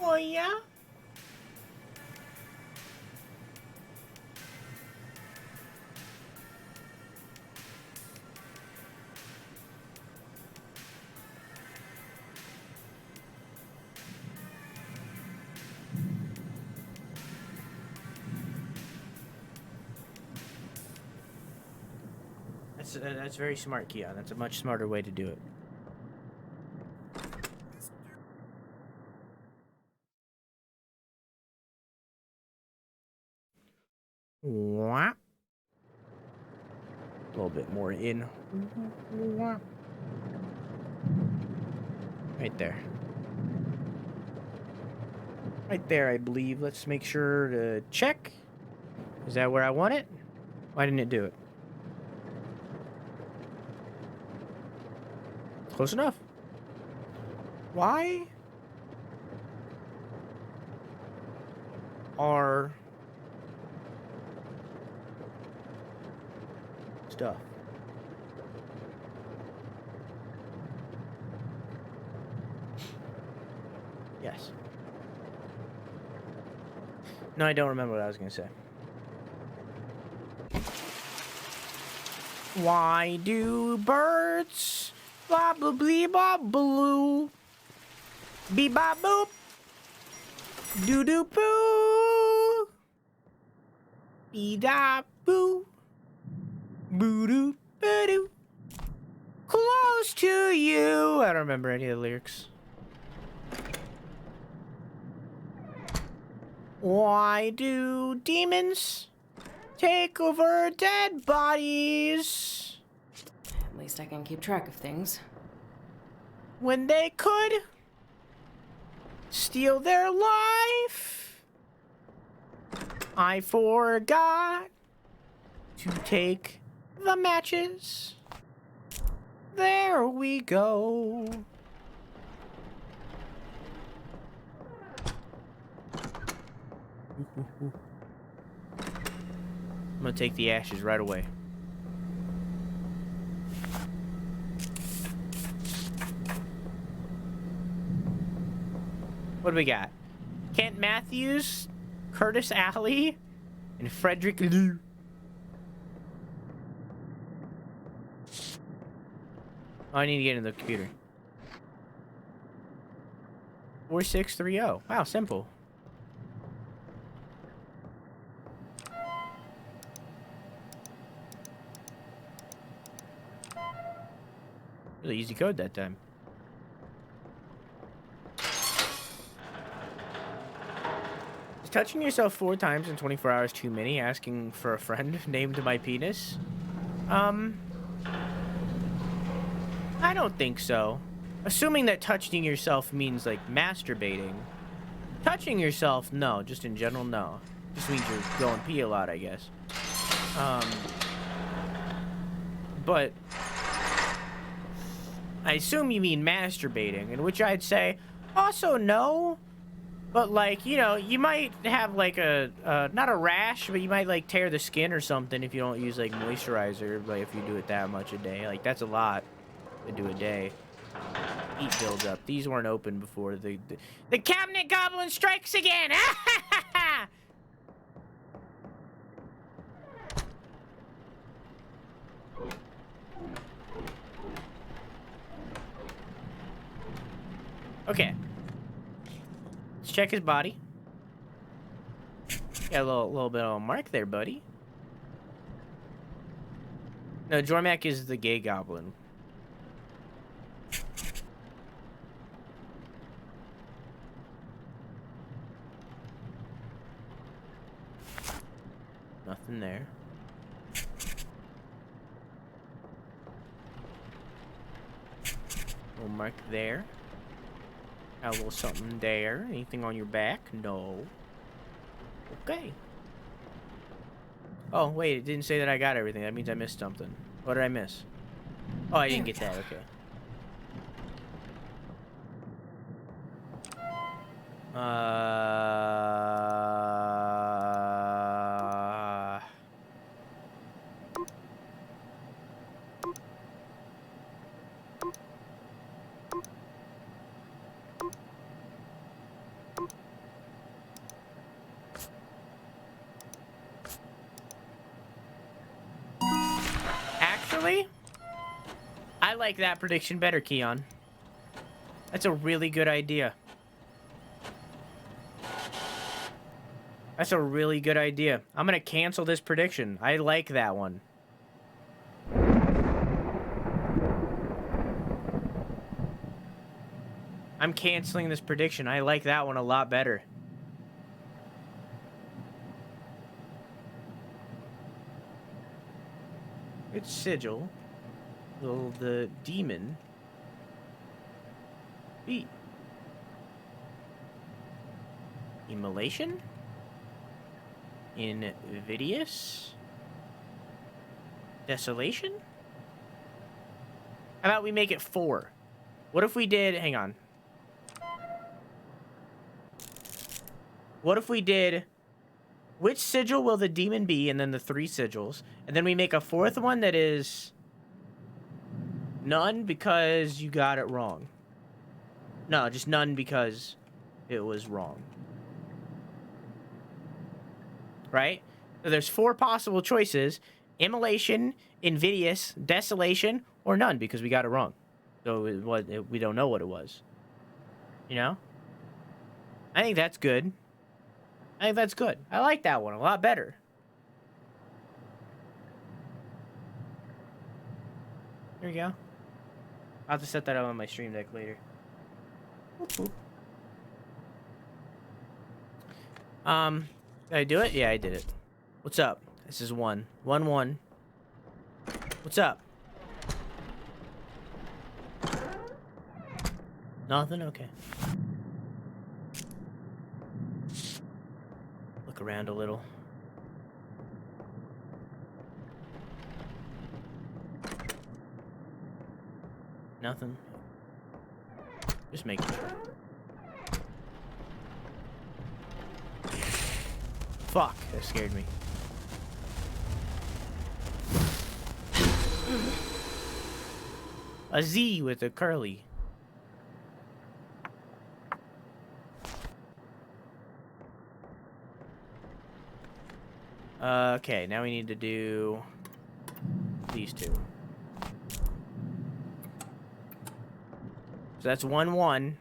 Oh, yeah? That's very smart, Keon. That's a much smarter way to do it. Wah. A little bit more in. Right there. Right there, I believe. Let's make sure to check. Is that where I want it? Why didn't it do it? Close enough. Why are stuff? Yes. No, I don't remember what I was going to say. Why do birds blah blah blee blah blue bee ba boop doo doo boo bee da boo boo doo boo doo close to you? I don't remember any of the lyrics. Why do demons take over dead bodies At least I can keep track of things. when they could steal their life? I forgot to take the matches. There we go. I'm gonna take the ashes right away. What do we got? Kent Matthews, Curtis Alley, and Frederick Liu. Oh, I need to get in the computer. 4630. Wow, simple. Really easy code that time. Is touching yourself 4 times in 24 hours too many? Asking for a friend named my penis? I don't think so. Assuming that touching yourself means like masturbating. Touching yourself, no. Just in general, no. Just means you're going pee a lot, I guess. But I assume you mean masturbating, in which I'd say also no. But like, you know, you might have like a not a rash, but you might like tear the skin or something if you don't use like moisturizer. Like if you do it that much a day, like that's a lot to do a day. Heat builds up. These weren't open before. The cabinet goblin strikes again. Okay. Let's check his body. Got a little bit of a mark there, buddy. No, Jormak is the gay goblin. Nothing there. Little mark there. Got a little something there. Anything on your back? No. Okay. Oh, wait, it didn't say that I got everything. That means I missed something. What did I miss? Oh, I didn't get that. Okay. Actually, I like that prediction better, Keon. That's a really good idea. That's a really good idea. I'm gonna cancel this prediction. I like that one. I'm canceling this prediction. I like that one a lot better. It's Sigil. The demon. Sweet. Immolation? Invidious? Desolation? How about we make it 4? What if we did... Hang on. What if we did... Which sigil will the demon be? And then the 3 sigils. And then we make a 4th one that is... None because you got it wrong. No, just none because it was wrong. Right? So there's 4 possible choices. Immolation, invidious, desolation, or none because we got it wrong. So we don't know what it was. You know? I think that's good. I think that's good. I like that one a lot better. There you go. I'll have to set that up on my stream deck later. Did I do it? Yeah, I did it. What's up? This is 1. 1-1. What's up? Nothing? Okay. Look around a little. Nothing. Just making sure. Fuck, that scared me. A Z with a curly. Okay, now we need to do these 2. So that's 1-1.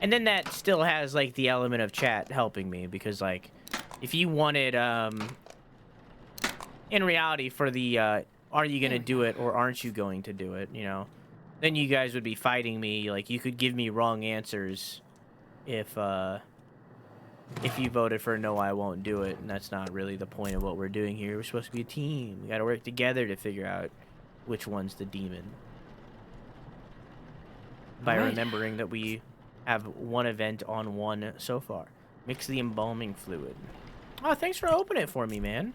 And then that still has, like, the element of chat helping me, because, like, if you wanted, in reality, for the, are you gonna do it or aren't you going to do it, you know, then you guys would be fighting me. Like, you could give me wrong answers if you voted for no, I won't do it, and that's not really the point of what we're doing here. We're supposed to be a team. We gotta work together to figure out which one's the demon. By remembering that we have 1 event on 1 so far. Mix the embalming fluid. Oh, thanks for opening it for me, man.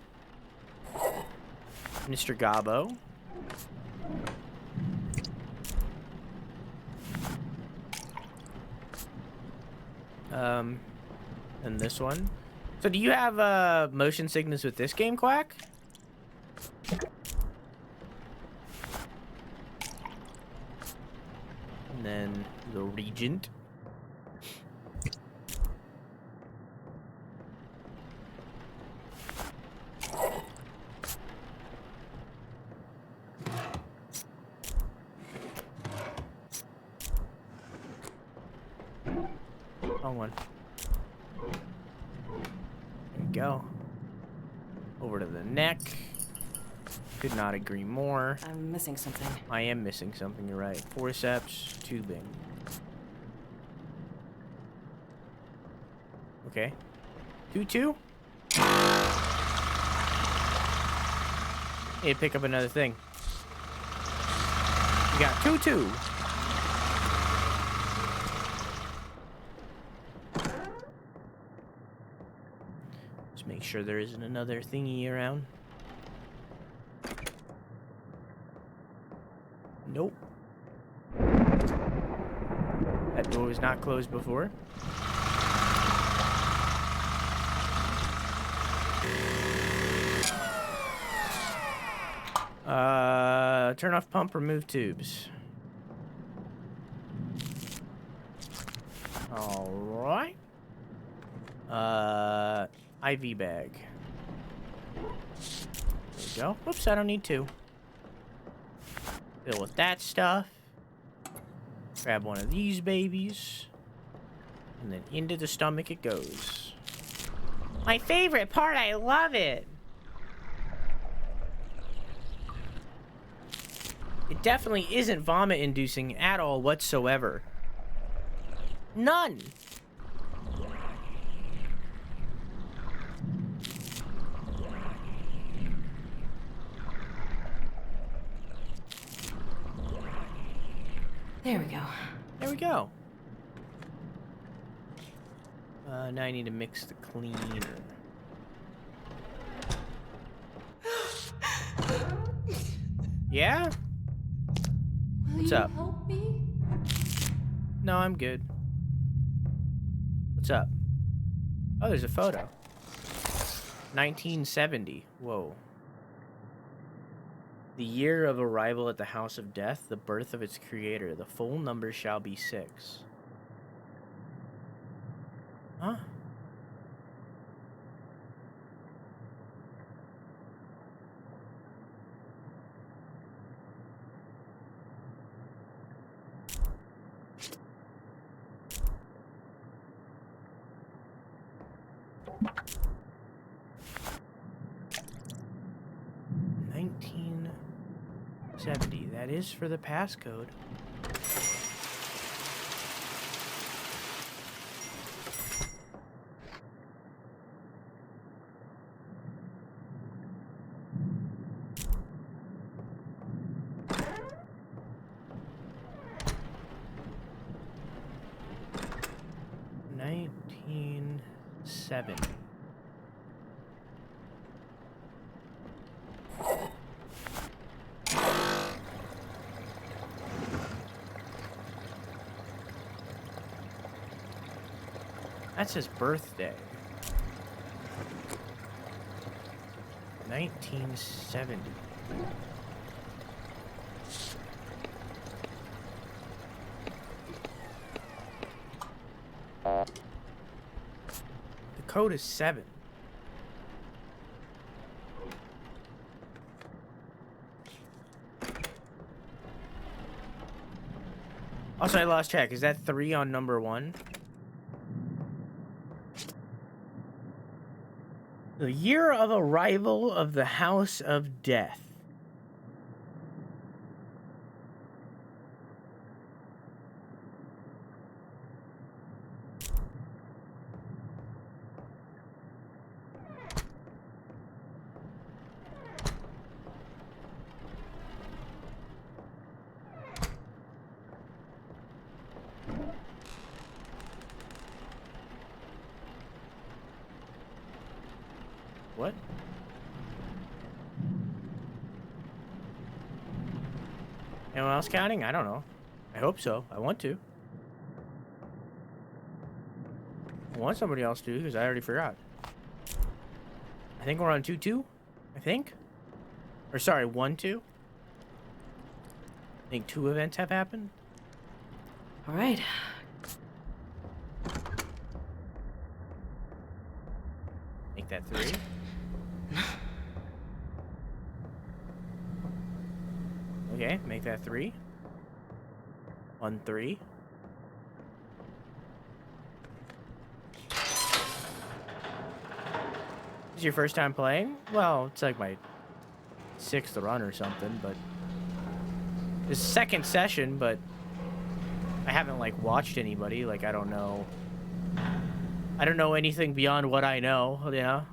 Mr. Gabo. And this one. So do you have motion sickness with this game, Quack? And then the Regent. Wrong one. There we go. Over to the neck. Could not agree more. I'm missing something. I am missing something, you're right. Forceps, tubing. Okay. 2-2? Need to pick up another thing. We got 2-2. Just make sure there isn't another thingy around. Nope. That door was not closed before. Turn off pump, remove tubes. Alright. IV bag. There we go. Whoops, I don't need 2. Fill with that stuff. Grab one of these babies. And then into the stomach it goes. My favorite part, I love it. It definitely isn't vomit inducing at all whatsoever. None. There we go. There we go. Now I need to mix the cleaner. Yeah? What's up? Help me? No, I'm good. What's up? Oh, there's a photo. 1970. Whoa. The year of arrival at the House of Death, the birth of its creator. The full number shall be 6. Huh? That is for the passcode. $19.70. That's his birthday. 1970. The code is 7. Also, I lost track. Is that 3 on number 1? The year of arrival of the House of Death. What? Anyone else counting? I don't know. I hope so. I want to. I want somebody else to, because I already forgot. I think we're on 2-2. I think. Or sorry, 1-2. I think 2 events have happened. All right. Make that 3. Okay, make that 3. 1, 3. Is your first time playing? Well, it's like my 6th run or something, but it's second session, but I haven't like watched anybody. Like I don't know anything beyond what I know, you know?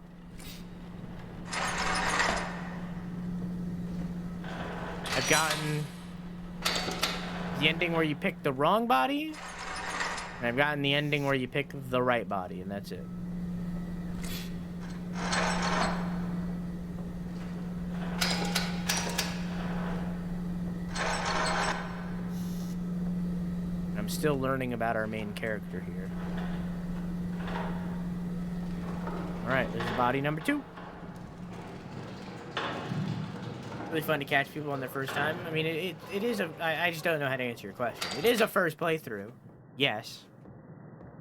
I've gotten the ending where you pick the wrong body, and I've gotten the ending where you pick the right body, and that's it. I'm still learning about our main character here. Alright, there's body number 2. Really fun to catch people on their first time. I mean, it is a... I just don't know how to answer your question. It is a first playthrough. Yes.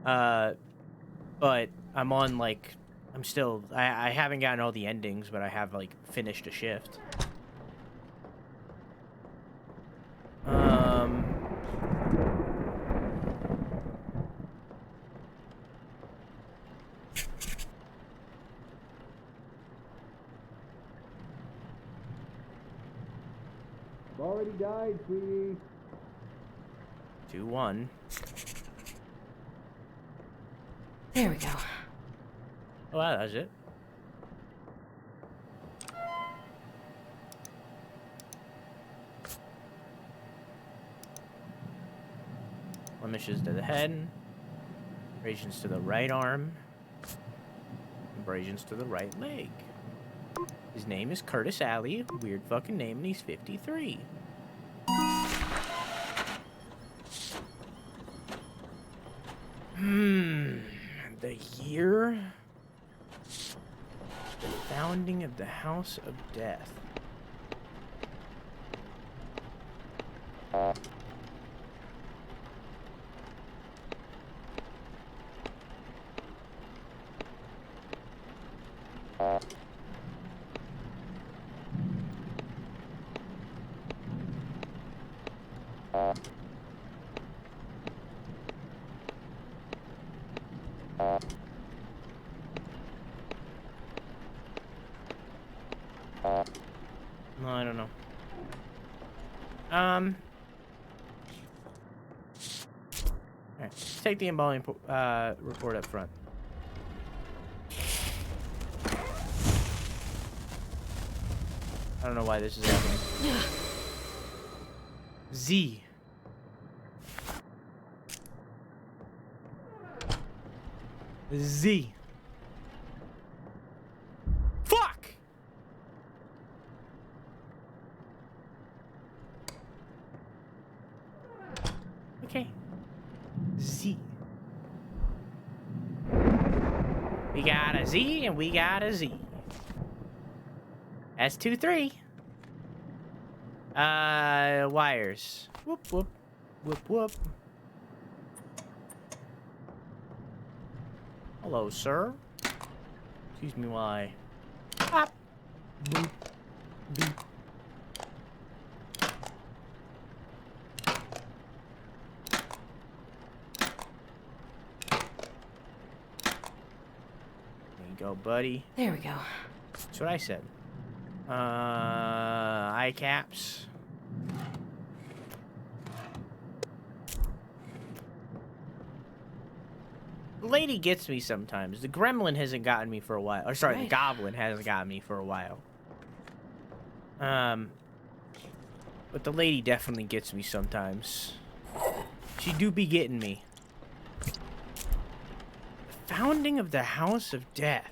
But I'm on, like... I'm still... I haven't gotten all the endings, but I have, like, finished a shift. Already died, sweetie. 2-1. There we go. Oh, wow, that's it. blemishes to the head, abrasions to the right arm, abrasions to the right leg. His name is Curtis Alley, weird fucking name, and he's 53. The year? The founding of the House of Death. No, I don't know. Alright, let's take the embalming report up front. I don't know why this is happening. Z. Z. Fuck! Okay. Z. We got a Z and we got a Z. That's 2, 3. Wires. Whoop, whoop. Whoop, whoop. Hello, sir. Excuse me while I... Pop. Boop. Beep. There you go, buddy. There we go. That's what I said. Eye caps. The lady gets me sometimes. The gremlin hasn't gotten me for a while. Or sorry, the goblin hasn't gotten me for a while. But the lady definitely gets me sometimes. She do be getting me. The founding of the House of Death.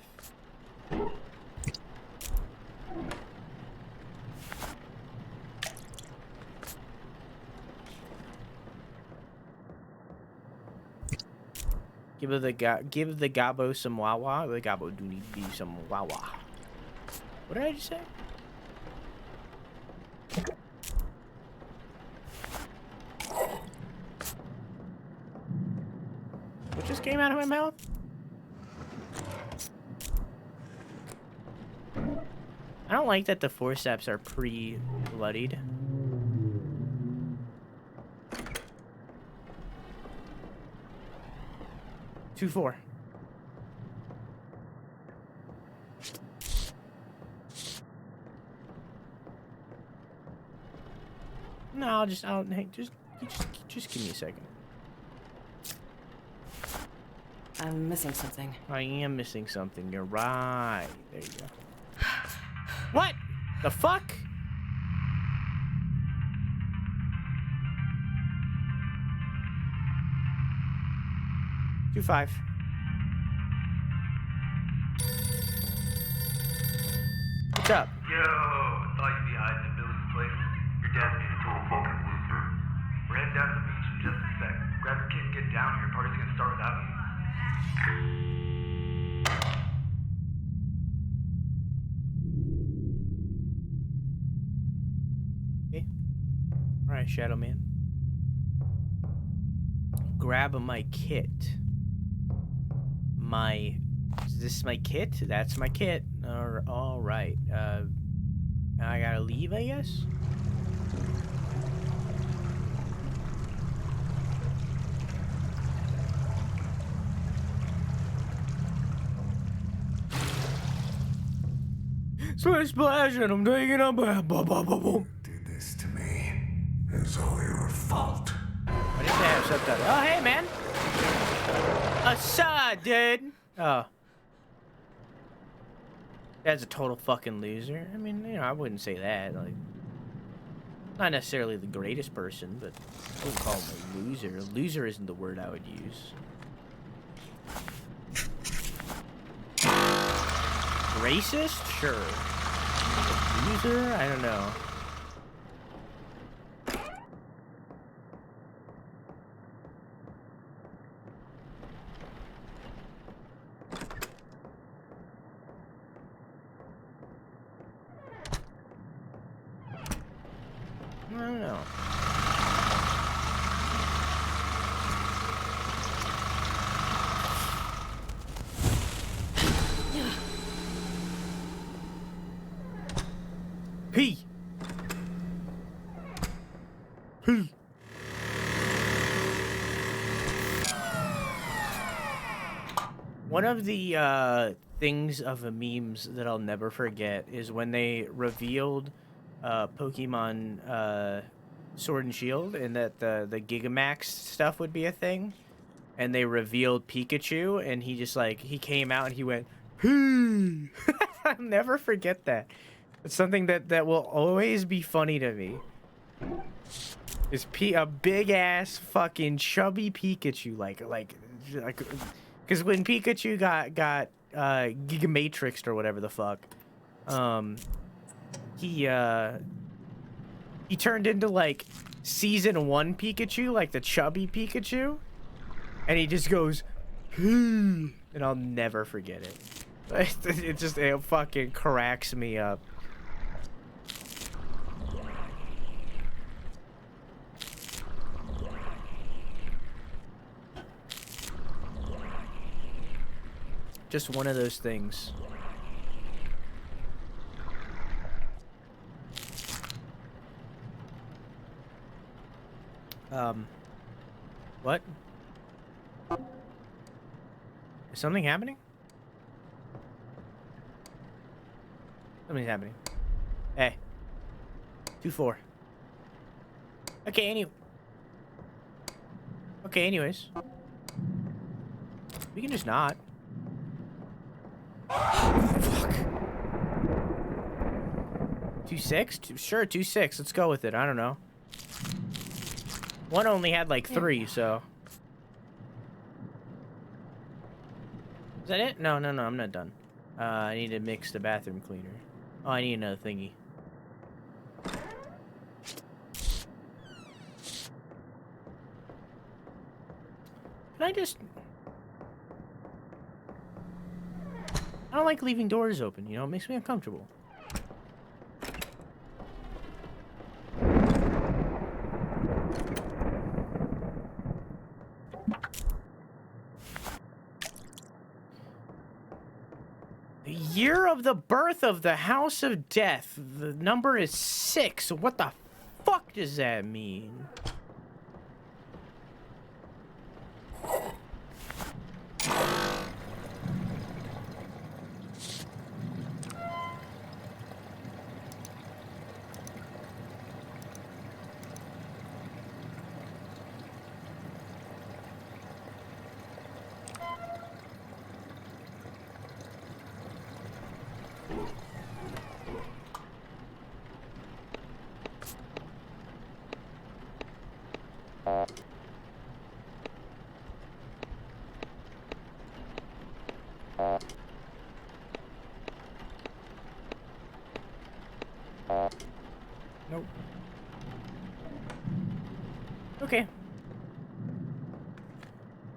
Give the Gabo some wawa. The Gabo do need to be some wawa. What did I just say? What just came out of my mouth? I don't like that the forceps are pre-bloodied. Two, 4. No, hey, just give me a second. I'm missing something. I am missing something. You're right. There you go. What? The fuck? Two, 5. What's up? Yo, thought you'd be hiding in Billy's place. Your dad made a total fucking loser. We're heading down to the beach in just a sec. Grab your kid and get down here. Party's gonna start without you. Okay. Alright, Shadow Man. Grab my kit. Is this my kit? That's my kit. All right. I gotta leave, I guess. Splash, splash, and I'm taking a bath. Did this to me. It's all your fault. What is that? Subtitle. Oh, hey, man. Assad, dude. Oh. That's a total fucking loser. I mean, you know, I wouldn't say that. Like, Not necessarily the greatest person, but I wouldn't call him a loser. A loser isn't the word I would use. Racist? Sure. Loser? I don't know. I don't know. P. P. One of the things of the memes that I'll never forget is when they revealed Pokemon Sword and Shield, and that the Gigamax stuff would be a thing, and they revealed Pikachu, and he just like he came out and he went, "Hey!" I'll never forget that. It's something that will always be funny to me. Is a big ass fucking chubby Pikachu, like, because when Pikachu got Gigamatrixed or whatever the fuck, he turned into like season 1 Pikachu, like the chubby Pikachu, and he just goes, and I'll never forget it. It fucking cracks me up. Just one of those things. What? Is something happening? Something's happening. Hey. 2-4. Okay, anyways. We can just not. Fuck. 2-6? Sure, 2-6. Let's go with it. I don't know. One only had like 3, so. Is that it? No, I'm not done. I need to mix the bathroom cleaner. Oh, I need another thingy. Can I just... I don't like leaving doors open, you know? It makes me uncomfortable. The year of the birth of the House of Death. The number is 6. What the fuck does that mean? Nope. Okay.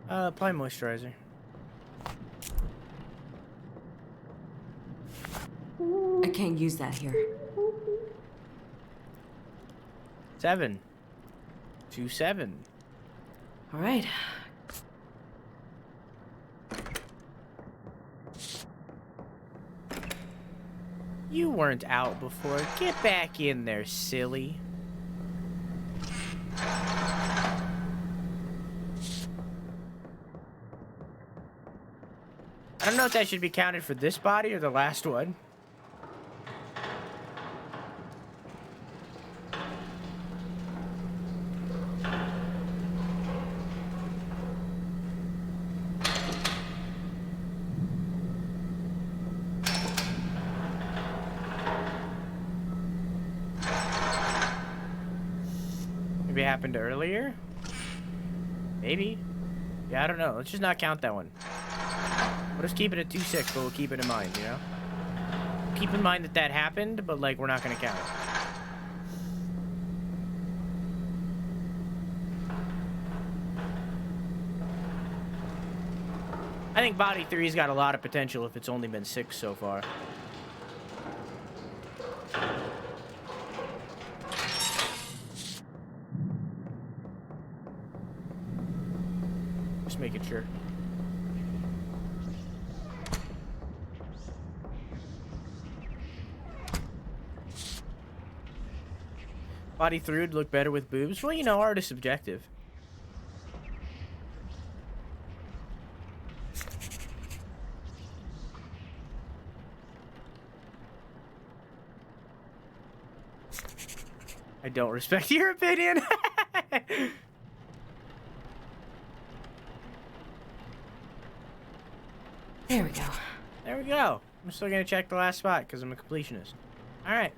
Apply moisturizer. I can't use that here. 7. 2-7. All right. You weren't out before. Get back in there, silly. I don't know if that should be counted for this body or the last one. Maybe it happened earlier? Maybe. Yeah, I don't know. Let's just not count that one. We'll just keep it at 2-6, but we'll keep it in mind, you know? Keep in mind that that happened, but, like, we're not gonna count it. I think Body 3's got a lot of potential if it's only been 6 so far. Just making sure. Body 3 would look better with boobs. Well, you know, art is subjective. I don't respect your opinion. There we go. There we go. I'm still gonna check the last spot because I'm a completionist. All right.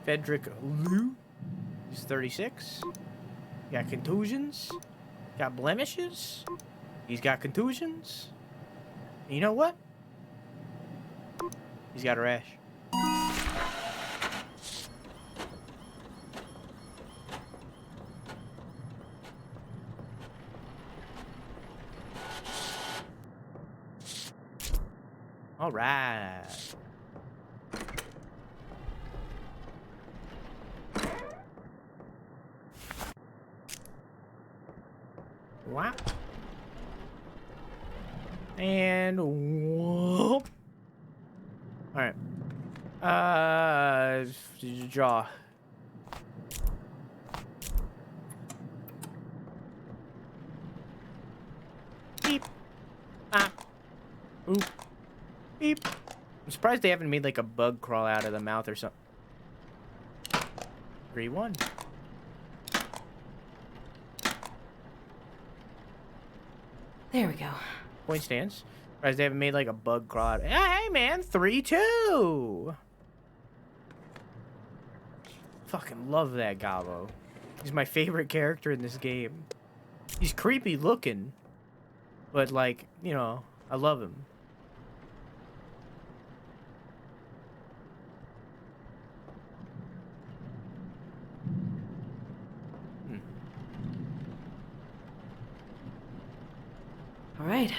Frederick Lou. He's 36. Got contusions. Got blemishes. He's got contusions. And you know what? He's got a rash. All right. Wow. And whoop. All right. Jaw. Beep. Ah. Oop. Beep. I'm surprised they haven't made like a bug crawl out of the mouth or something. 3-1. There we go. Point stands. Surprised they haven't made like a bug crawl out. Hey man, 3-2. Fucking love that Gabo. He's my favorite character in this game. He's creepy looking, but like, you know, I love him. All right.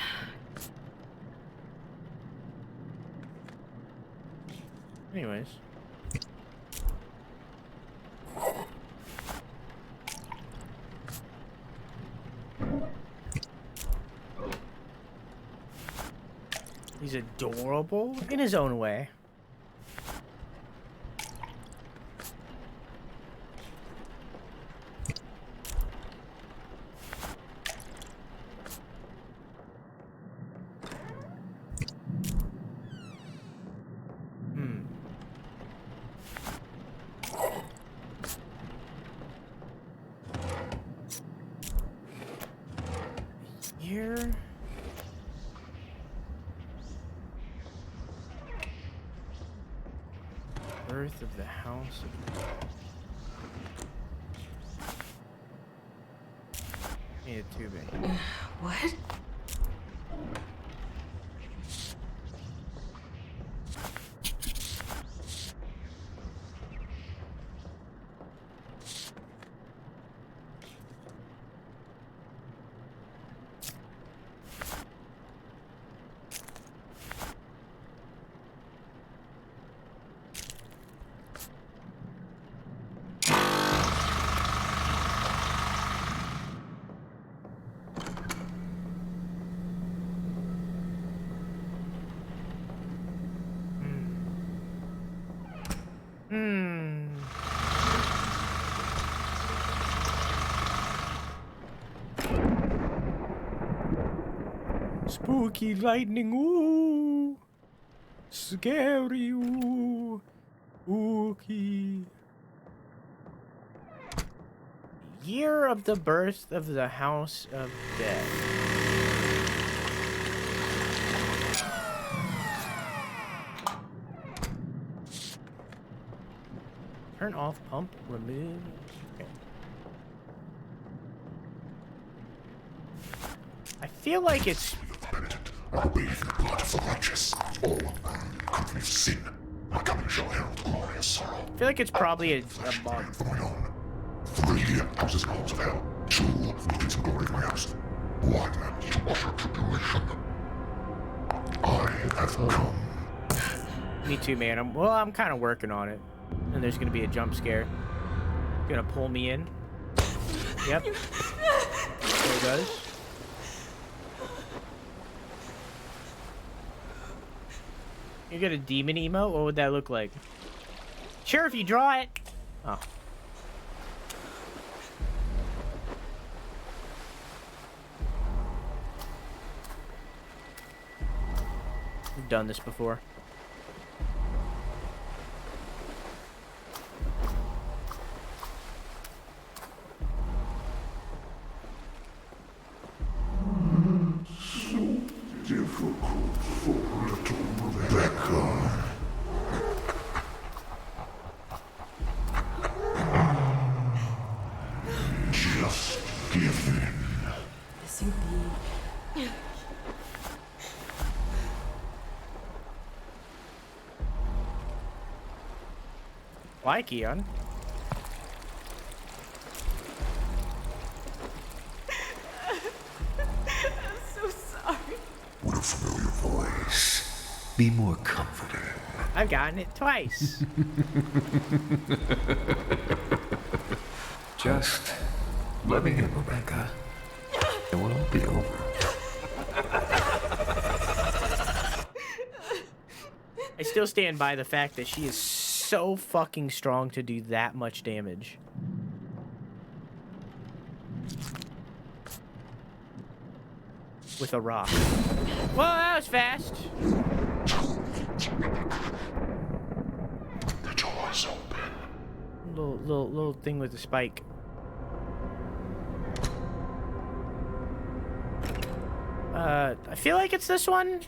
Anyways. He's adorable in his own way. Here. Birth of the house of... Need a tubing. What? Spooky lightning, ooh. Scary, ooh. Spooky. Year of the birth of the House of Death. Turn off pump, remove. Okay. I feel like it's. I bathe in the blood of the righteous. All country of sin. My coming shall herald glorious sorrow. I feel like it's probably a bug. 3 houses and halls of hell. 2 will increase the glory of my house. 1 to usher tribulation. I have come. Me too, man. I'm kind of working on it. And there's gonna be a jump scare. Gonna pull me in. Yep. There it goes. You got a demon emote? What would that look like? Sure, if you draw it. Oh. We've done this before. Difficult for little Rebecca. Just give in. Yes, indeed. Why, Keon? So sorry. What a familiar voice. Be more comforting. I've gotten it twice. Just let me in, Rebecca. It will all be over. I still stand by the fact that she is so fucking strong to do that much damage. With a rock. Well, that was fast. The door's open. Little thing with the spike. I feel like it's this one.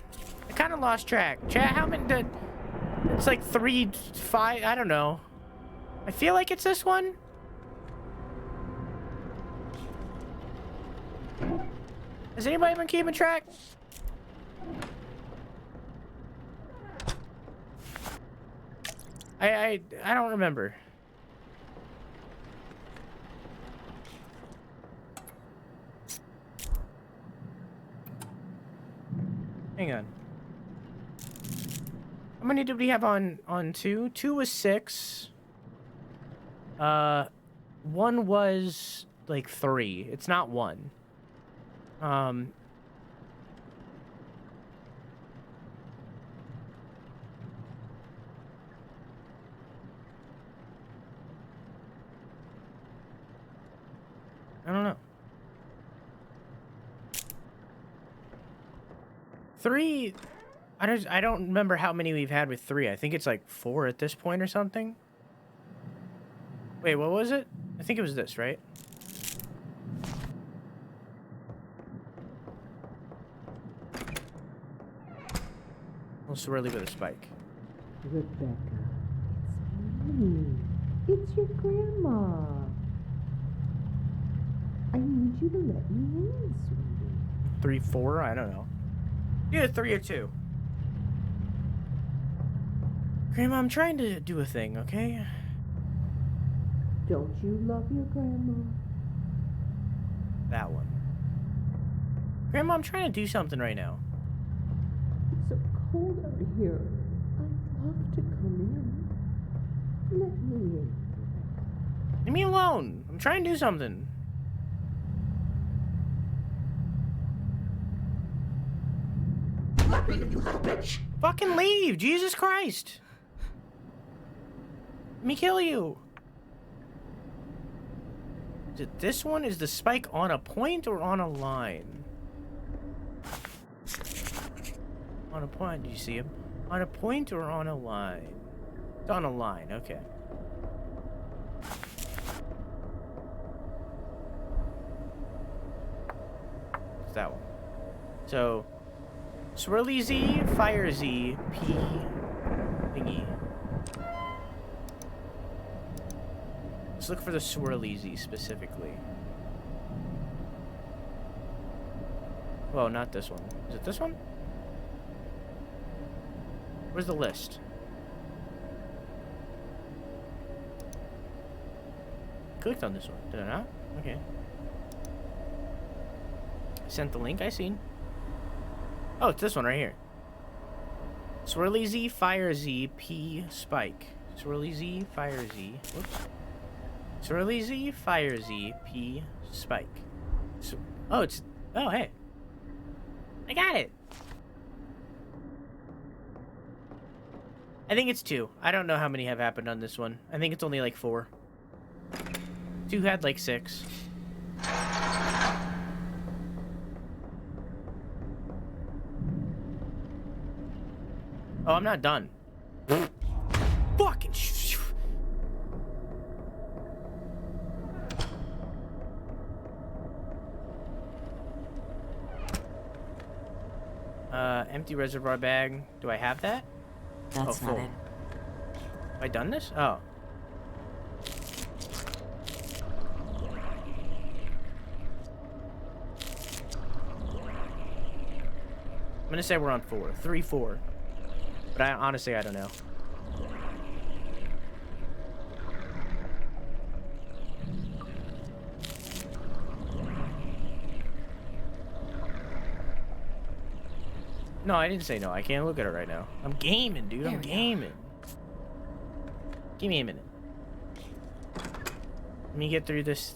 I kind of lost track. Chat, how many did? It's like 3, 5. I don't know. I feel like it's this one. Has anybody been keeping track? I don't remember. Hang on. How many did we have on 2? 2 was 6. 1 was like 3. It's not 1. I don't know. 3. I don't remember how many we've had with 3. I think it's like 4 at this point or something. Wait, what was it? I think it was this, right? We'll swirly with a spike. Rebecca, it's me. It's your grandma. I need you to let me in, sweetie. 3, 4? I don't know. Yeah, 3 or 2. Grandma, I'm trying to do a thing, okay? Don't you love your grandma? That one. Grandma, I'm trying to do something right now. It's so cold out here. I'd love to come in. Let me in. Leave me alone. I'm trying to do something. Let me in, you little bitch. Fucking leave! Jesus Christ! Let me kill you. Is it this one? Is the spike on a point or on a line? On a point. Do you see him? On a point or on a line? It's on a line. Okay. It's that one. So, swirly Z, fire Z, P, thingy. Let's look for the swirleasy specifically. Well, not this one. Is it this one? Where's the list? Clicked on this one. Did I not? Okay. Sent the link. I seen. Oh, it's this one right here. Swirly Z, Fire Z, P, Spike. Swirly Z, Fire Z. Whoops. Swirly Z, Fire Z, P, Spike. Oh, it's... Oh, hey. I got it. I think it's 2. I don't know how many have happened on this one. I think it's only like 4. 2 had like 6. Oh, I'm not done. Fucking empty reservoir bag. Do I have that? That's not it. Have I done this? Oh. I'm gonna say we're on 4. 3, 4. But honestly, I don't know. No, I didn't say no. I can't look at it right now. I'm gaming, dude. I'm gaming. Give me a minute. Let me get through this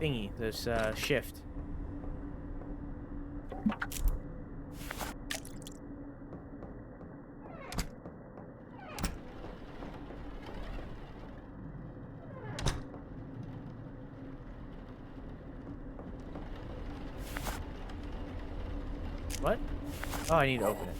thingy, this shift. What? Oh, I need to open it.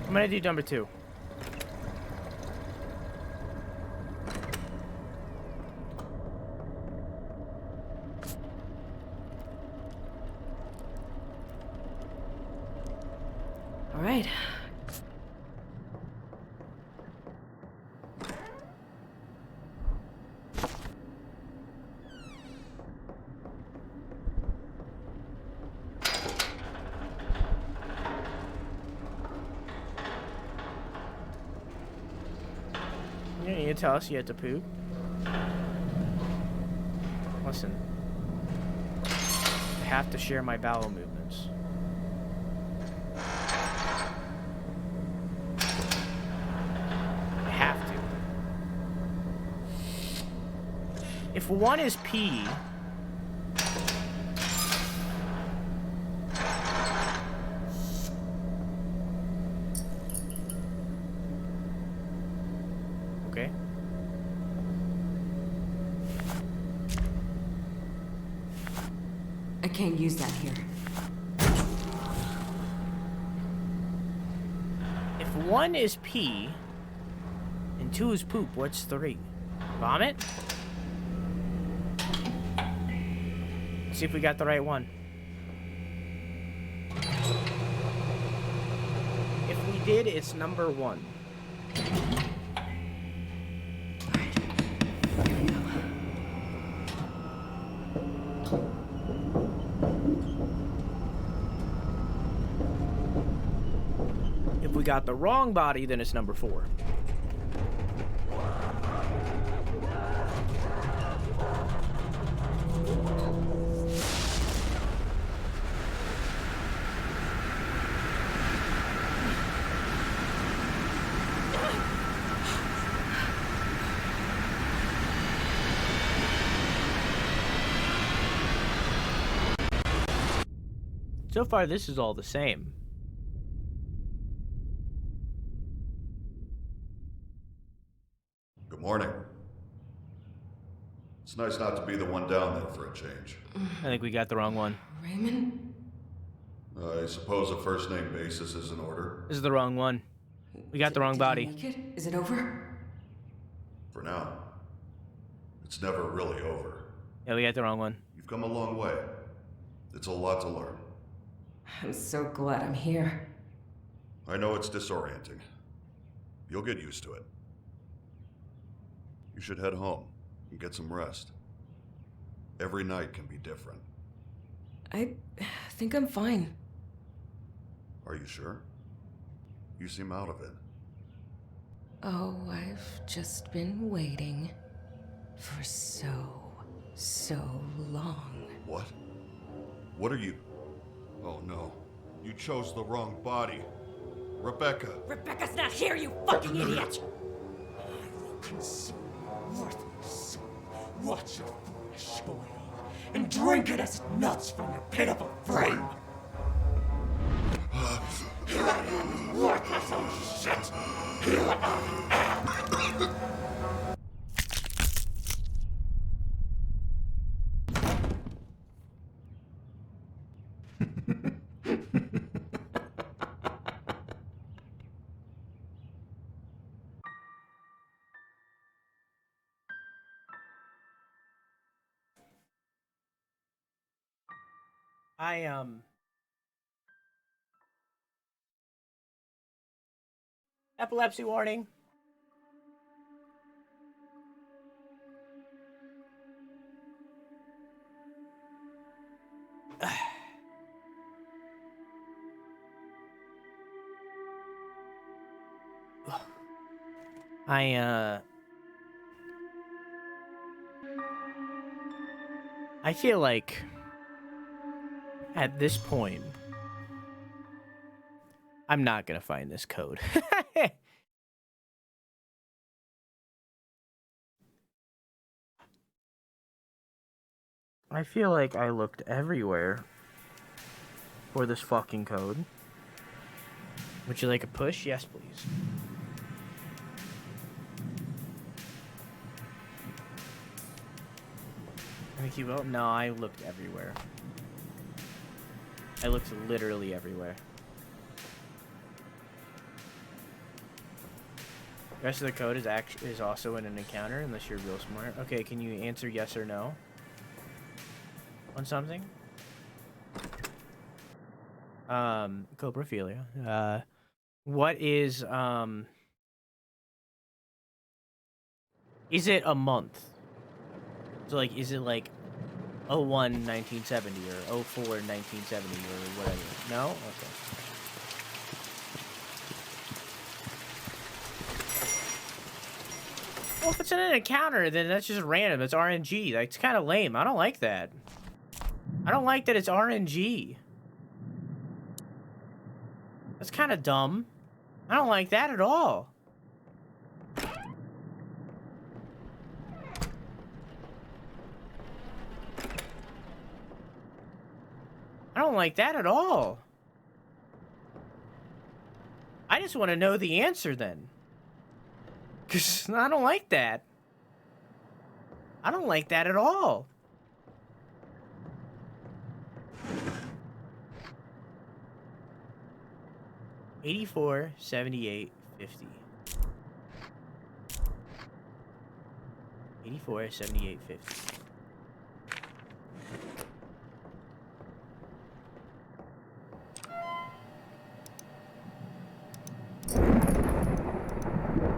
I'm gonna do number 2. All right. You need to tell us you had to poop. Listen. I have to share my bowel movements. I have to. If one is pee... Okay. I can't use that here. If 1 is pee and 2 is poop, what's 3? Vomit? Let's see if we got the right one. If we did, it's number 1. If we got the wrong body, then it's number 4. So far, this is all the same. Good morning. It's nice not to be the one down there for a change. I think we got the wrong one. Raymond? I suppose a first name basis is in order. This is the wrong one. We got the wrong body. Make it? Is it over? For now. It's never really over. Yeah, we got the wrong one. You've come a long way. It's a lot to learn. I'm so glad I'm here. I know it's disorienting. You'll get used to it. You should head home and get some rest. Every night can be different. I think I'm fine. Are you sure? You seem out of it. Oh, I've just been waiting for so long. What? What are you? Oh no. You chose the wrong body. Rebecca. Rebecca's not here, you fucking idiot! I will consume worthless. Watch your flesh boil and drink it as it melts from your pitiful frame. Worthless old shit. Epilepsy warning. I feel like at this point I'm not gonna find this code. I feel like I looked everywhere for this fucking code. Would you like a push? Yes, please. Thank you, Will. No, I looked everywhere. I looked literally everywhere. The rest of the code is also in an encounter, unless you're real smart. Okay, can you answer yes or no on something? Coprophilia. What is it a month? So, like, is it like 01-1970 or 04-1970 or whatever? No? Okay. Well, if it's in an encounter, then that's just random. It's RNG. That's kind of lame. I don't like that. I don't like that it's RNG. That's kind of dumb. I don't like that at all. I don't like that at all. I just want to know the answer then. Because I don't like that. I don't like that at all. $84, $78, $50. 84, $78, $50.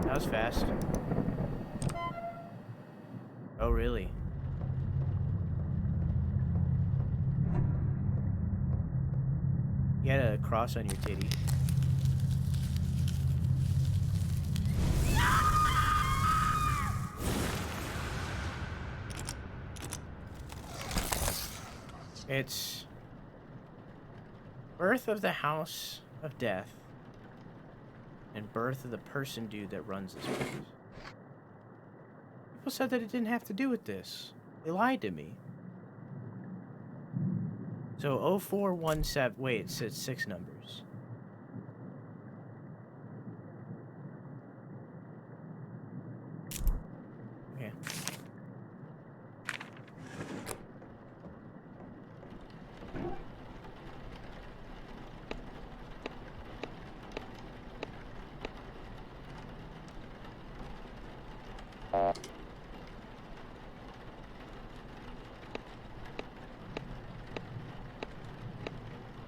That was fast. Oh, really? You had a cross on your titty. It's birth of the house of death and birth of the person dude that runs this place. People said that it didn't have to do with this. They lied to me. So 0417, wait, it said 6 numbers. Okay.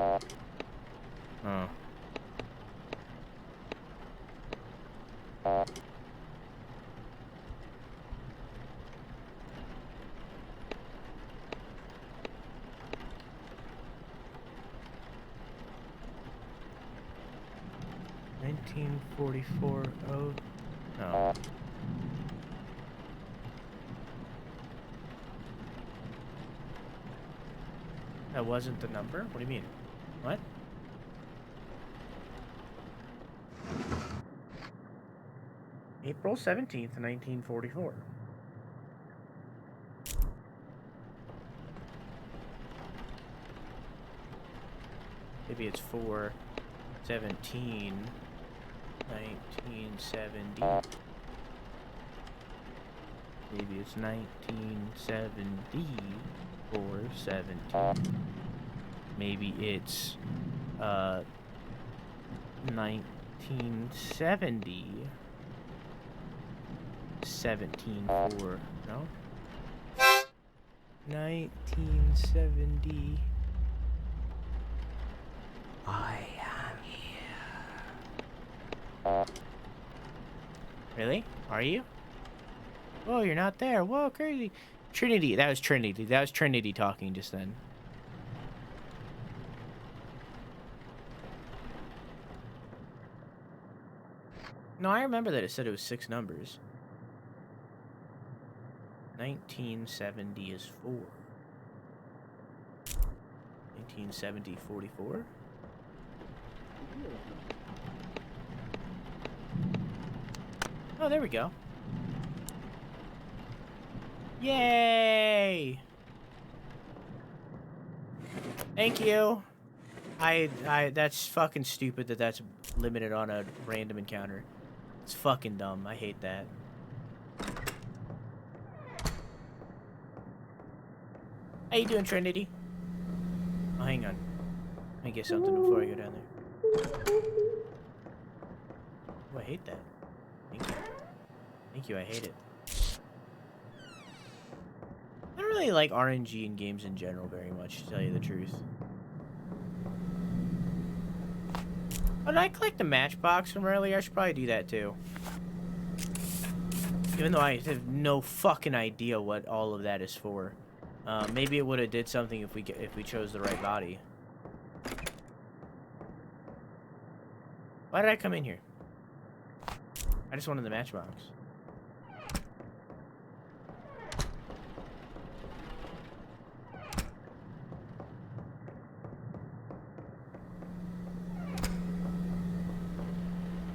Oh. $1944. Oh. No. That wasn't the number? What do you mean? What? April 17th, 1944. Maybe it's 4/17, 1970. Maybe it's 1970 or 17. Maybe it's 1970 17 4. No? 1970. I am here. Really? Are you? Whoa, you're not there. Whoa, crazy. Trinity. That was Trinity. That was Trinity talking just then. No, I remember that it said it was 6 numbers. 1970 is 4. 1970, 44? Oh, there we go. Yay! Thank you. That's fucking stupid that that's limited on a random encounter. It's fucking dumb. I hate that. How you doing, Trinity? Oh, hang on. Let me get something before I go down there. Oh, I hate that. Thank you. Thank you, I hate it. I don't really like RNG in games in general very much, to tell you the truth. Oh, did I collect the matchbox from earlier? I should probably do that too. Even though I have no fucking idea what all of that is for. Maybe it would have did something if we chose the right body. Why did I come in here? I just wanted the matchbox.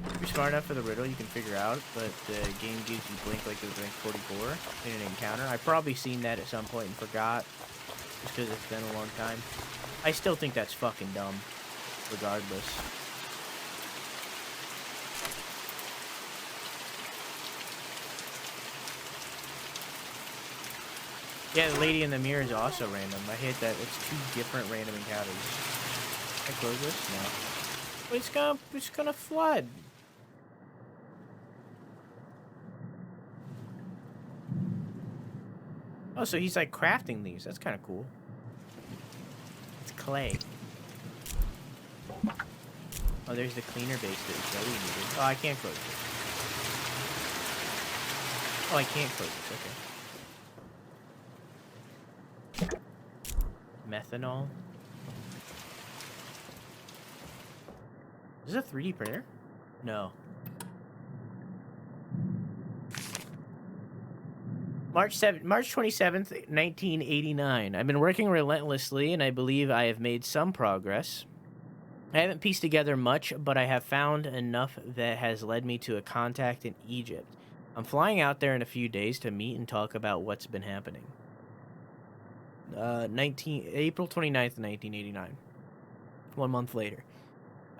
If you're smart enough for the riddle, you can figure out, but the game gives you blink like it was blink 44 in an encounter. I've probably seen that at some point and forgot, just because it's been a long time. I still think that's fucking dumb, regardless. Yeah, the lady in the mirror is also random. I hate that it's 2 different random encounters. Can I close this? No. Well, it's gonna flood. Oh, so he's like crafting these. That's kind of cool. It's clay. Oh, there's the cleaner base that Zoe needed. Oh, I can't close this. Oh, I can't close this. Okay. Methanol. Is this a 3D printer? No. March 27th, 1989. I've been working relentlessly, and I believe I have made some progress. I haven't pieced together much, but I have found enough that has led me to a contact in Egypt. I'm flying out there in a few days to meet and talk about what's been happening. April 29th, 1989. 1 month later.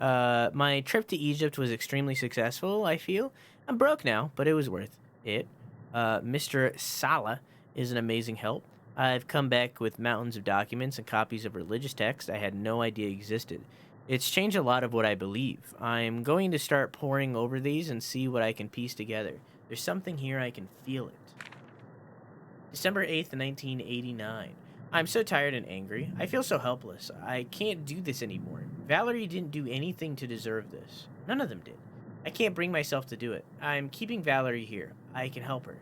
My trip to Egypt was extremely successful, I feel. I'm broke now, but it was worth it. Mr. Salah is an amazing help. I've come back with mountains of documents and copies of religious texts I had no idea existed. It's changed a lot of what I believe. I'm going to start poring over these and see what I can piece together. There's something here, I can feel it. December 8th, 1989. I'm so tired and angry. I feel so helpless. I can't do this anymore. Valerie didn't do anything to deserve this. None of them did. I can't bring myself to do it. I'm keeping Valerie here. I can help her.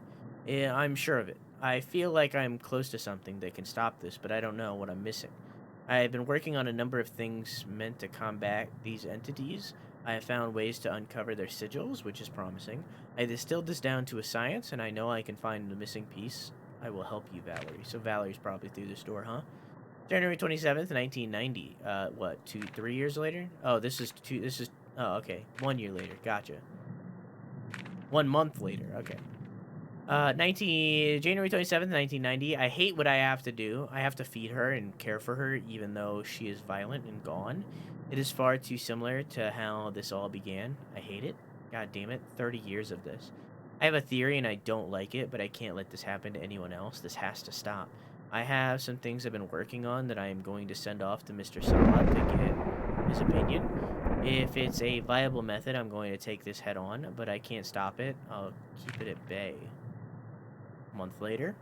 Yeah, I'm sure of it. I feel like I'm close to something that can stop this, but I don't know what I'm missing. I have been working on a number of things meant to combat these entities. I have found ways to uncover their sigils, which is promising. I distilled this down to a science, and I know I can find the missing piece. I will help you, Valerie. So Valerie's probably through this door, huh? January 27th, 1990. What, 3 years later? Oh, oh, okay. 1 year later. Gotcha. 1 month later. Okay. January 27th, 1990. I hate what I have to do. I have to feed her and care for her, even though she is violent and gone. It is far too similar to how this all began. I hate it. God damn it. 30 years of this. I have a theory and I don't like it, but I can't let this happen to anyone else. This has to stop. I have some things I've been working on that I am going to send off to Mr. Salah to get his opinion. If it's a viable method, I'm going to take this head on, but I can't stop it. I'll keep it at bay. A month later,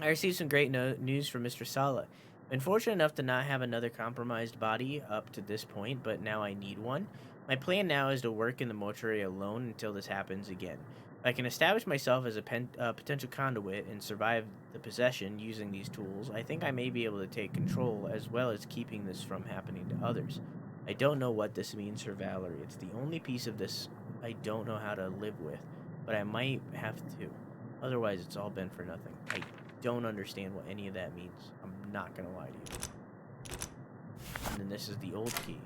I received some great news from Mr. Salah. Been fortunate enough to not have another compromised body up to this point, but now I need one. My plan now is to work in the mortuary alone until this happens again. If I can establish myself as a potential conduit and survive the possession using these tools, I think I may be able to take control as well as keeping this from happening to others. I don't know what this means for Valerie. It's the only piece of this I don't know how to live with, but I might have to. Otherwise, it's all been for nothing. I don't understand what any of that means. I'm not gonna lie to you. And then this is the old key.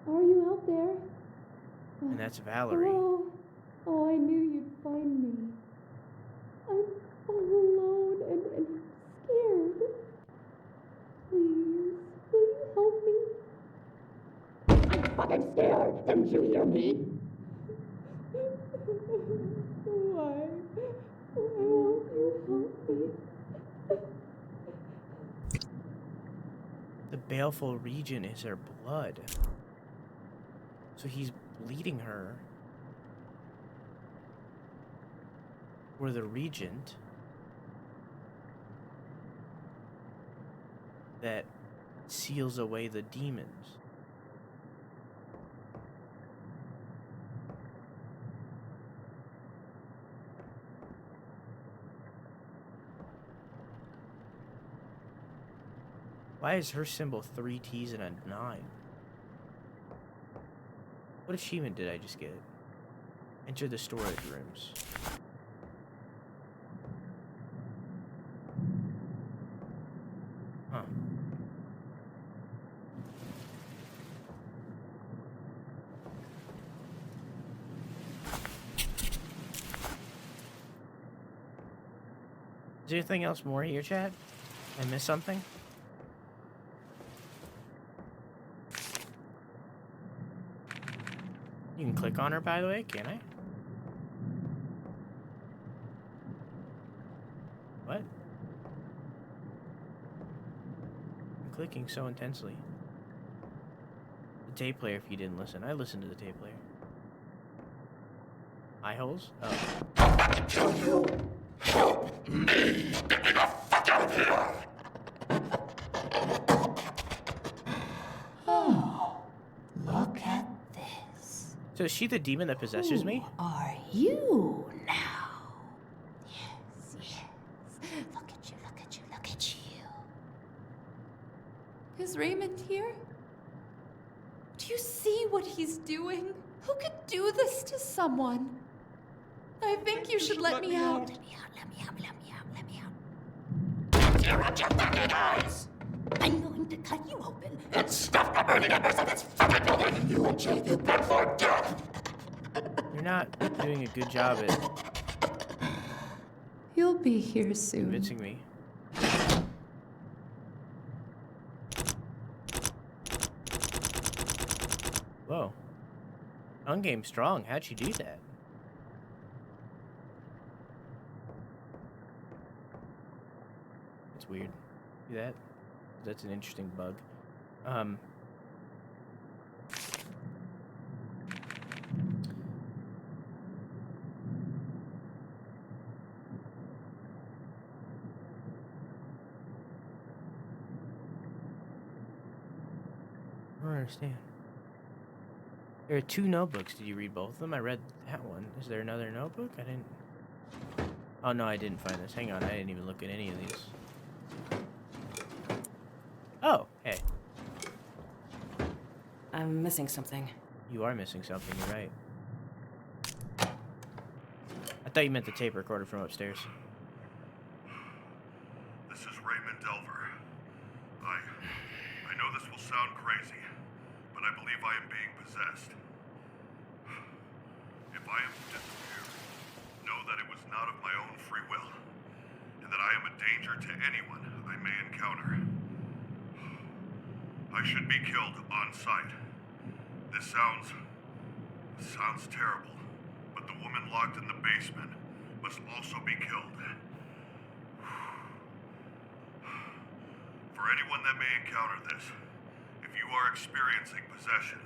Are you out there? And that's Valerie. Hello? Oh, I knew you'd find me. I'm all alone and scared. Please, will you help me? I'm fucking scared. Don't you hear me? Why? Why won't you help me? The baleful region is her blood. So he's bleeding her. For the regent that seals away the demons. Why is her symbol 3 T's and a 9? What achievement did I just get? Enter the storage rooms. Huh. Is there anything else more here, chat? I missed something? You can click on her, by the way, can I? What? I'm clicking so intensely. The tape player, if you didn't listen. I listened to the tape player. Eye holes? Oh. Kill you! Help me! Get me the fuck out of here! Oh, look at this. So is she the demon that possesses me? Are you now? Yes, yes. Look at you, look at you, look at you. Is Raymond here? Do you see what he's doing? Who could do this to someone? I think you should let me out. Let me out, let me out, let me out, let me out. Tear out your fucking eyes! I'm going to cut you open. And stop the burning embers of this fucking building! You will kill you but for death! You're not doing a good job at You'll be here soon. convincing me. Whoa. Tongue game strong. How'd she do that? That's weird. See that? That's an interesting bug. don't understand. There are 2 notebooks. Did you read both of them? I read that one. Is there another notebook? I didn't... Oh, no, I didn't find this. Hang on, I didn't even look at any of these. Oh, hey. I'm missing something. You are missing something, you're right. I thought you meant the tape recorder from upstairs. This is Raymond Delver. I know this will sound crazy, but I believe I am being possessed. If I am to disappear, know that it was not of my own free will, and that I am a danger to anyone I may encounter. I should be killed on sight. This sounds terrible, but the woman locked in the basement must also be killed. For anyone that may encounter this, if you are experiencing possession,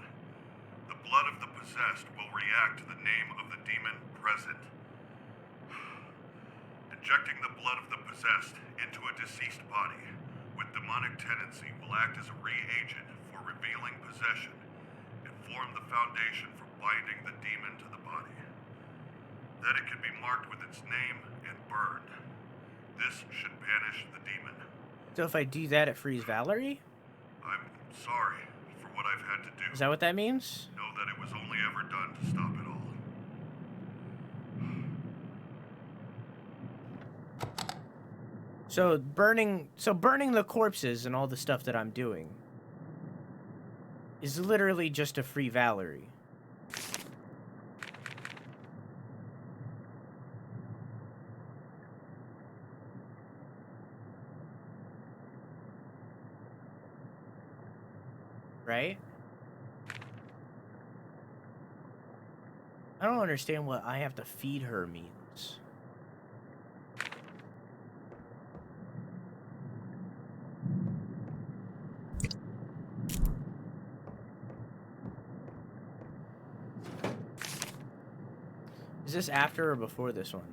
the blood of the possessed will react to the name of the demon present. Injecting the blood of the possessed into a deceased body with demonic tendency will act as a reagent for revealing possession and form the foundation for binding the demon to the body. Then it can be marked with its name and burned. This should banish the demon. So if I do that, it frees Valerie? I'm sorry for what I've had to do. Is that what that means? Know that it was only ever done to stop it all. So burning the corpses and all the stuff that I'm doing is literally just to free Valerie. Right? I don't understand what I have to feed her means. Is this after or before this one?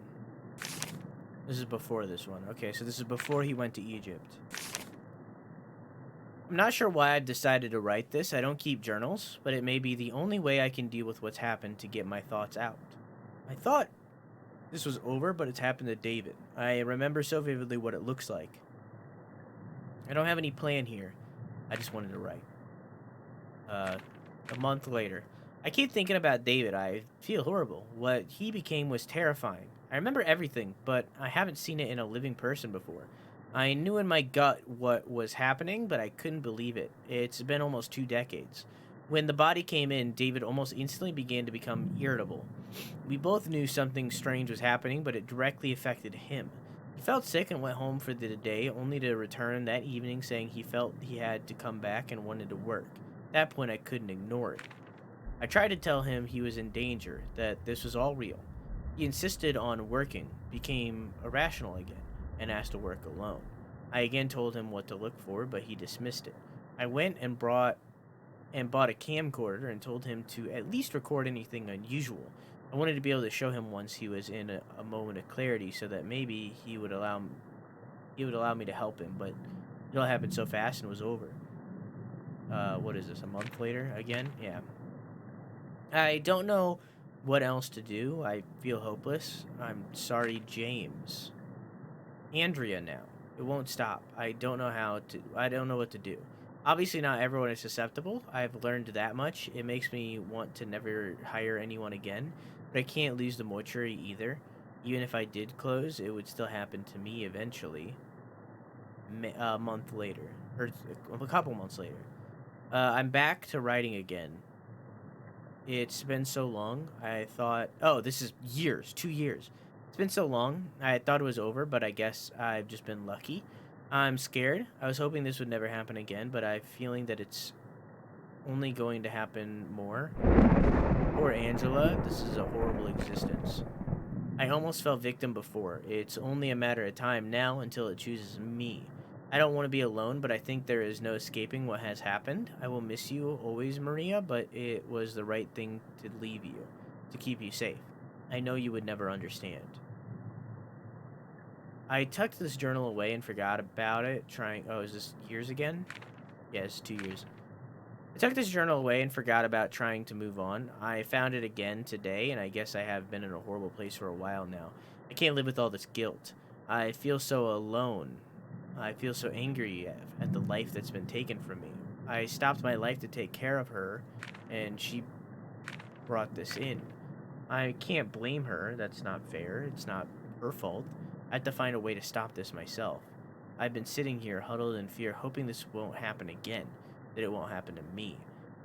This is before this one. Okay, so this is before he went to Egypt. I'm not sure why I decided to write this. I don't keep journals, but it may be the only way I can deal with what's happened to get my thoughts out. I thought this was over, but it's happened to David. I remember so vividly what it looks like. I don't have any plan here. I just wanted to write. A month later. I keep thinking about David. I feel horrible. What he became was terrifying. I remember everything, but I haven't seen it in a living person before. I knew in my gut what was happening, but I couldn't believe it. It's been almost 2 decades. When the body came in, David almost instantly began to become irritable. We both knew something strange was happening, but it directly affected him. He felt sick and went home for the day, only to return that evening saying he felt he had to come back and wanted to work. At that point, I couldn't ignore it. I tried to tell him he was in danger, that this was all real. He insisted on working, became irrational again, and asked to work alone. I again told him what to look for, but he dismissed it. I went and bought a camcorder and told him to at least record anything unusual. I wanted to be able to show him once he was in a moment of clarity, so that maybe he would allow me to help him, but it all happened so fast and was over. What is this, a month later again? Yeah. I don't know what else to do. I feel hopeless. I'm sorry, James. Andrea now. It won't stop. I don't know what to do. Obviously not everyone is susceptible. I've learned that much. It makes me want to never hire anyone again. But I can't lose the mortuary either. Even if I did close, it would still happen to me eventually. A month later. Or a couple months later. I'm back to writing again. It's been so long. I thought... Oh, this is years. 2 years. It's been so long. I thought it was over, but I guess I've just been lucky. I'm scared. I was hoping this would never happen again, but I'm feeling that it's only going to happen more. Poor Angela. This is a horrible existence. I almost fell victim before. It's only a matter of time now until it chooses me. I don't want to be alone, but I think there is no escaping what has happened. I will miss you always, Maria, but it was the right thing to leave you, to keep you safe. I know you would never understand. I tucked this journal away and forgot about it, Oh, is this years again? Yeah, it's 2 years. I took this journal away and forgot about trying to move on. I found it again today, and I guess I have been in a horrible place for a while now. I can't live with all this guilt. I feel so alone. I feel so angry at the life that's been taken from me. I stopped my life to take care of her, and she brought this in. I can't blame her. That's not fair. It's not her fault. I have to find a way to stop this myself. I've been sitting here huddled in fear, hoping this won't happen again, that it won't happen to me.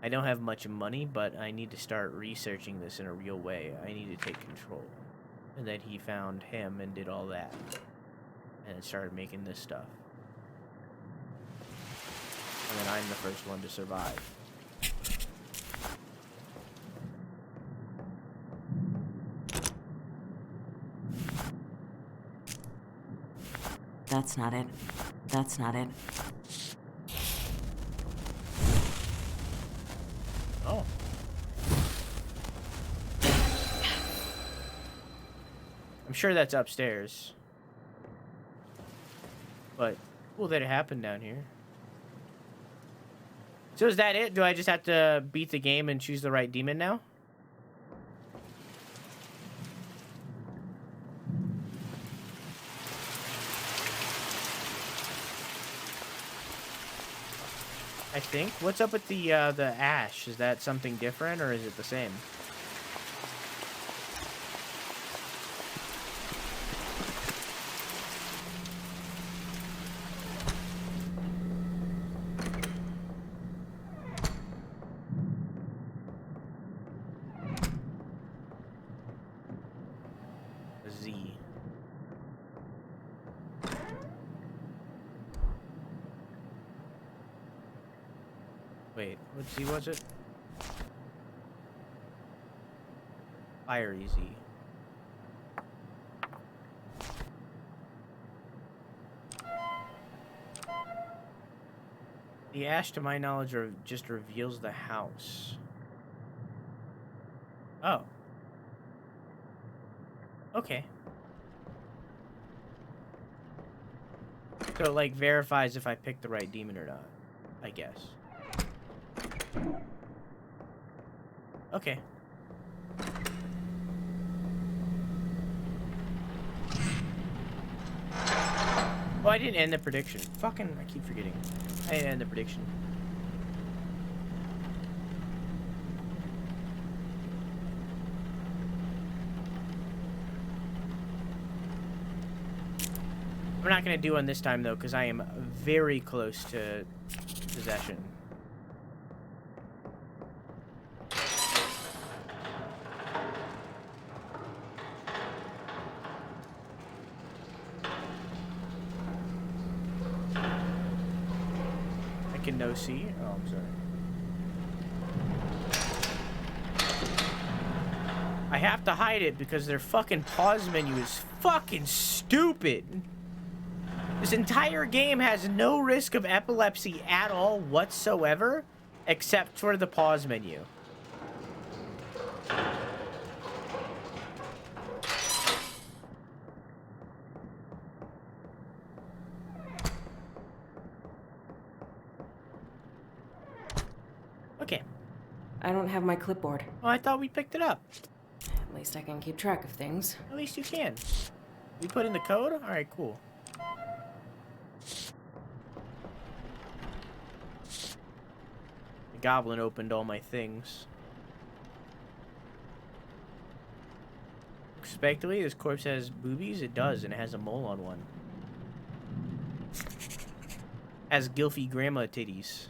I don't have much money, but I need to start researching this in a real way. I need to take control. And then he found him and did all that. And started making this stuff. And then I'm the first one to survive. That's not it. That's not it. Oh. I'm sure that's upstairs. But cool that it happened down here. So is that it? Do I just have to beat the game and choose the right demon now? I think. What's up with the ash? Is that something different or is it the same? A Z. Wait, what Z was it? Fiery Z. The ash, to my knowledge, just reveals the house. Oh. Okay. So it, like, verifies if I picked the right demon or not, I guess. Okay. Oh, I didn't end the prediction. Fucking, I keep forgetting. I didn't end the prediction. We're not gonna do one this time though, because I am very close to possession. I can no see. Oh, I'm sorry. I have to hide it because their fucking pause menu is fucking stupid. This entire game has no risk of epilepsy at all whatsoever, except for the pause menu. Okay. I don't have my clipboard. Oh, I thought we picked it up. At least I can keep track of things. At least you can. We put in the code? Alright, cool. The goblin opened all my things. Respectively, this corpse has boobies? It does, and it has a mole on one. Has Gilfy grandma titties.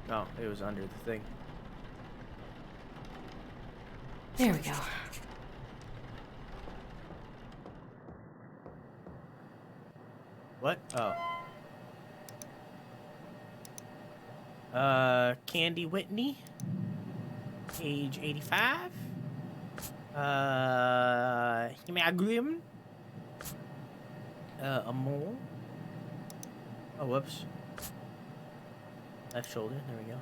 Oh, it was under the thing. There we go. What? Oh. Candy Whitney. Age 85. Hemoglobin. A mole. Oh, whoops. Left shoulder. There we go.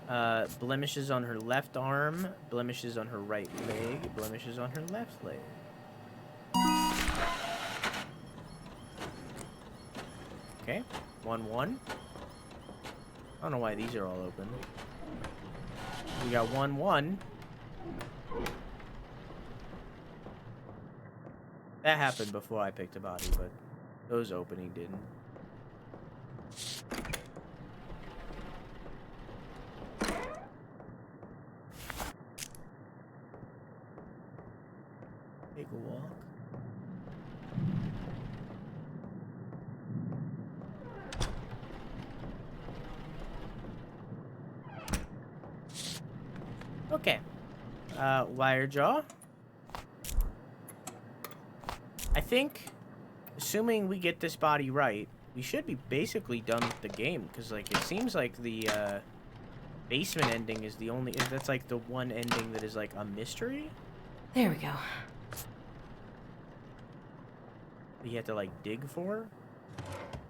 Blemishes on her left arm, blemishes on her right leg, blemishes on her left leg. Okay, 1-1. I don't know why these are all open. We got 1-1. That happened before I picked a body, but those opening didn't. Take a walk. Okay. Wire jaw. I think, assuming we get this body right, we should be basically done with the game, because like it seems like the basement ending is the only, that's like the one ending that is like a mystery. There we go. That you have to like dig for.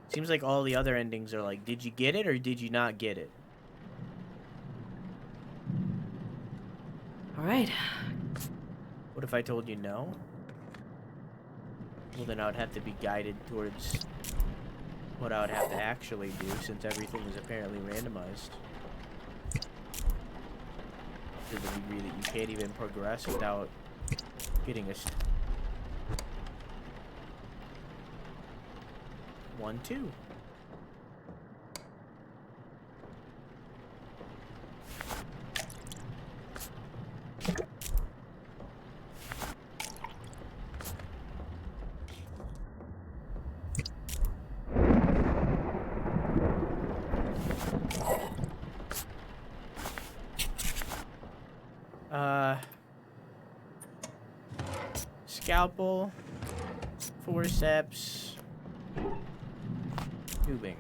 Seems like all the other endings are like, did you get it or did you not get it? All right. What if I told you no? Well, then I would have to be guided towards what I would have to actually do, since everything is apparently randomized. To the degree that you can't even progress without getting a 1-2. Scalpel, forceps, tubing.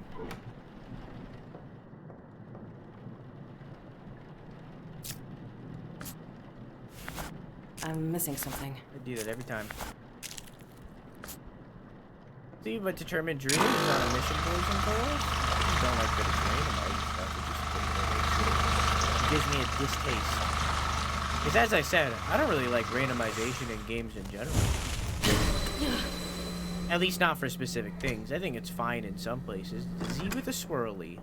I'm missing something. I do that every time. See, but determined dream is not a mission poison for us. I don't like that it's randomized stuff. It gives me a distaste. Because as I said, I don't really like randomization in games in general. At least not for specific things. I think it's fine in some places. Z with a swirly.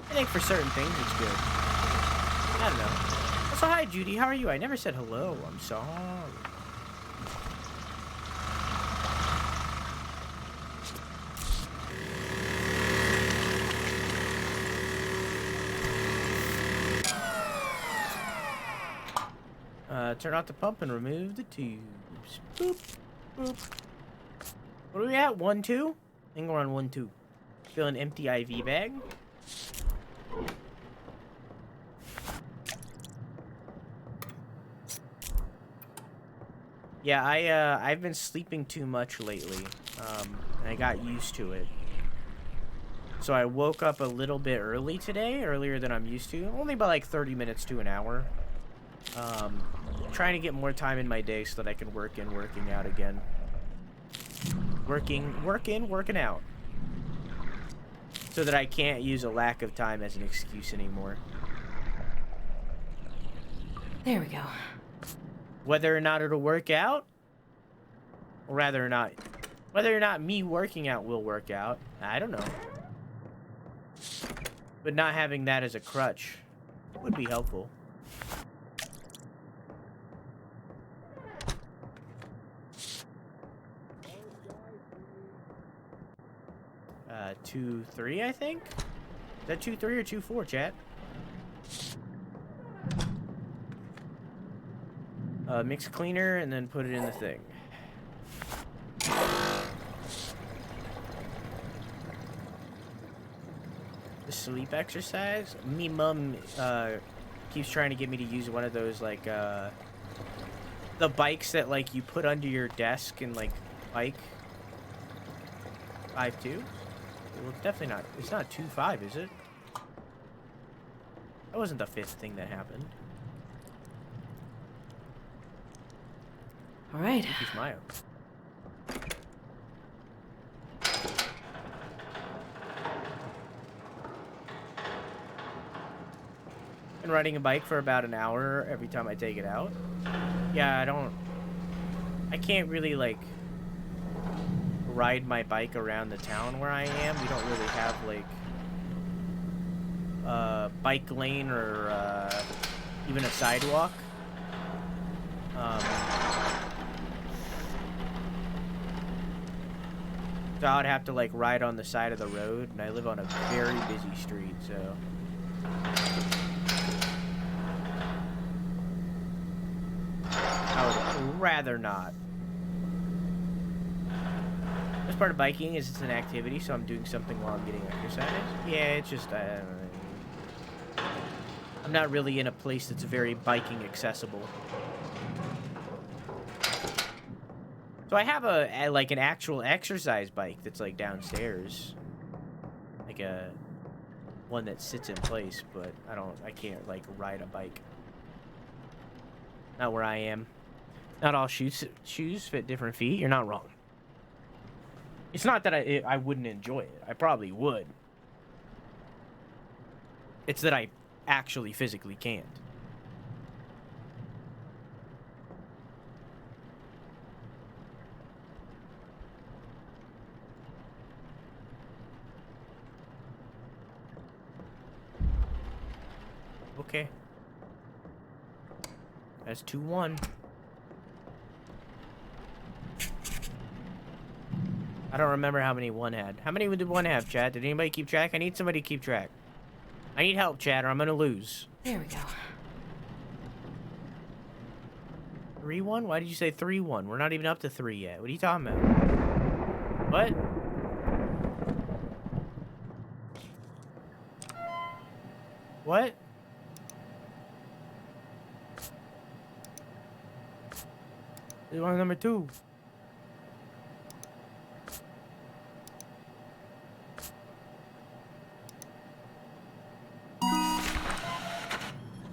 I think for certain things it's good. I don't know. Also, hi Judy, how are you? I never said hello. I'm sorry. Turn off the pump and remove the tubes. Boop, boop. What are we at? 1-2? I think we're on 1-2. Fill an empty IV bag. Yeah, I've been sleeping too much lately. And I got used to it. So I woke up a little bit early today, earlier than I'm used to. Only by like 30 minutes to an hour. Trying to get more time in my day so that I can work in working out again. Working out. So that I can't use a lack of time as an excuse anymore. There we go. Whether or not it'll work out, or whether or not me working out will work out, I don't know. But not having that as a crutch would be helpful. 2-3, I think? Is that 2-3 or 2-4, chat? Mix cleaner and then put it in the thing. The sleep exercise? Me mum keeps trying to get me to use one of those, like, the bikes that, like, you put under your desk and, like, bike. 5-2? Well, it's definitely not. It's not 2-5, is it? That wasn't the fifth thing that happened. All right. He's Mayo. Been riding a bike for about an hour every time I take it out. Yeah, I can't really, like, ride my bike around the town where I am. We don't really have, like, bike lane or even a sidewalk. So I'd have to, like, ride on the side of the road, and I live on a very busy street, so... I would rather not. Best part of biking is it's an activity, so I'm doing something while I'm getting exercise. Yeah, it's just, I'm not really in a place that's very biking accessible. So I have like an actual exercise bike that's like downstairs, like a one that sits in place, but I can't like ride a bike. Not where I am. Not all shoes fit different feet. You're not wrong. It's not that I wouldn't enjoy it. I probably would. It's that I actually physically can't. Okay. That's 2-1. I don't remember how many 1 had. How many did 1 have, chat? Did anybody keep track? I need somebody to keep track. I need help, chat, or I'm gonna lose. There we go. 3-1? Why did you say 3-1? We're not even up to 3 yet. What are you talking about? What? What? This is one number 2.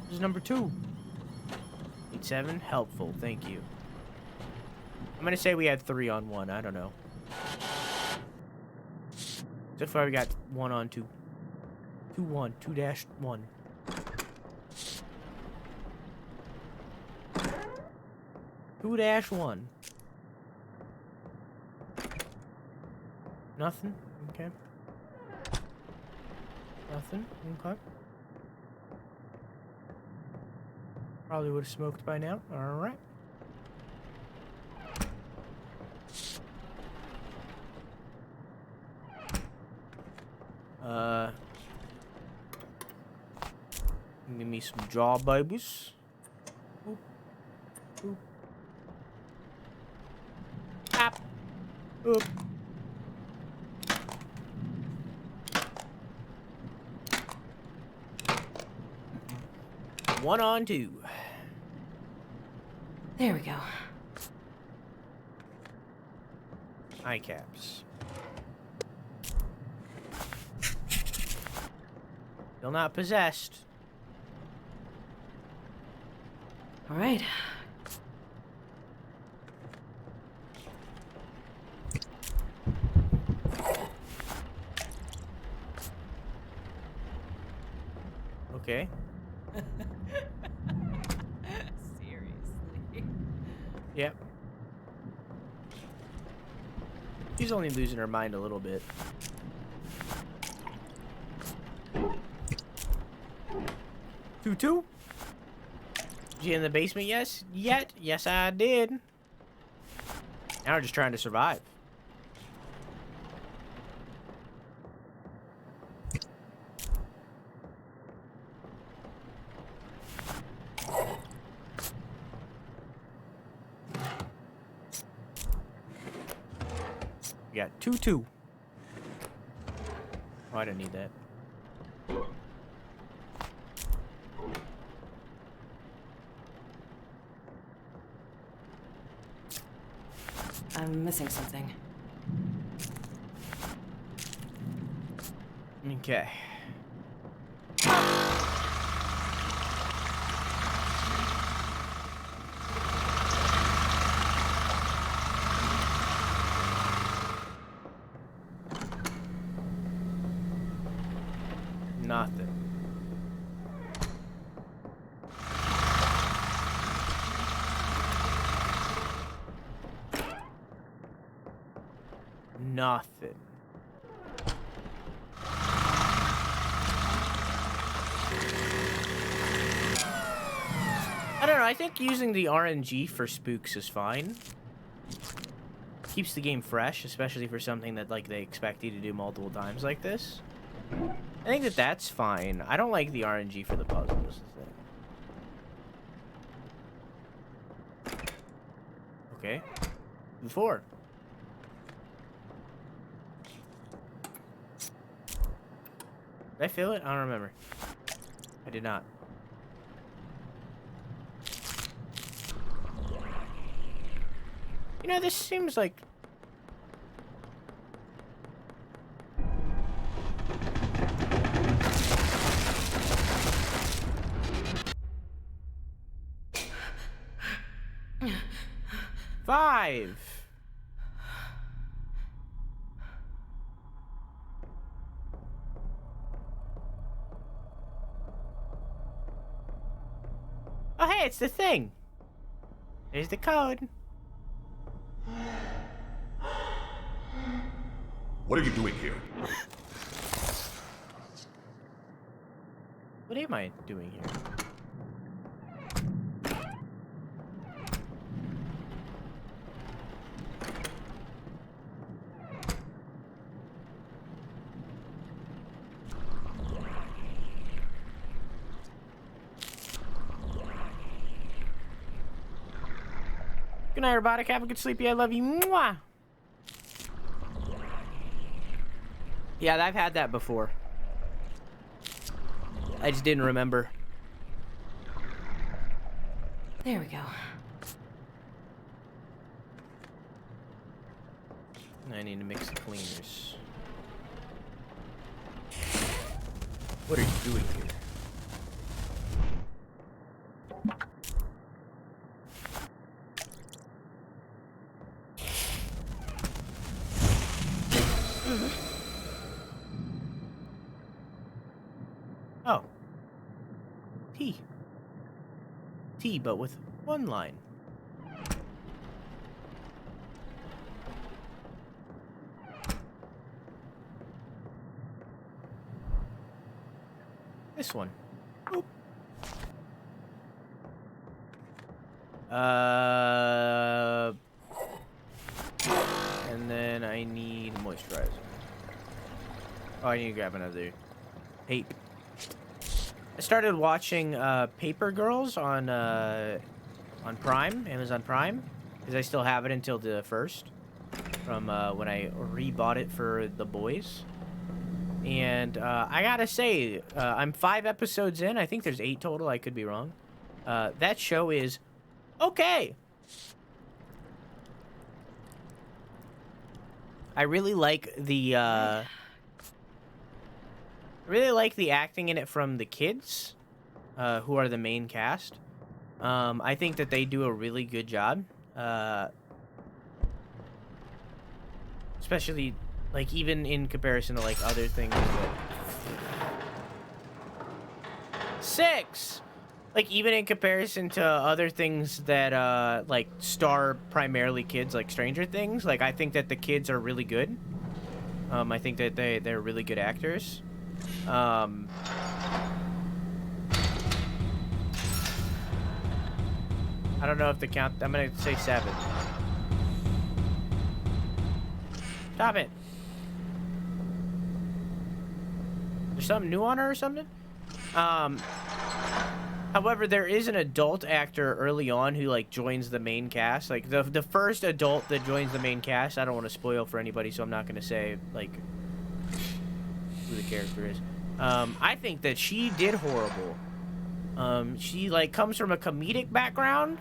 This is number 2. 8-7. Helpful. Thank you. I'm gonna say we had 3 on 1. I don't know. So far we got 1 on 2. 2-1. 2-1. 2-1. Nothing? Okay. Nothing? Okay. Probably would have smoked by now. Alright. Give me some jaw babies. Oop. Oop. Tap. Oop. One on 2. There we go. Eye caps. Still not possessed. All right. Okay. Seriously. Yep. She's only losing her mind a little bit. Two. Did you in the basement? Yes. Yes, I did. Now we're just trying to survive. We got 2-2. Oh, I didn't need that. I'm missing something. Okay. Nothing. nothing. I don't know, I think using the RNG for spooks is fine. Keeps the game fresh, especially for something that, like, they expect you to do multiple times like this. I think that that's fine. I don't like the RNG for the puzzles. Okay. Before. Did I feel it? I don't remember. I did not. You know, this seems like... Five. Oh, hey, it's the thing. There's the code. What are you doing here? What am I doing here? Good night, robotic. Have a good sleepy. I love you. Mwah! Yeah, I've had that before. I just didn't remember. There we go. I need to mix the cleaners. What are you doing here? Oh. T. T, but with one line. This one. Oop. And then I need moisturizer. Oh, I need to grab another tape. I started watching Paper Girls on Prime, Amazon Prime, because I still have it until the 1st from when I rebought it for the boys. And I gotta say, I'm 5 episodes in. I think there's 8 total. I could be wrong. That show is okay. I really like the acting in it from the kids, who are the main cast. I think that they do a really good job. Especially, like, even in comparison to, like, other things that... 6! Like, even in comparison to other things that, like, star primarily kids, like Stranger Things, like, I think that the kids are really good. I think that they're really good actors. I don't know if the count... I'm gonna say 7. Stop it. There's something new on her or something? However, there is an adult actor early on who, like, joins the main cast. Like, the first adult that joins the main cast, I don't want to spoil for anybody, so I'm not going to say, like, who the character is. I think that she did horrible. She, like, comes from a comedic background.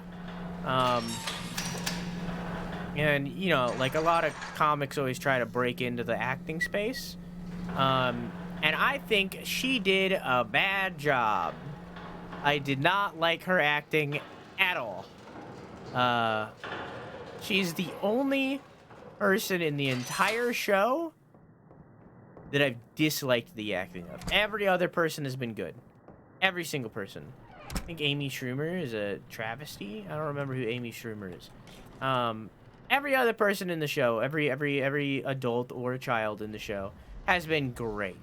And, you know, like, a lot of comics always try to break into the acting space. And I think she did a bad job. I did not like her acting at all. She's the only person in the entire show that I've disliked the acting of. Every other person has been good. Every single person. I think Amy Schumer is a travesty. I don't remember who Amy Schumer is. Every other person in the show, every adult or a child in the show has been great.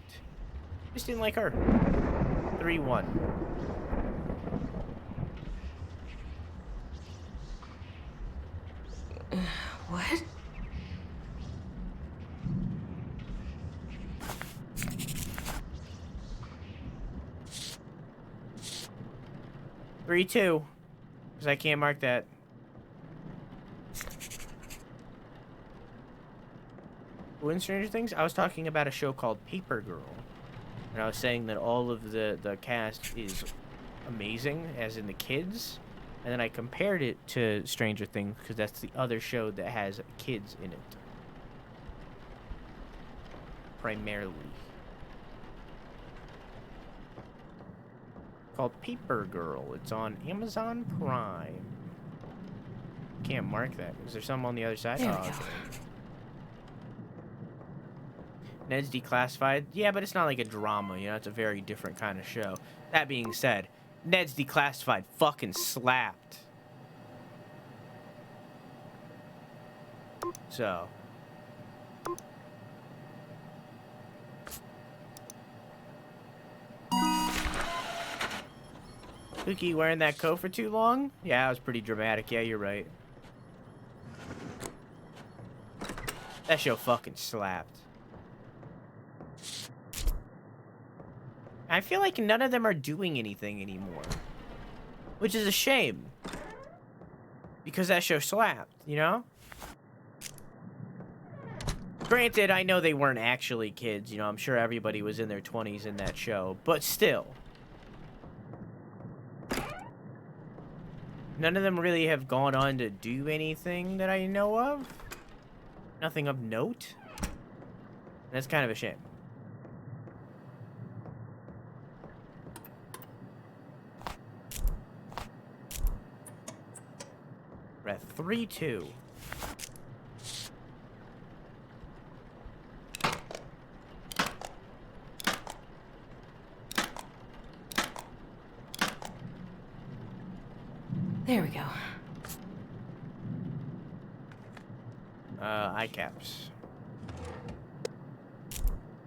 Just didn't like her. 3-1. What? Three, 2. Because I can't mark that. In Stranger Things, I was talking about a show called Paper Girl. And I was saying that all of the cast is amazing, as in the kids. And then I compared it to Stranger Things, because that's the other show that has kids in it. Primarily. Called Paper Girl. It's on Amazon Prime. Can't mark that. Is there some on the other side? There we Oh, go. okay. Ned's Declassified. Yeah, but it's not like a drama, you know? It's a very different kind of show. That being said, Ned's Declassified fucking slapped. So. Cookie wearing that coat for too long? Yeah, that was pretty dramatic. Yeah, you're right. That show fucking slapped. I feel like none of them are doing anything anymore. Which is a shame. Because that show slapped, you know? Granted, I know they weren't actually kids, you know, I'm sure everybody was in their 20s in that show, but still. None of them really have gone on to do anything that I know of. Nothing of note. That's kind of a shame. We're at 3-2. There we go. Eye caps.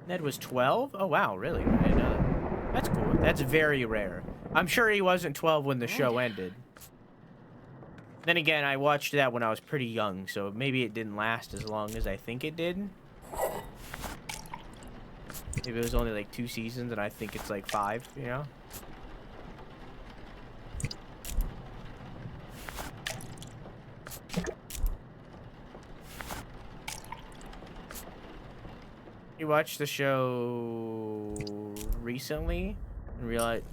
Ned was 12? Oh, wow, really? I didn't know that. That's cool. That's very rare. I'm sure he wasn't 12 when the show ended. Then again, I watched that when I was pretty young, so maybe it didn't last as long as I think it did. Maybe it was only like 2 seasons, and I think it's like 5, you know? You watched the show recently and realized...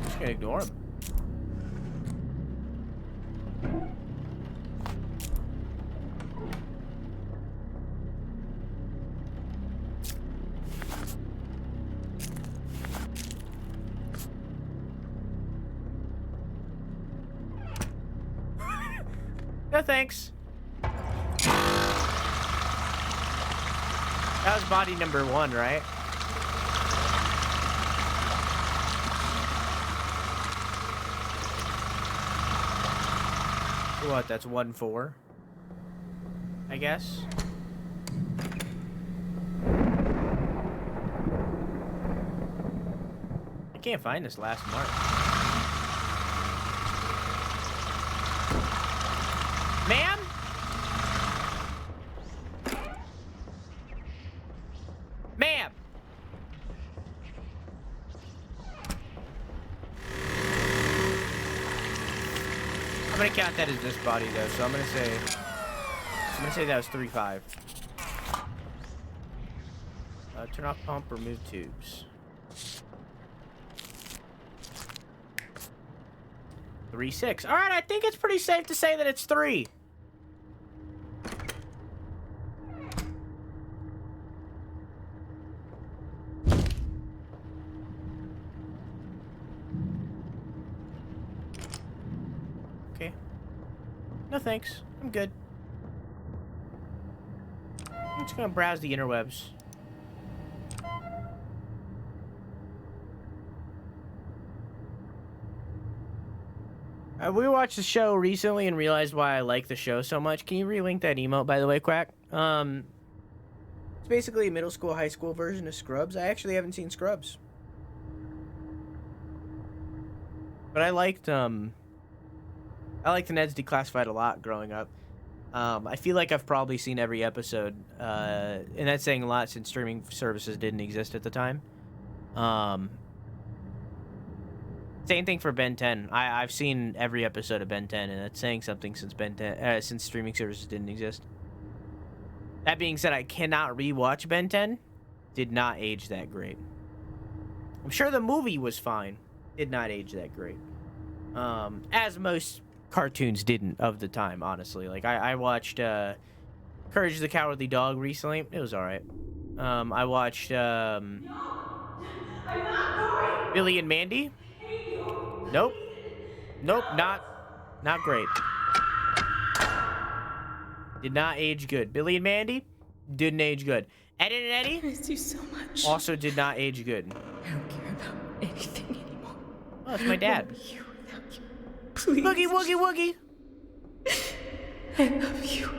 Just gonna ignore him. No thanks. That was body number 1, right? What, that's 1-4? I guess. I can't find this last mark. Ma'am? Ma'am! I'm gonna count that as this body though, so I'm gonna say that was 3-5. Turn off pump, remove tubes. 3-6. Alright, I think it's pretty safe to say that it's 3. Okay. No thanks. I'm good. I'm just gonna browse the interwebs. We watched the show recently and realized why I like the show so much. Can you relink that emote, by the way, Quack? It's basically a middle school, high school version of Scrubs. I actually haven't seen Scrubs. But I liked the Ned's Declassified a lot growing up. I feel like I've probably seen every episode, and that's saying a lot since streaming services didn't exist at the time. Same thing for Ben 10. I've seen every episode of Ben 10, and that's saying something since Ben 10, since streaming services didn't exist. That being said, I cannot rewatch Ben 10. Did not age that great. I'm sure the movie was fine. Did not age that great. As most cartoons didn't of the time, honestly. Like, I watched Courage the Cowardly Dog recently. It was alright. I watched I'm not going! Billy and Mandy. I hate you! Nope. Nope, not great. Did not age good. Billy and Mandy didn't age good. Ed and Eddie I miss you so much. also did not age good. I don't care about anything anymore. Oh, that's my dad. I won't be here without you. Please. Woogie woogie woogie. I love you.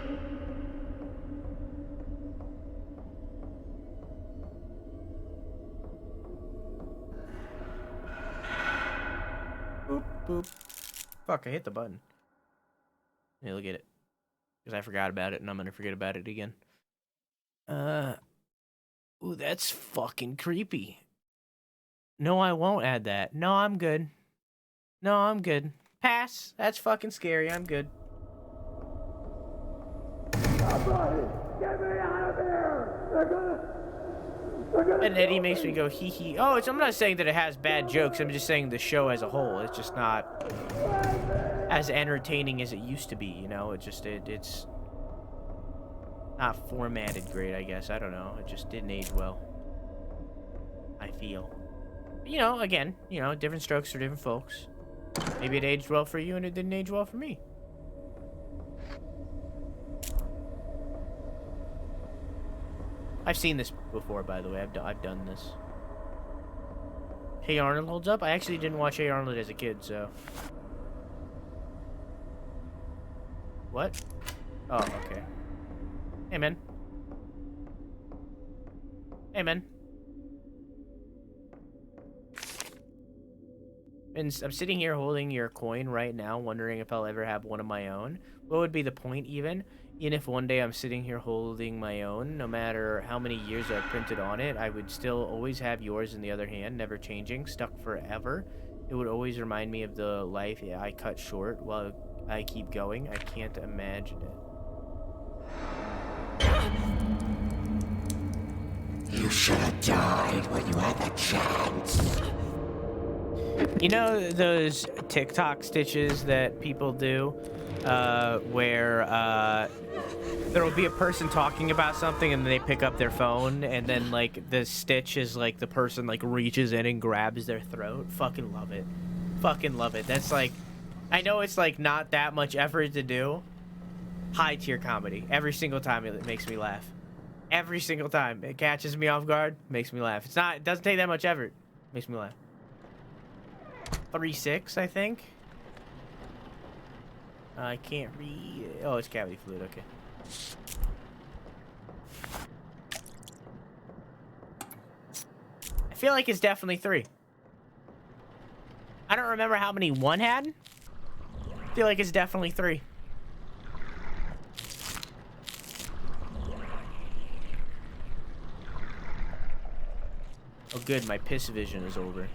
Boop boop. Fuck, I hit the button. Hey, look at it. Because I forgot about it and I'm gonna forget about it again. Ooh, that's fucking creepy. No, I won't add that. No, I'm good. No, I'm good. Pass. That's fucking scary. I'm good. Somebody, get me out of here! They're gonna And Eddie makes me go hee hee. Oh, I'm not saying that it has bad jokes. I'm just saying the show as a whole. It's just not as entertaining as it used to be. You know, it's not formatted great. I guess I don't know. It just didn't age well. I feel. You know, again, you know, different strokes for different folks. Maybe it aged well for you and it didn't age well for me. I've seen this before, by the way. I've done this. Hey Arnold holds up? I actually didn't watch Hey Arnold as a kid, so... What? Oh, okay. Hey, man. Hey, man. I'm sitting here holding your coin right now, wondering if I'll ever have one of my own. What would be the point, even if one day I'm sitting here holding my own, no matter how many years are printed on it, I would still always have yours in the other hand, never changing, stuck forever. It would always remind me of the life I cut short while I keep going. I can't imagine it. You should have died when you had the chance. You know those TikTok stitches that people do, where there will be a person talking about something and they pick up their phone and then like the stitch is like the person like reaches in and grabs their throat? Fucking love it. Fucking love it. That's like, I know it's like not that much effort to do. High tier comedy. Every single time it makes me laugh. Every single time. It catches me off guard, makes me laugh. It doesn't take that much effort. Makes me laugh. 3-6, I think. I can't read. Oh, it's cavity fluid. Okay. I feel like it's definitely 3. I don't remember how many 1 had. I feel like it's definitely 3. Oh, good. My piss vision is over.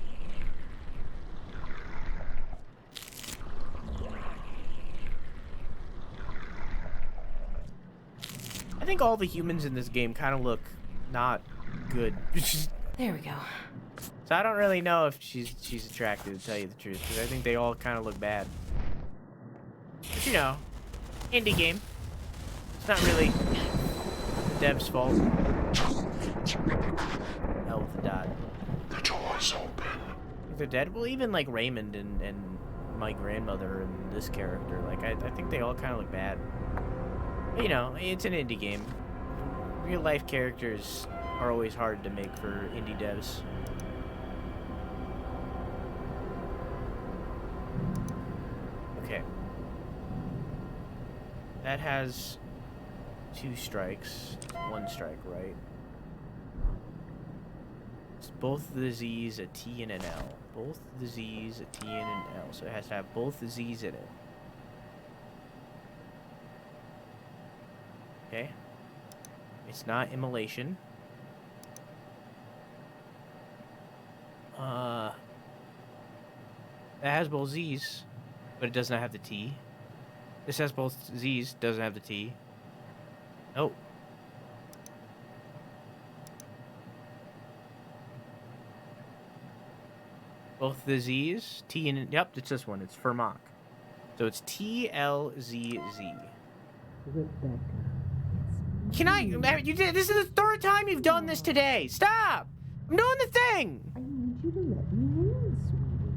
I think all the humans in this game kind of look not good. There we go. So I don't really know if she's attractive, to tell you the truth, because I think they all kind of look bad. But you know, indie game. It's not really the dev's fault. Hell with the dot. The door's open. They're dead. Well, even like Raymond and my grandmother and this character, like I think they all kind of look bad. But, you know, it's an indie game. Real life characters are always hard to make for indie devs. That has 2 strikes. 1 strike, right? It's both the Z's, a T, and an L. Both the Z's, a T, and an L. So it has to have both the Z's in it. Okay. It's not immolation. That has both Z's, but it does not have the T. This has both Z's, doesn't have the T. Nope. Both the Z's, T and... Yep, it's this one. It's Fermac. So it's T-L-Z-Z. Rebecca. Can I... You did... This is the 3rd time you've done this today. Stop! I'm doing the thing! I need you to let me in, sweetie.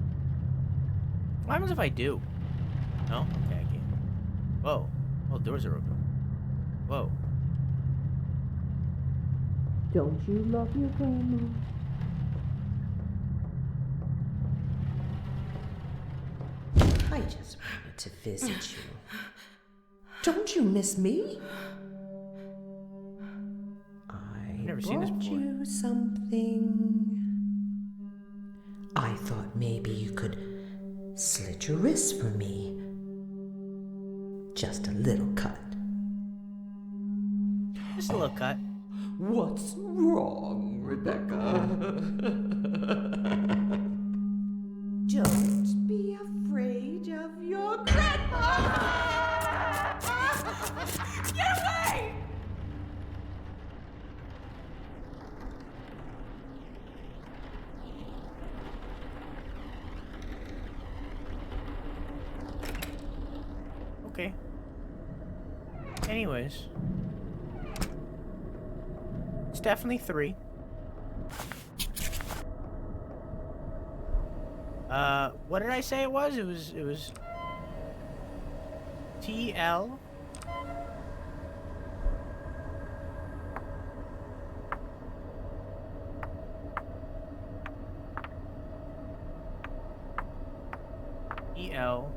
What happens if I do? No? Okay, I can't. Whoa. Oh, doors are open. Whoa. Don't you love your grandma? I just wanted to visit you. Don't you miss me? I've never seen this before. You something. I thought maybe you could slit your wrist for me. Just a little cut. Just a little cut. What's wrong, Rebecca? Don't be afraid of your grandma! Get away! Okay. Anyways. It's definitely 3. What did I say it was? It was T-L. E-L.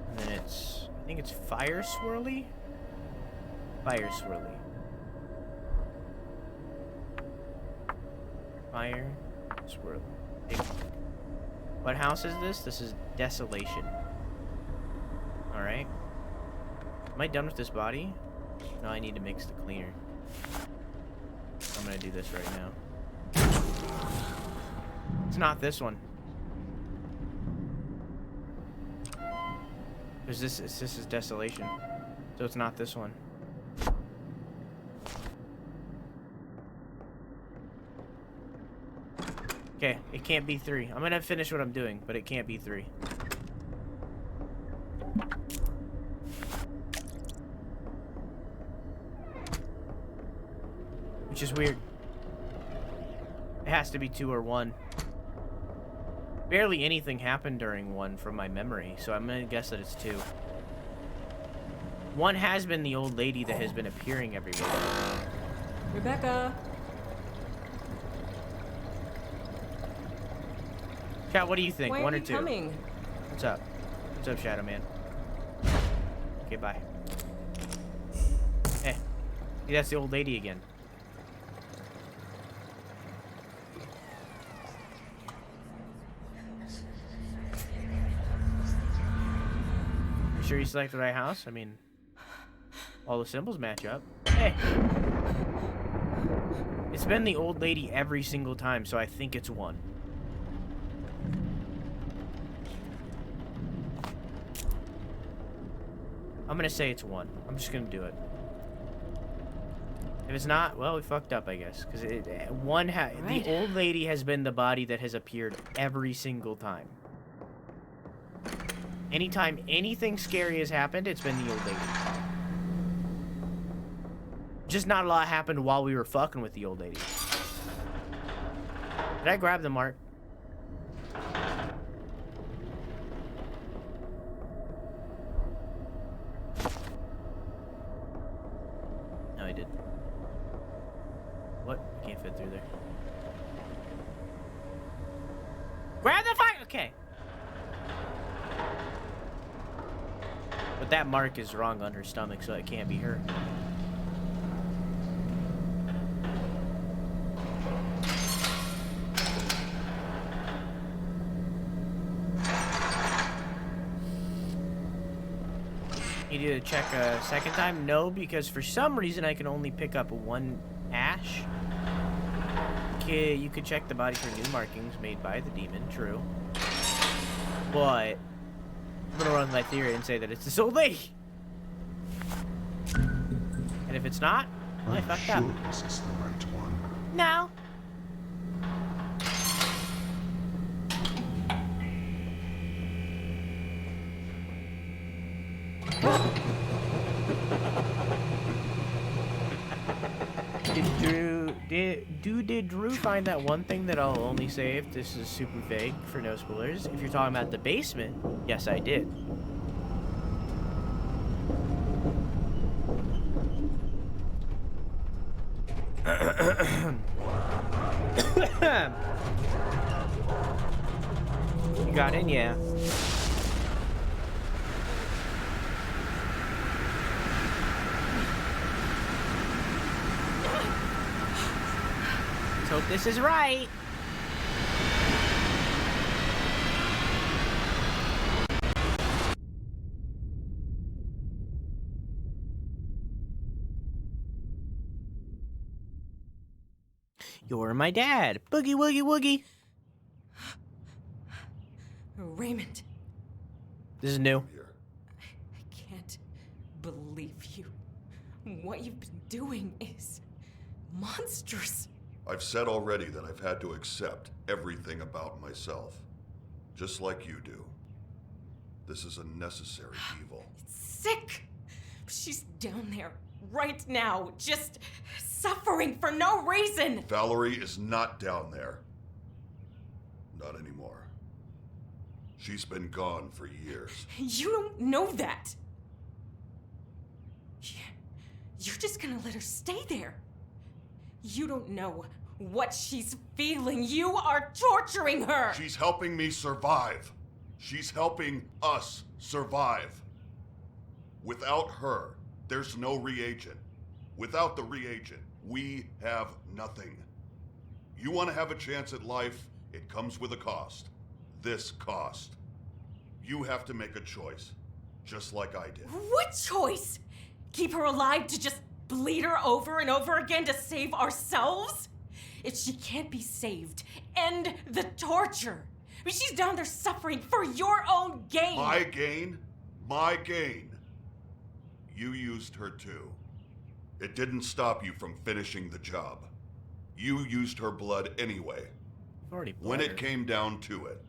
And then it's, I think it's Fire Swirly? Fire Swirly. Fire Swirly. What house is this? This is Desolation. Alright. Am I done with this body? No, I need to mix the cleaner. I'm gonna do this right now. It's not this one. Because this is Desolation. So it's not this one. Okay, it can't be 3. I'm gonna finish what I'm doing, but it can't be 3. Which is weird. It has to be 2 or 1. Barely anything happened during 1 from my memory, so I'm gonna guess that it's 2. 1 has been the old lady that has been appearing everywhere. Rebecca! Chat, what do you think? Why 1 are or you 2? Coming? What's up? What's up, Shadow Man? Okay, bye. Eh. See, that's the old lady again. You sure you selected the right house? I mean, all the symbols match up. Hey! It's been the old lady every single time, so I think it's 1. I'm gonna say it's 1. I'm just gonna do it. If it's not, well, we fucked up, I guess. Because the old lady has been the body that has appeared every single time. Anytime anything scary has happened, it's been the old lady. Just not a lot happened while we were fucking with the old lady. Did I grab the mark? No, I did. What? I can't fit through there. Grab the fire! Okay. But that mark is wrong on her stomach, so it can't be her. You need to check a second time? No, because for some reason I can only pick up one ash. Okay, you could check the body for new markings made by the demon, true. But I'm gonna run my theory and say that it's this old lady. And if it's not, well, I fucked up. This is the right one. No. Did Drew find that one thing that I'll only say if this is super vague for no spoilers? If you're talking about the basement, yes, I did. You got in, yeah. Let's hope this is right. You're my dad. Boogie woogie woogie. Raymond. This is new. I can't believe you. What you've been doing is monstrous. I've said already that I've had to accept everything about myself. Just like you do. This is a necessary evil. It's sick. She's down there right now, just suffering for no reason. Valerie is not down there. Not anymore. She's been gone for years. You don't know that. You're just gonna let her stay there. You don't know what she's feeling. You are torturing her. She's helping me survive. She's helping us survive. Without her, there's no reagent. Without the reagent, we have nothing. You want to have a chance at life, it comes with a cost. This cost. You have to make a choice, just like I did. What choice? Keep her alive to just bleed her over and over again to save ourselves? If she can't be saved, end the torture. I mean, she's down there suffering for your own gain. My gain? My gain. You used her too. It didn't stop you from finishing the job. You used her blood anyway. When it came down to it,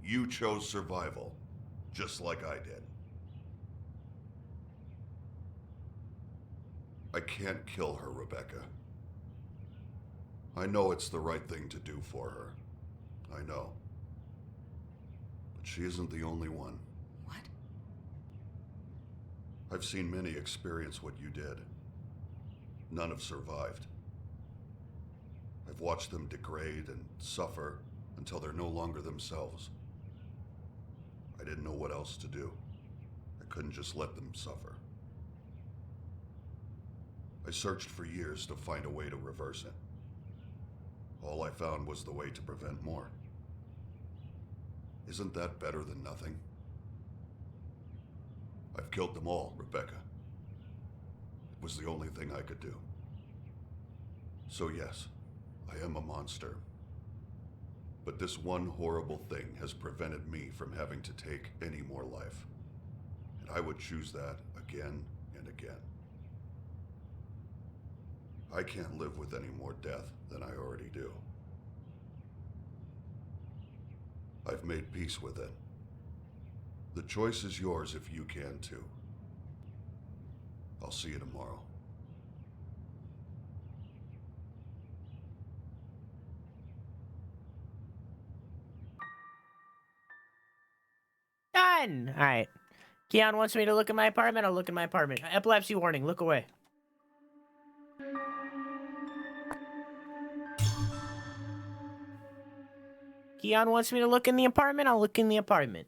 you chose survival, just like I did. I can't kill her, Rebecca. I know it's the right thing to do for her. I know. But she isn't the only one. What? I've seen many experience what you did. None have survived. I've watched them degrade and suffer until they're no longer themselves. I didn't know what else to do. I couldn't just let them suffer. I searched for years to find a way to reverse it. All I found was the way to prevent more. Isn't that better than nothing? I've killed them all, Rebecca. It was the only thing I could do. So yes, I am a monster. But this one horrible thing has prevented me from having to take any more life. And I would choose that again and again. I can't live with any more death than I already do. I've made peace with it. The choice is yours if you can too. I'll see you tomorrow. Done! Alright. Keon wants me to look at my apartment, I'll look at my apartment. Epilepsy warning, look away. Keon wants me to look in the apartment, I'll look in the apartment.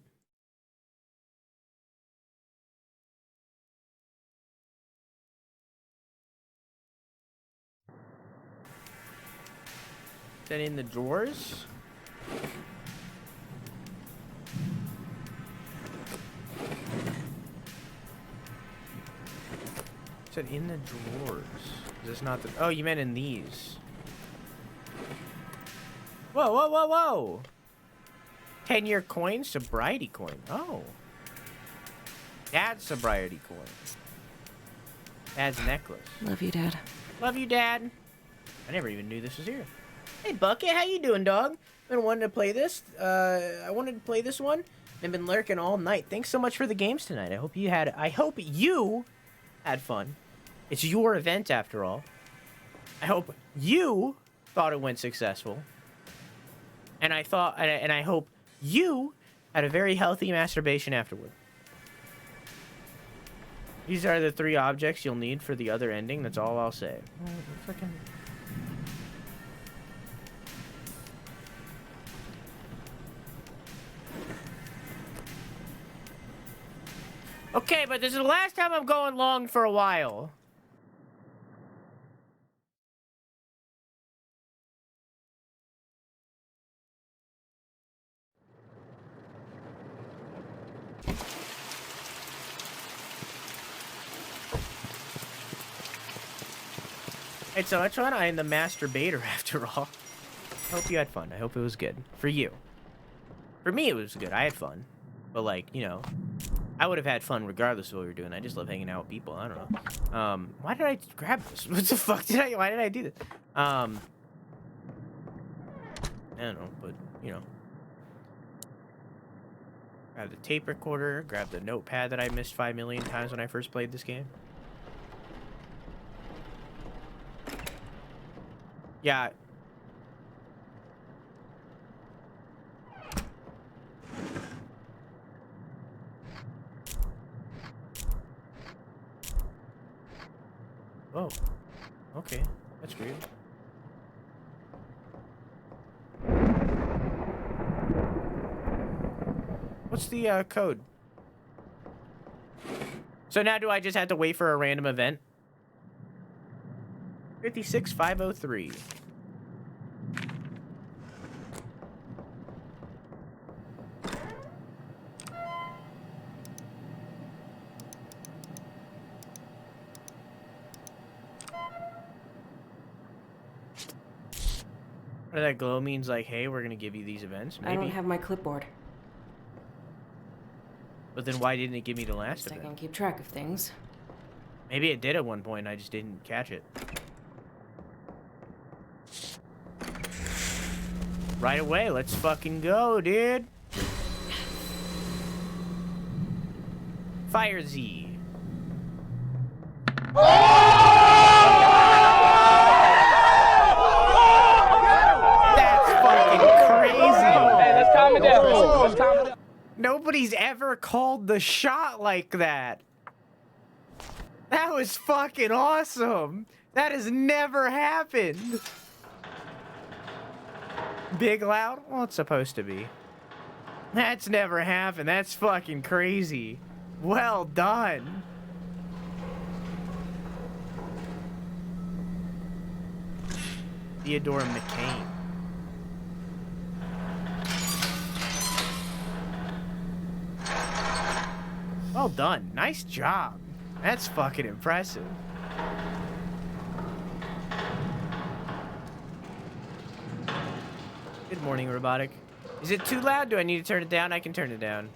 Then in the drawers. Said in the drawers. Is this not the... Oh, you meant in these. Whoa, whoa, whoa, whoa! 10-year coin, sobriety coin. Oh. Dad's sobriety coin. Dad's necklace. Love you, Dad. Love you, Dad. I never even knew this was here. Hey, Bucket, how you doing, dog? Been wanting to play this. I wanted to play this one. I've been lurking all night. Thanks so much for the games tonight. I hope you had fun. It's your event, after all. I hope you thought it went successful. And I hope you had a very healthy masturbation afterward. These are the 3 objects you'll need for the other ending. That's all I'll say. Freaking... Okay, but this is the last time I'm going long for a while. It's so much fun. I am the masturbator after all. I hope you had fun. I hope it was good. For you. For me, it was good. I had fun. But, like, you know, I would have had fun regardless of what we were doing. I just love hanging out with people. I don't know. Why did I grab this? What the fuck why did I do this? I don't know, but, you know. Grab the tape recorder. Grab the notepad that I missed 5 million times when I first played this game. Yeah. Oh. Okay. That's weird. What's the code? So now do I just have to wait for a random event? 56503. Or that glow means like, hey, we're gonna give you these events. Maybe. I don't have my clipboard. But then why didn't it give me the last I event? can keep track of things. Maybe it did at one point, I just didn't catch it. Right away, let's fucking go, dude. Fire Z. That's fucking crazy. Hey, let's calm it down. Let's calm it down. Nobody's ever called the shot like that. That was fucking awesome. That has never happened. Big loud? Well, it's supposed to be. That's never happened. That's fucking crazy. Well done. Theodore McCain. Well done. Nice job. That's fucking impressive. Good morning, Robotic. Is it too loud? Do I need to turn it down? I can turn it down.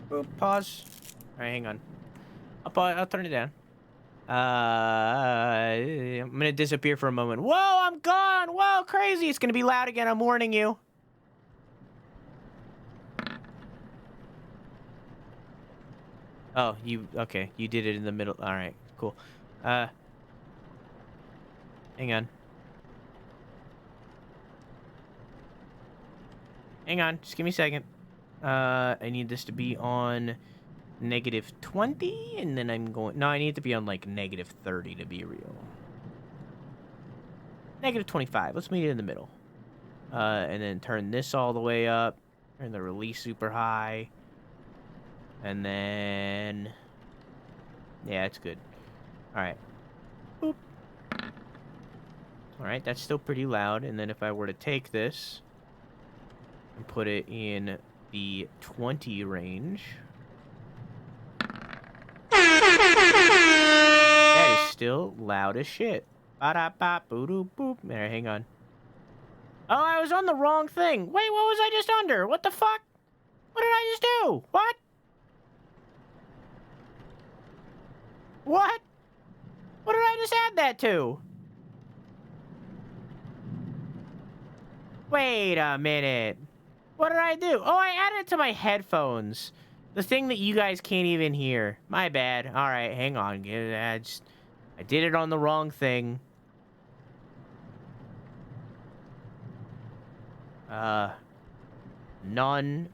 Boop, pause. All right, hang on. I'll turn it down. I'm gonna disappear for a moment. Whoa, I'm gone. Whoa, crazy. It's gonna be loud again. I'm warning you. Oh, okay. You did it in the middle. All right, cool. Hang on. Hang on, just give me a second. I need this to be on -20, and then I'm going... No, I need it to be on, like, -30 to be real. -25. Let's meet it in the middle. And then turn this all the way up. Turn the release super high. And then... Yeah, it's good. Alright. Boop. Alright, that's still pretty loud. And then if I were to take this and put it in the 20 range, that is still loud as shit. Ba-da-ba, boo-doo-boop. There, hang on. Oh, I was on the wrong thing. Wait, what was I just under? What the fuck? What did I just do? What? What? What did I just add that to? Wait a minute. What did I do? Oh, I added it to my headphones. The thing that you guys can't even hear. My bad. All right, hang on. I did it on the wrong thing. None.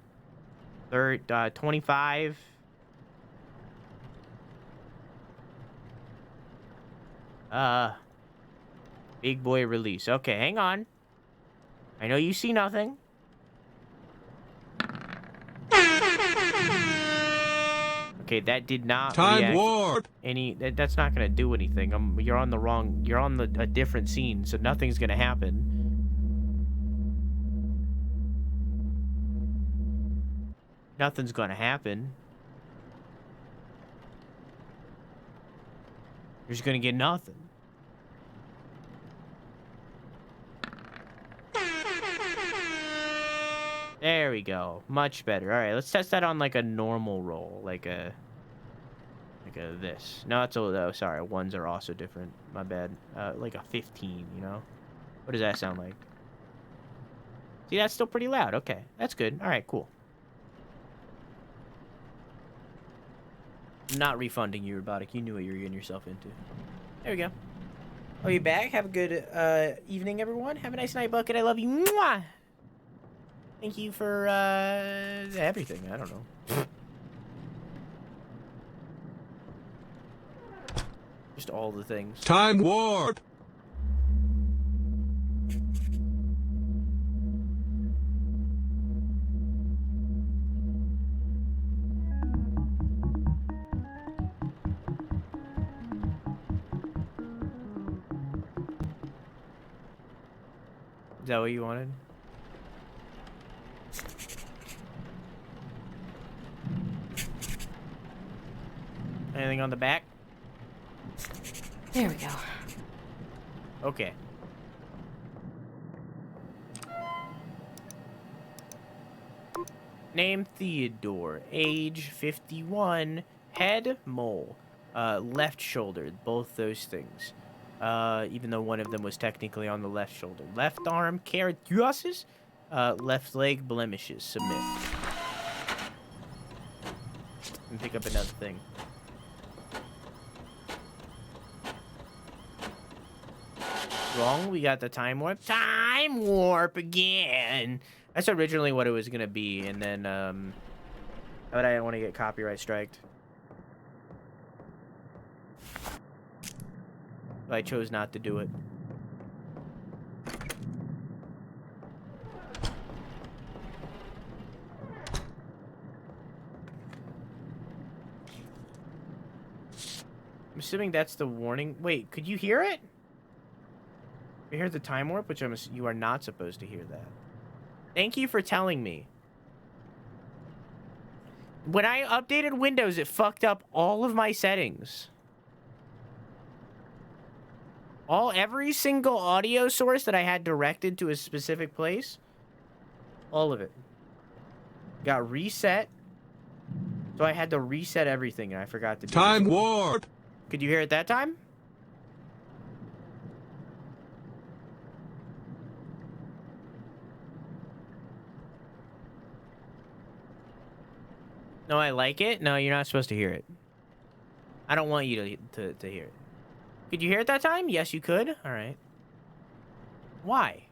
25. Big boy release. Okay, hang on. I know you see nothing. Okay, that did not Time react warp. that's not gonna do anything. You're on a different scene, so nothing's gonna happen. Nothing's gonna happen. You're just gonna get nothing. There we go. Much better. All right, let's test that on like a normal roll, like a this. No, it's oh, sorry. Ones are also different. My bad. Like a 15. You know. What does that sound like? See, that's still pretty loud. Okay, that's good. All right, cool. I'm not refunding you, Robotic. You knew what you were getting yourself into. There we go. Oh, you back? Have a good evening, everyone. Have a nice night, Bucket. I love you. Mwah! Thank you for everything. I don't know. Just all the things. Time warp. Is that what you wanted? Anything on the back? There we go. Okay. Name Theodore. Age 51. Head mole. Left shoulder. Both those things. Even though one of them was technically on the left shoulder. Left arm keratosis. Left leg blemishes. Submit. And pick up another thing. Wrong. We got the time warp. Time warp again. That's originally what it was gonna be, and then but I didn't want to get copyright striked. I chose not to do it. I'm assuming that's the warning. Wait, could you hear it? You hear the time warp, which you are not supposed to hear that. Thank you for telling me. When I updated Windows, it fucked up all of my settings. Every single audio source that I had directed to a specific place, all of it got reset. So I had to reset everything, and I forgot to do Time warp. Could you hear it that time? No, I like it. No, you're not supposed to hear it. I don't want you to hear it. Could you hear it that time? Yes, you could. All right. Why?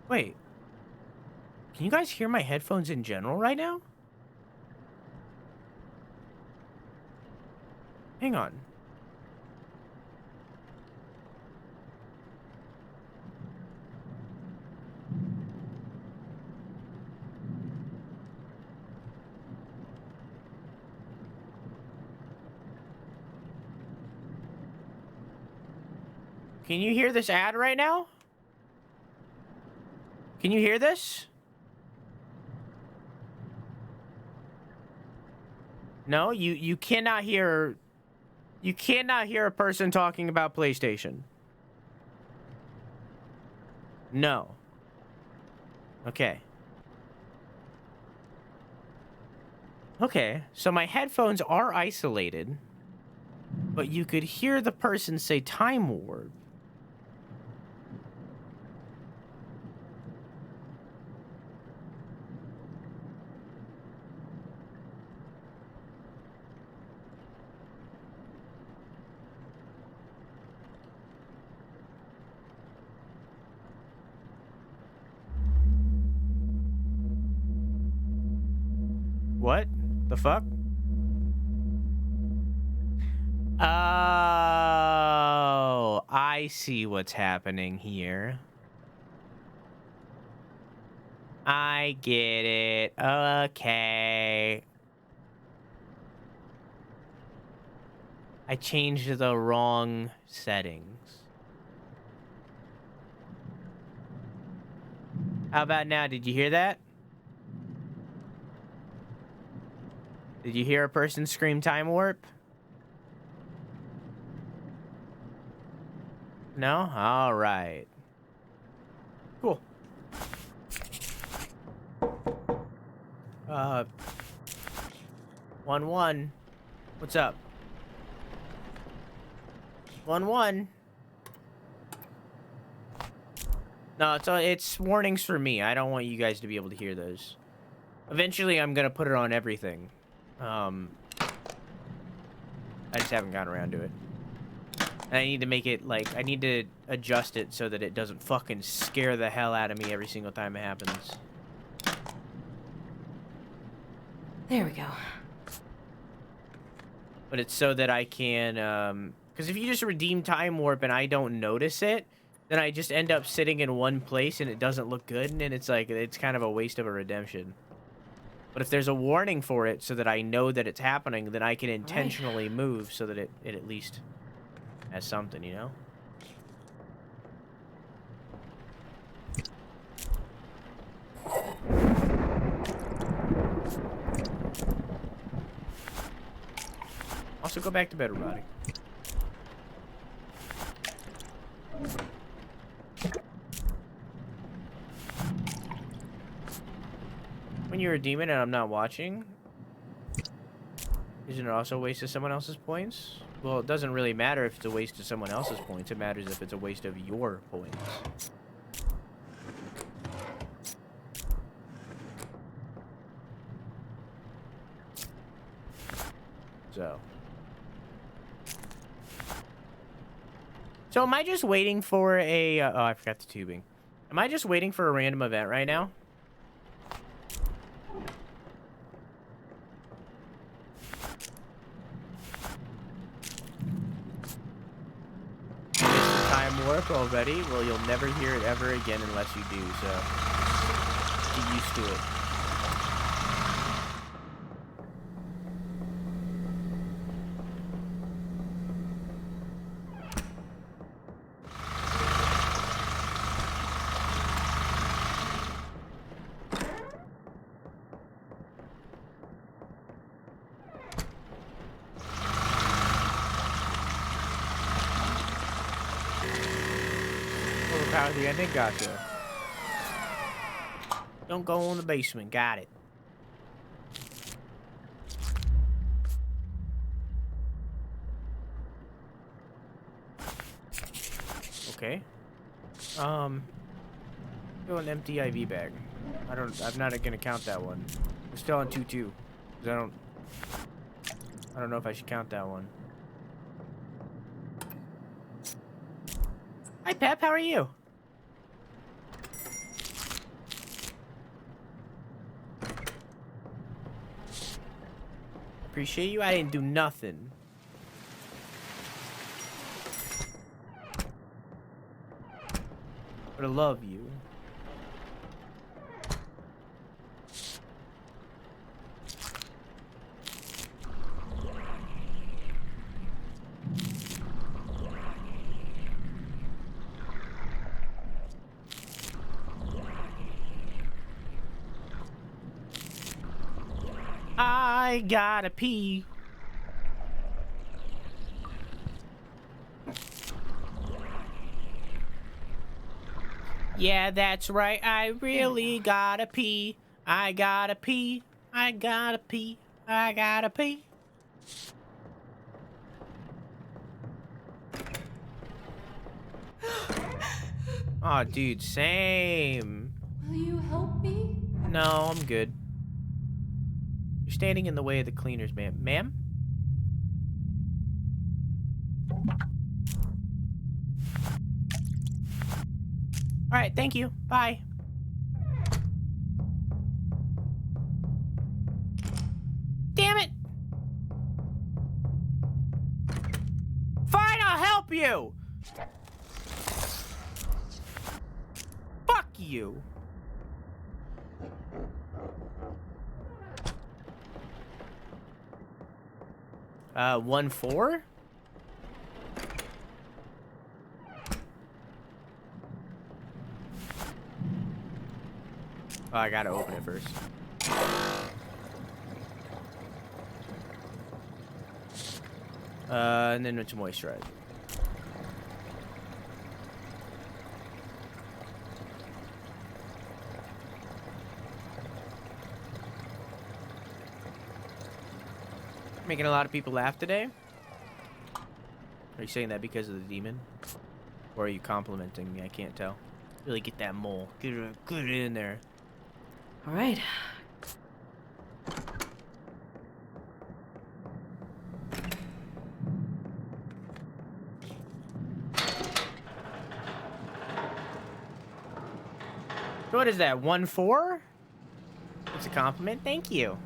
Wait. Can you guys hear my headphones in general right now? Hang on. Can you hear this ad right now? Can you hear this? No, you cannot hear. You cannot hear a person talking about PlayStation. No. Okay. Okay, so my headphones are isolated, but you could hear the person say Time Warp. What the fuck? Oh, I see what's happening here. I get it. Okay. I changed the wrong settings. How about now? Did you hear that? Did you hear a person scream Time Warp? No? All right. Cool. 1-1. What's up? 1-1. No, it's warnings for me. I don't want you guys to be able to hear those. Eventually, I'm gonna put it on everything. I just haven't gotten around to it. And I need to make it, like, I need to adjust it so that it doesn't fucking scare the hell out of me every single time it happens. There we go. But it's so that I can, because if you just redeem Time Warp and I don't notice it, then I just end up sitting in one place and it doesn't look good, and it's like, it's kind of a waste of a redemption. But if there's a warning for it so that I know that it's happening, then I can intentionally move so that it at least has something, you know? Also, go back to bed, Roddy. When you're a demon and I'm not watching, isn't it also a waste of someone else's points? Well, it doesn't really matter if it's a waste of someone else's points. It matters if it's a waste of your points. So am I just waiting for a... oh, I forgot the tubing. Am I just waiting for a random event right now? Time Warp already? Well, you'll never hear it ever again unless you do, so get used to it. The ending, gotcha. Don't go in the basement, got it. Okay. Go an empty IV bag. I'm not gonna count that one. We're still on 2-2. I don't know if I should count that one. Hi Pep, how are you? Appreciate you. I didn't do nothing. But I love you. I gotta pee. Yeah, that's right. I really gotta pee. I gotta pee. I gotta pee. I gotta pee. Oh, dude, same. Will you help me? No, I'm good. You're standing in the way of the cleaners, ma'am. Ma'am? Alright, thank you. Bye. Damn it! Fine, I'll help you! Fuck you! Uh, 1-4? Oh, I gotta open it first. And then it's moisturize. Making a lot of people laugh today? Are you saying that because of the demon? Or are you complimenting me? I can't tell. Really get that mole. Get it in there. All right. So what is that? 1-4? It's a compliment. Thank you.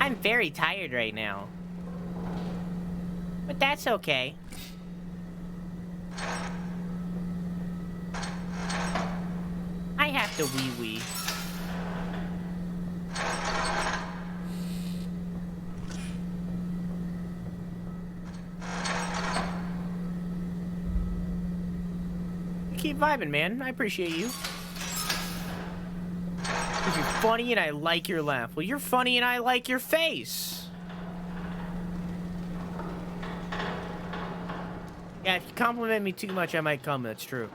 I'm very tired right now. But that's okay. I have to wee-wee. Keep vibing, man. I appreciate you. Because you're funny and I like your laugh. Well, you're funny and I like your face. Yeah, if you compliment me too much, I might come. That's true.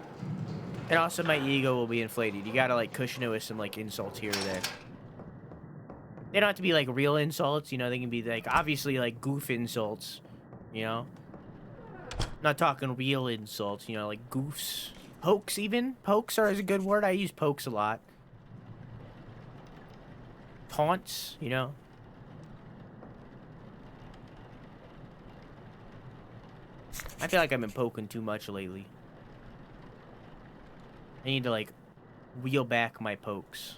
And also, my ego will be inflated. You gotta, like, cushion it with some, like, insults here or there. They don't have to be, like, real insults. You know, they can be, like, obviously, like, goof insults. You know? I'm not talking real insults, you know, like goofs. Pokes, even. Pokes are a good word. I use pokes a lot. Taunts, you know. I feel like I've been poking too much lately. I need to, like, wheel back my pokes.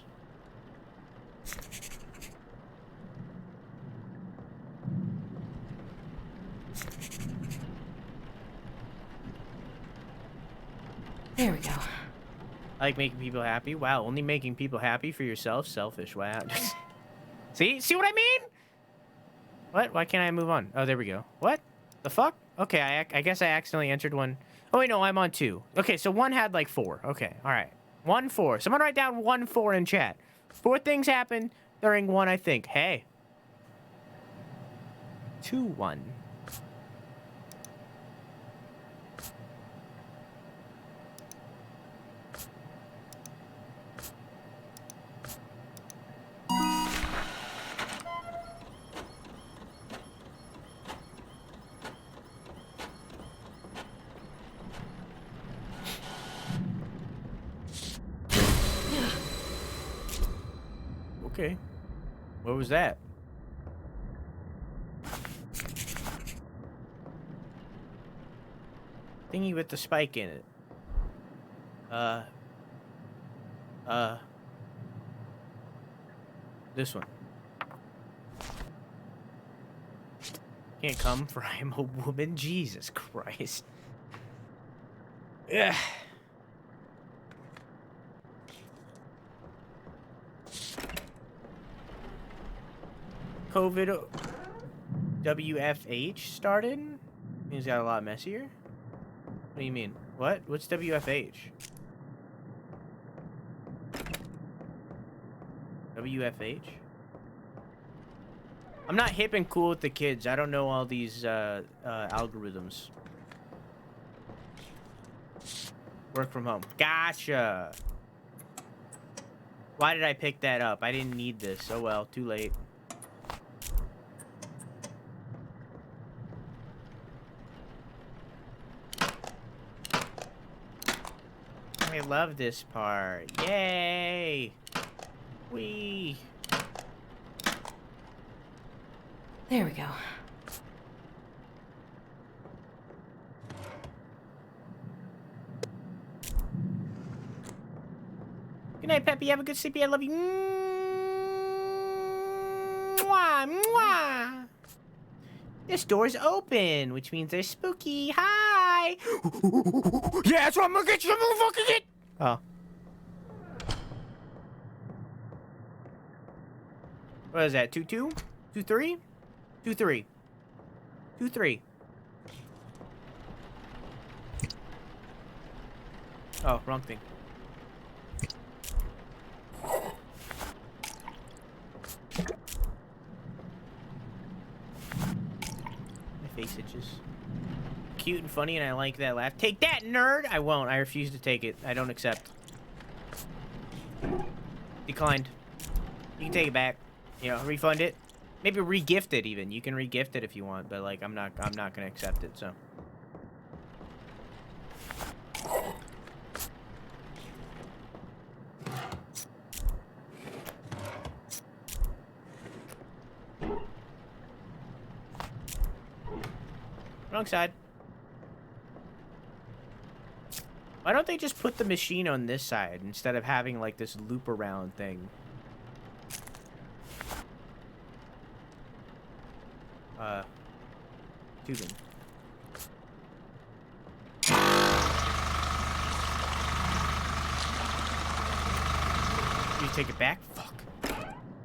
There we go. I like making people happy. Wow, only making people happy for yourself? Selfish. Wow. See? See what I mean? What? Why can't I move on? Oh, there we go. What? The fuck? Okay, I guess I accidentally entered one. Oh, wait, no, I'm on 2. Okay, so one had like 4. Okay, all right. 1-4. Someone write down 1-4 in chat. 4 things happened during one, I think. Hey. 2-1. Okay. What was that? Thingy with the spike in it. This one. Can't come for I am a woman. Jesus Christ. Yeah. COVID WFH started? Things got a lot messier. What do you mean? What? What's WFH? WFH? I'm not hip and cool with the kids. I don't know all these algorithms. Work from home. Gotcha. Why did I pick that up? I didn't need this. Oh well, too late. I love this part. Yay! Whee! There we go. Good night, Peppy. Have a good sleep. I love you. Mwah, mwah. This door's open, which means they're spooky. Hi! Yeah, that's what I'm gonna get you, motherfucker! Get! Oh. What is that? 2-2? 2-3? 2-3. 2-3. Oh, wrong thing. My face itches. Cute and funny, and I like that laugh. Take that, nerd! I won't. I refuse to take it. I don't accept. Declined. You can take it back. You know, refund it. Maybe re-gift it even. You can re-gift it if you want, but like I'm not gonna accept it, so. Wrong side. Why don't they just put the machine on this side instead of having like this loop around thing? Tubing. You take it back? Fuck.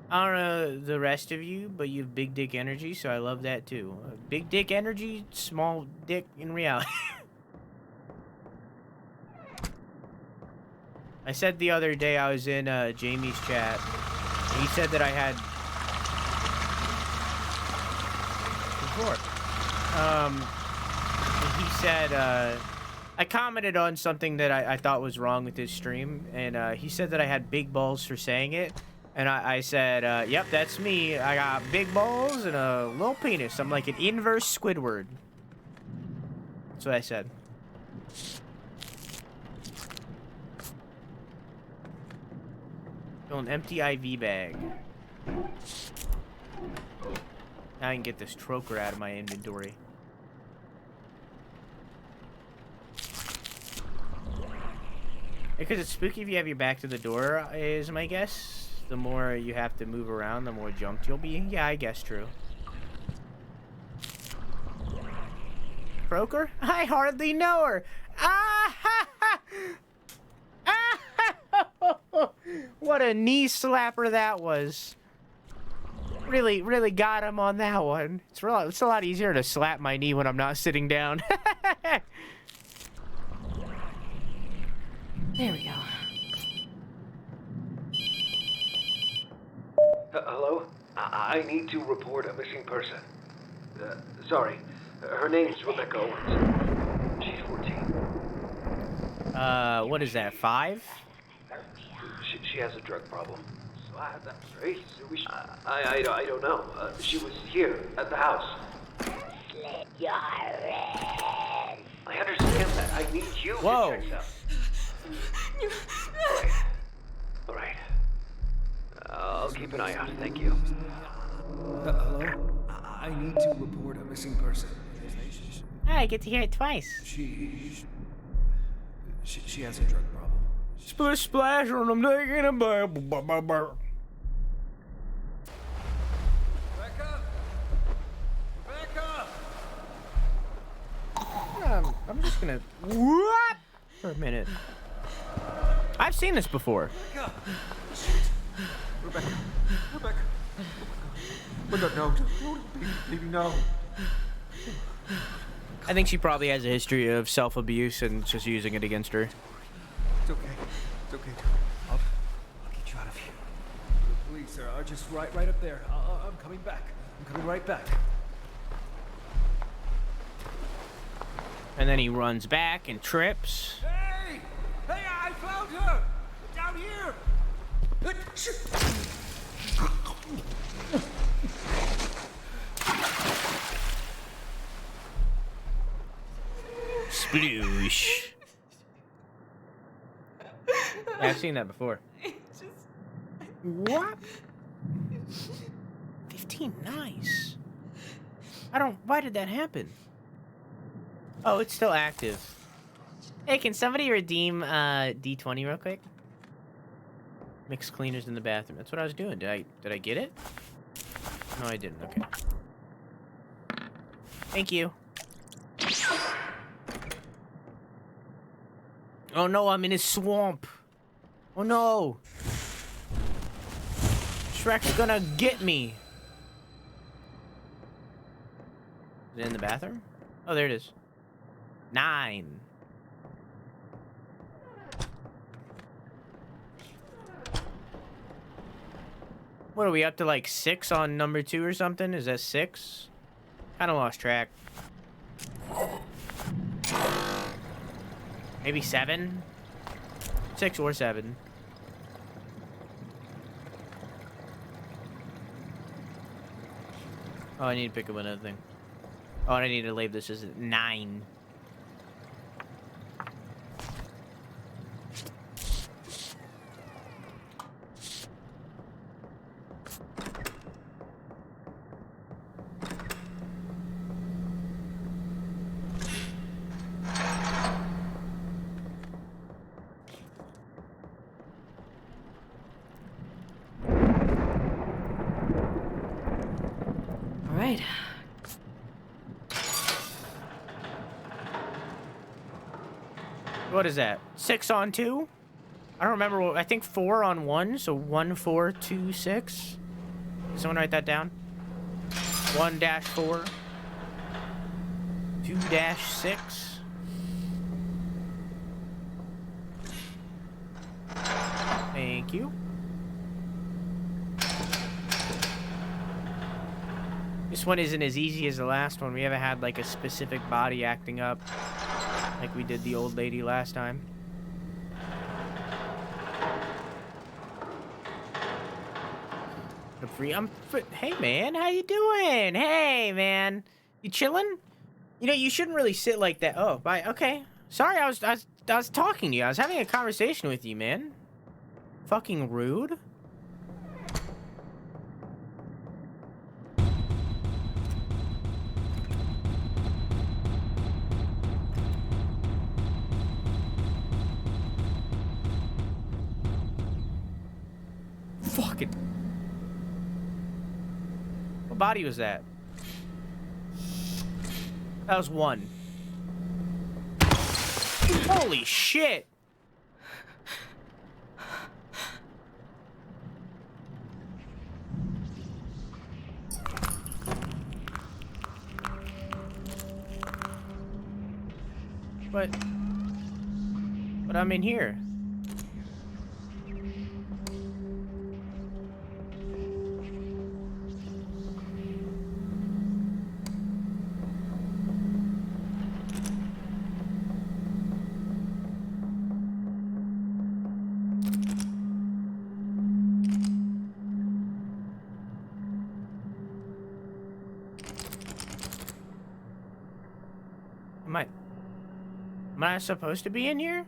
I don't know the rest of you, but you have big dick energy, so I love that too. Big dick energy, small dick in reality. I said the other day I was in Jamie's chat. He said that I had... He said, I commented on something that I thought was wrong with his stream, and he said that I had big balls for saying it. And I said, yep, that's me. I got big balls and a little penis. I'm like an inverse Squidward. That's what I said. An empty IV bag. Now I can get this troker out of my inventory. Because it's spooky if you have your back to the door, is my guess. The more you have to move around, the more jumped you'll be. Yeah, I guess true. Croaker? I hardly know her. Ah ha ha! Ah ha ha! What a knee slapper that was. Really got him on that one. It's a lot easier to slap my knee when I'm not sitting down. There we go. Hello? I need to report a missing person. Sorry. Her name's Rebecca Owens. She's 14. What is that, 5? She has a drug problem. So I have that straight. I don't know. She was here at the house. Slit your wrist. I understand that. I need you Whoa. to check out. All right. I'll keep an eye out. Thank you. Hello? I need to report a missing person. I get to hear it twice. She has a drug problem. Splish splash on them taking a bath. Rebecca? Rebecca! I'm just gonna whoop for a minute. I've seen this before. Rebecca. No, baby, no. I think she probably has a history of self-abuse and just using it against her. It's okay. I'll get you out of here. Please, sir. Just right up there. I'm coming back. I'm coming right back. And then he runs back and trips. Hey! Hey, I found her! Down here! Sploosh. Yeah, I've seen that before. What? 15, nice. Why did that happen? Oh, it's still active. Hey, can somebody redeem D20 real quick? Mix cleaners in the bathroom. That's what I was doing. Did I get it? No, I didn't. Okay. Thank you. Oh no, I'm in a swamp. Oh no. Shrek's gonna get me. Is it in the bathroom? Oh, there it is. 9. What are we up to, like 6 on number 2 or something? Is that 6? Kind of lost track. Maybe 7? 6 or 7. Oh, I need to pick up another thing. Oh, and I need to label this as 9. All right. What is that? 6 on 2? I don't remember. I think 4 on 1. So 1, 4, 2, 6. Can someone write that down? 1-4. 2-6. Thank you. This one isn't as easy as the last one. We haven't had like a specific body acting up like we did the old lady last time. Hey man, how you doing? Hey man, you chilling? You know, you shouldn't really sit like that. Oh, bye. Okay, sorry. I was talking to you. I was having a conversation with you, man. Fucking rude. Fucking. What body was that? That was 1. Holy shit! But I'm in here. Am I supposed to be in here?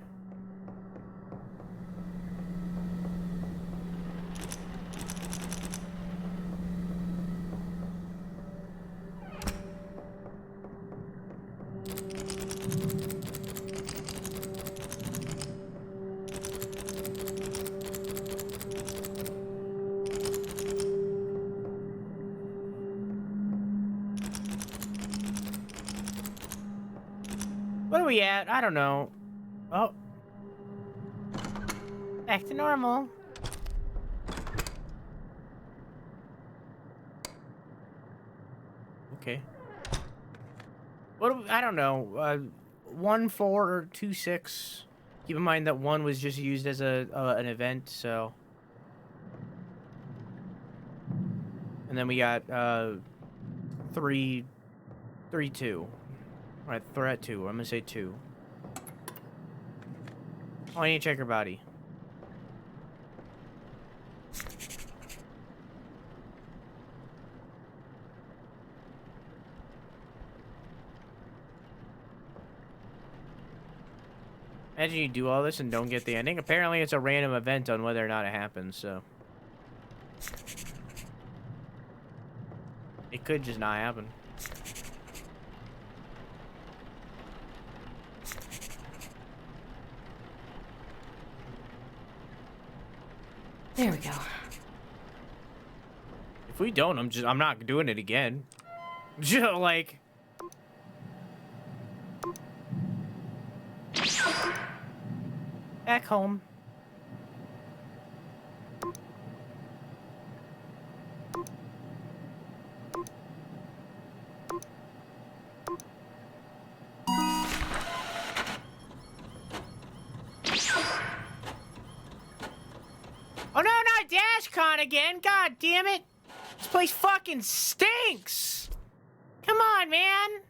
What are we at? I don't know. Oh. Back to normal. Okay. What? I don't know. 1, 4, or 2, 6. Keep in mind that 1 was just used as an event, so. And then we got 3, 2. All right, threat 2. I'm gonna say 2. Oh, I need to check her body. Imagine you do all this and don't get the ending. Apparently, it's a random event on whether or not it happens, so. It could just not happen. There we go. If we don't, I'm not doing it again. Just like. Back home. Oh no, not DashCon again! God damn it! This place fucking stinks! Come on, man!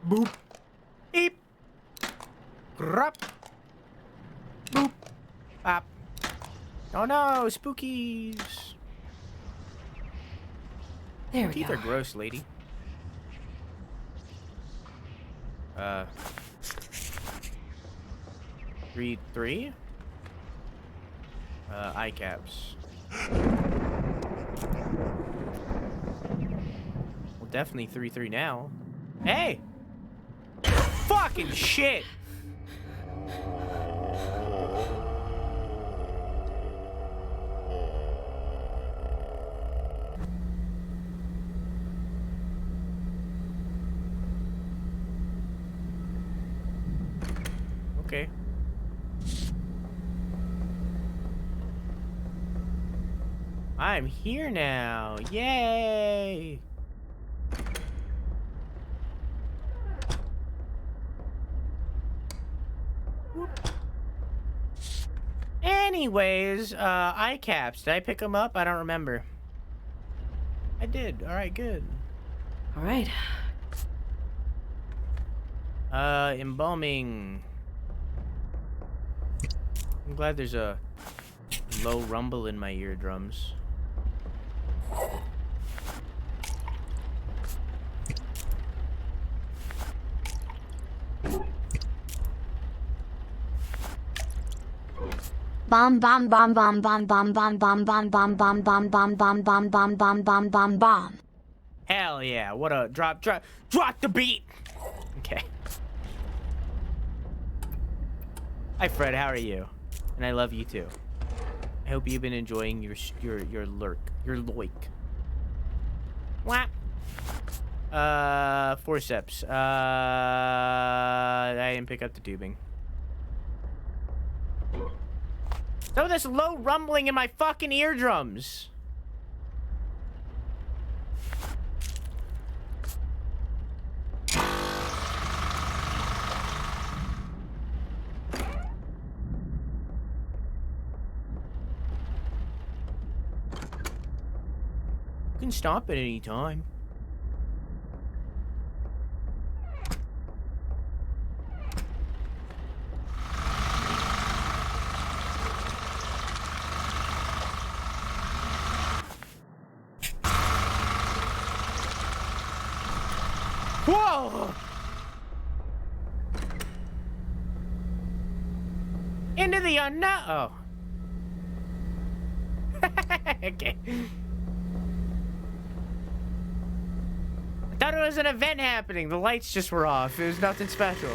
Boop. Beep. Grup. Boop. Bop. Oh no, spookies. There we Teeth go. are gross, lady. 3. Eye caps. Well, definitely 3 now. Hey! Fucking shit! Okay. I'm here now. Yay! Anyways, eye caps. Did I pick them up? I don't remember. I did. All right, good. All right. Embalming. I'm glad there's a low rumble in my eardrums. Bomb bomb bomb bomb bomb bomb bomb bomb bomb bomb bomb bomb bomb bomb bomb bomb bomb bomb bomb bomb. Hell yeah, what a drop the beat. Okay. Hi Fred, how are you? And I love you too. I hope you've been enjoying your loik. Whap. Forceps. I didn't pick up the tubing. Some of this low rumbling in my fucking eardrums. You can stop at any time. Whoa! Into the unknown. Oh. Okay. I thought it was an event happening. The lights just were off. It was nothing special.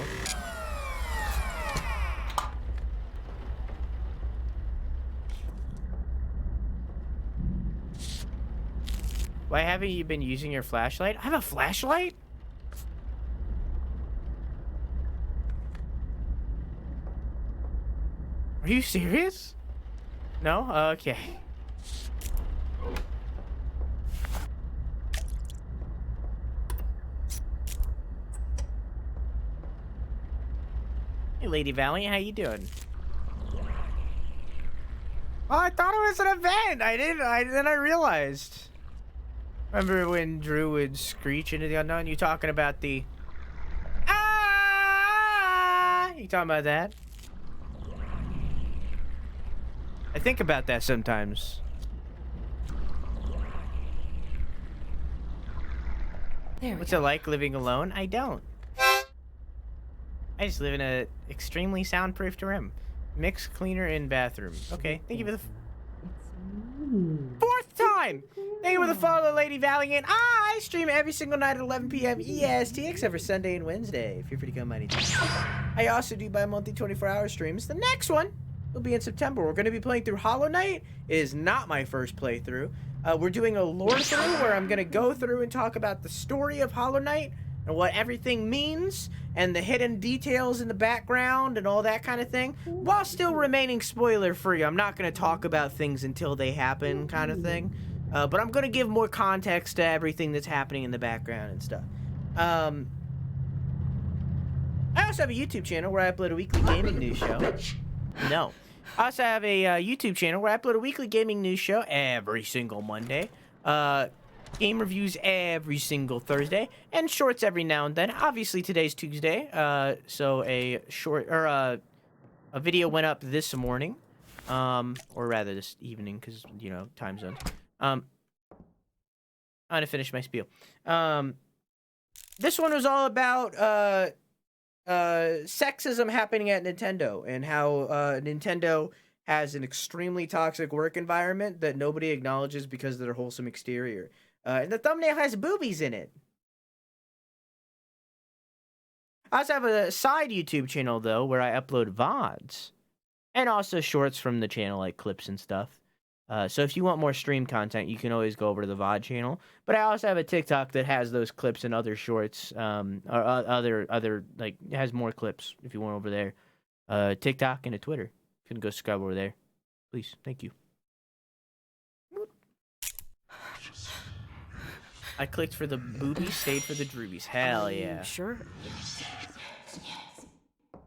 Why haven't you been using your flashlight? I have a flashlight? Are you serious? No? Okay. Hey, Lady Valiant, how you doing? Oh, I thought it was an event. Then I realized. Remember when Drew would screech into the unknown? You talking about the... Ah! You talking about that? I think about that sometimes. What's it like living alone? I don't. I just live in a extremely soundproofed room. Mix, cleaner, and bathroom. Okay, thank you for the... Fourth time! Thank you for the follow, Lady Valiant. I stream every single night at 11 p.m. EST, except for Sunday and Wednesday. Feel free to come anytime. I also do bi-monthly 24-hour streams. The next one will be in September. We're going to be playing through Hollow Knight. It is not my first playthrough. We're doing a lore through where I'm going to go through and talk about the story of Hollow Knight and what everything means and the hidden details in the background and all that kind of thing, while still remaining spoiler-free. I'm not going to talk about things until they happen kind of thing, but I'm going to give more context to everything that's happening in the background and stuff. I also have a YouTube channel where I upload a weekly gaming news show. No. I also have a YouTube channel where I upload a weekly gaming news show every single Monday. Game reviews every single Thursday, and shorts every now and then. Obviously, today's Tuesday, so a video went up this morning, or rather this evening, because, you know, time zones. I'm gonna finish my spiel. This one was all about sexism happening at Nintendo and how Nintendo has an extremely toxic work environment that nobody acknowledges because of their wholesome exterior. And the thumbnail has boobies in it. I also have a side YouTube channel, though, where I upload VODs. And also shorts from the channel, like clips and stuff. So if you want more stream content, you can always go over to the VOD channel. But I also have a TikTok that has those clips and other shorts. Or other, like, it has more clips if you want over there. TikTok and a Twitter. You can go subscribe over there. Please. Thank you. I clicked for the boobies, stayed for the droobies. Hell yeah. Are you sure?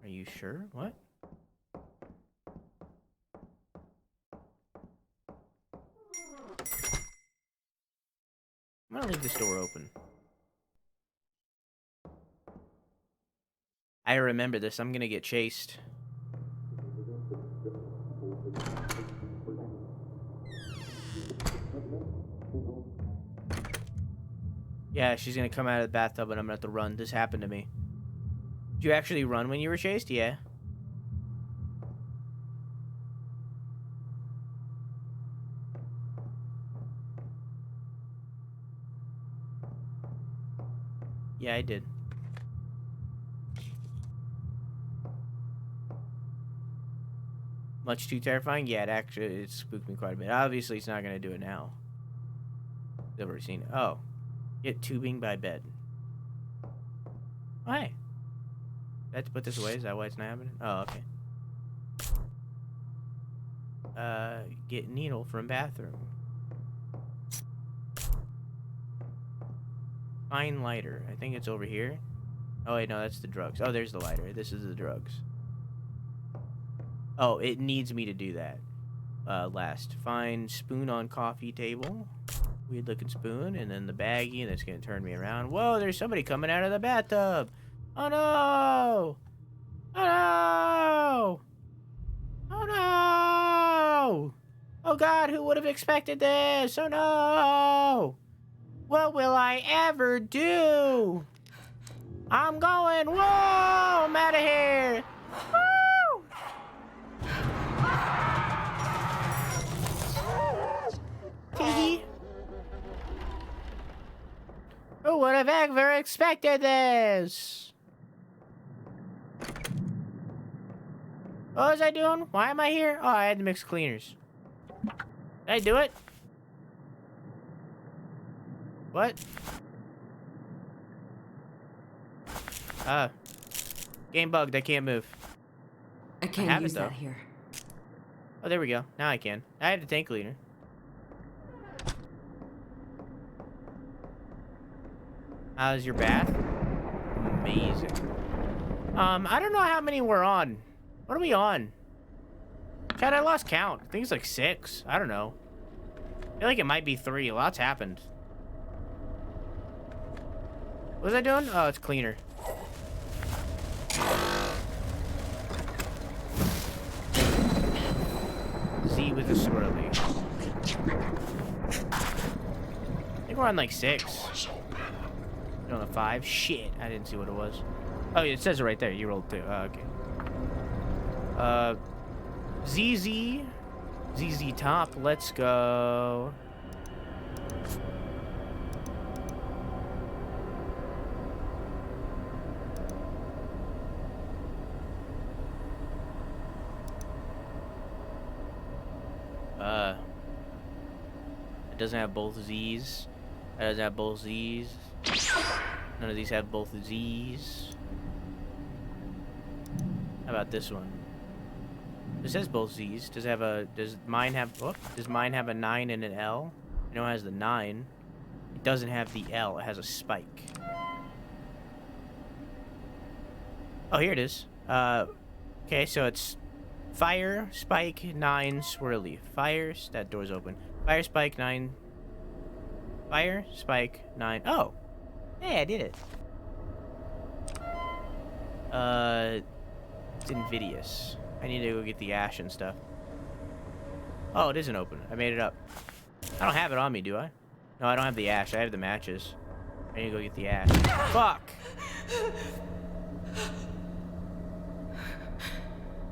Are you sure? What? I'm gonna leave this door open. I remember this. I'm gonna get chased. Yeah, she's gonna come out of the bathtub and I'm gonna have to run. This happened to me. Did you actually run when you were chased? Yeah. Yeah, I did. Much too terrifying? Yeah, it spooked me quite a bit. Obviously, it's not gonna do it now. I've already seen it. Oh. Get tubing by bed. Oh, hey. I have to put this away? Is that why it's not happening? Oh, okay. Get needle from bathroom. Find lighter. I think it's over here. Oh, wait, no, that's the drugs. Oh, there's the lighter. This is the drugs. Oh, it needs me to do that. Last. Find spoon on coffee table. Weird looking spoon, and then the baggie, and that's gonna turn me around. Whoa, there's somebody coming out of the bathtub. Oh no! Oh no! Oh no! Oh god, who would have expected this? Oh no! What will I ever do? I'm going. Whoa! I'm out of here. Woo! Tee. Who would have ever expected this? What was I doing? Why am I here? Oh, I had to mix cleaners. Did I do it? What? Game bugged. I can't move. I can't have use it, though. that here. Oh, there we go. Now I can. I had the tank cleaner. How's your bath? Amazing. I don't know how many we're on. What are we on? Chad, I lost count. I think it's like 6. I don't know. I feel like it might be 3. A lot's happened. What was I doing? Oh, it's cleaner. Z with a swirly. I think we're on like 6. We're on a 5. Shit, I didn't see what it was. Oh, yeah, it says it right there. You rolled 2. Okay. ZZ top. Let's go. It doesn't have both Z's. It doesn't have both Z's. None of these have both Z's. How about this one? This has both Z's. Does mine have a 9 and an L? I know it has the 9. It doesn't have the L. It has a spike. Oh, here it is. Okay, so it's fire, spike, 9, swirly. That door's open. Fire, spike, 9. Fire, spike, 9. Oh! Hey, I did it. It's invidious. I need to go get the ash and stuff. Oh, it isn't open. I made it up. I don't have it on me, do I? No, I don't have the ash. I have the matches. I need to go get the ash. Fuck!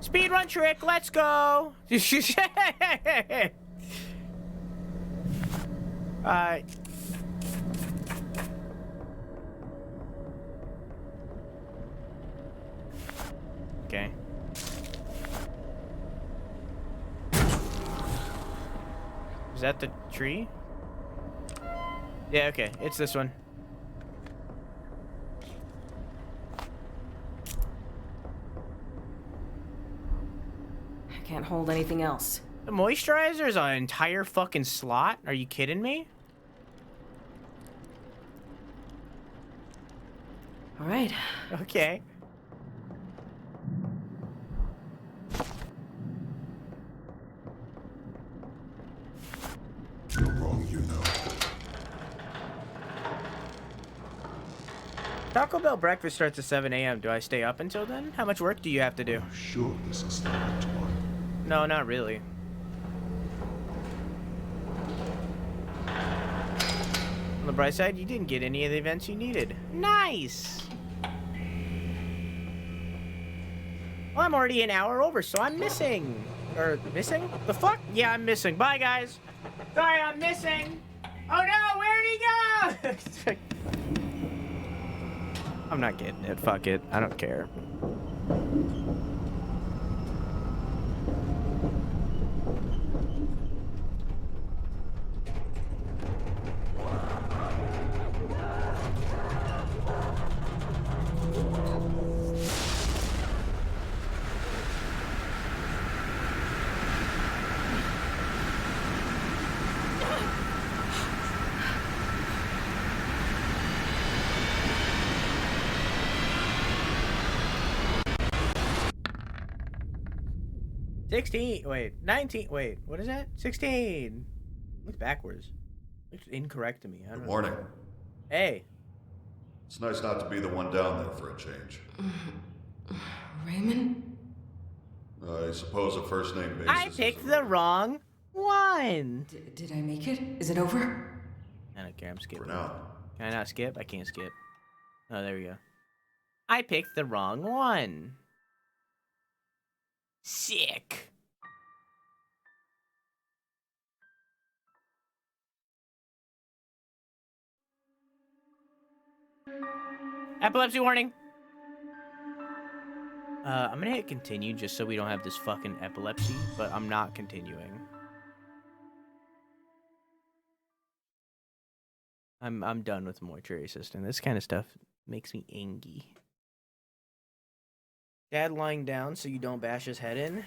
Speedrun trick, let's go! Alright. Okay. Is that the tree? Yeah, okay. It's this one. I can't hold anything else. The moisturizer is an entire fucking slot? Are you kidding me? All right. Okay. You're wrong, you know. Taco Bell breakfast starts at 7 a.m. Do I stay up until then? How much work do you have to do? Sure, this is the right one. No, not really. On the bright side, you didn't get any of the events you needed. Nice! Well, I'm already an hour over, so I'm missing. Or, missing? The fuck? Yeah, I'm missing. Bye, guys. Sorry, I'm missing. Oh no, where'd he go? I'm not getting it. Fuck it. I don't care. Wait, 19, wait, what is that? 16. Looks backwards. Looks incorrect to me. I don't Good morning. know. Hey. It's nice not to be the one down there for a change. Raymond? I suppose a first name basis. I picked the wrong one. Did I make it? Is it over? I don't care, I'm skipping. For now. Can I not skip? I can't skip. Oh, there we go. I picked the wrong one. Sick. Epilepsy warning. I'm gonna hit continue just so we don't have this fucking epilepsy, but I'm not continuing. I'm done with mortuary assistant. This kind of stuff makes me angry. Dad lying down so you don't bash his head in.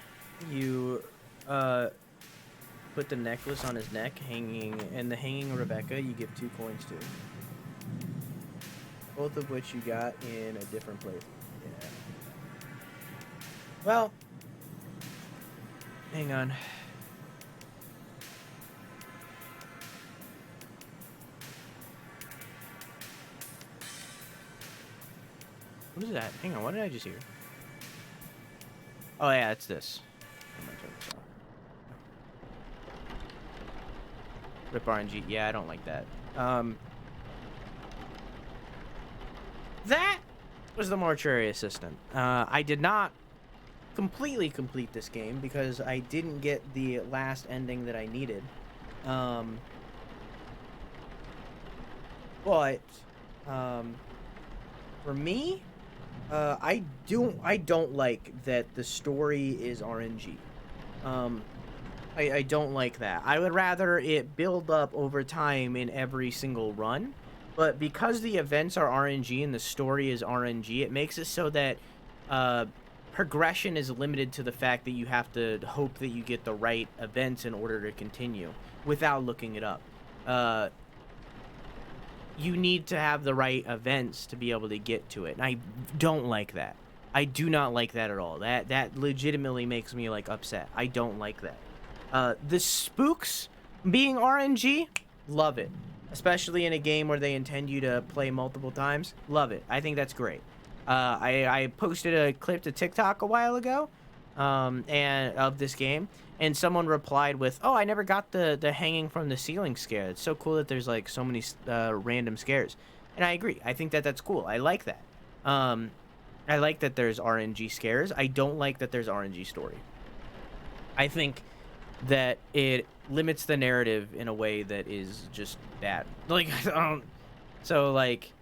You put the necklace on his neck, and the hanging Rebecca you give 2 coins to. Both of which you got in a different place. Yeah. Well, hang on. What is that? Hang on, what did I just hear? Oh yeah, it's this. Rip RNG. Yeah, I don't like that. That was the mortuary assistant. I did not completely complete this game because I didn't get the last ending that I needed. But for me, I don't like that the story is RNG. I don't like that. I would rather it build up over time in every single run. But because the events are RNG and the story is RNG, it makes it so that progression is limited to the fact that you have to hope that you get the right events in order to continue without looking it up. You need to have the right events to be able to get to it. And I don't like that. I do not like that at all. That legitimately makes me like upset. I don't like that. The spooks being RNG, love it. Especially in a game where they intend you to play multiple times. Love it. I think that's great. I posted a clip to TikTok a while ago and of this game, and someone replied with, "Oh, I never got the hanging from the ceiling scare. It's so cool that there's like so many random scares." And I agree. I think that that's cool. I like that. I like that there's RNG scares. I don't like that there's RNG story. I think that it limits the narrative in a way that is just bad. Like, so like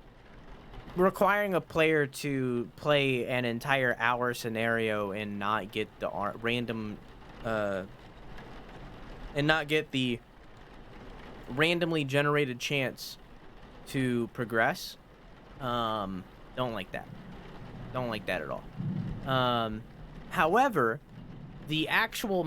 requiring a player to play an entire hour scenario and not get the random and not get the randomly generated chance to progress, don't like that. Don't like that at all. However, the actual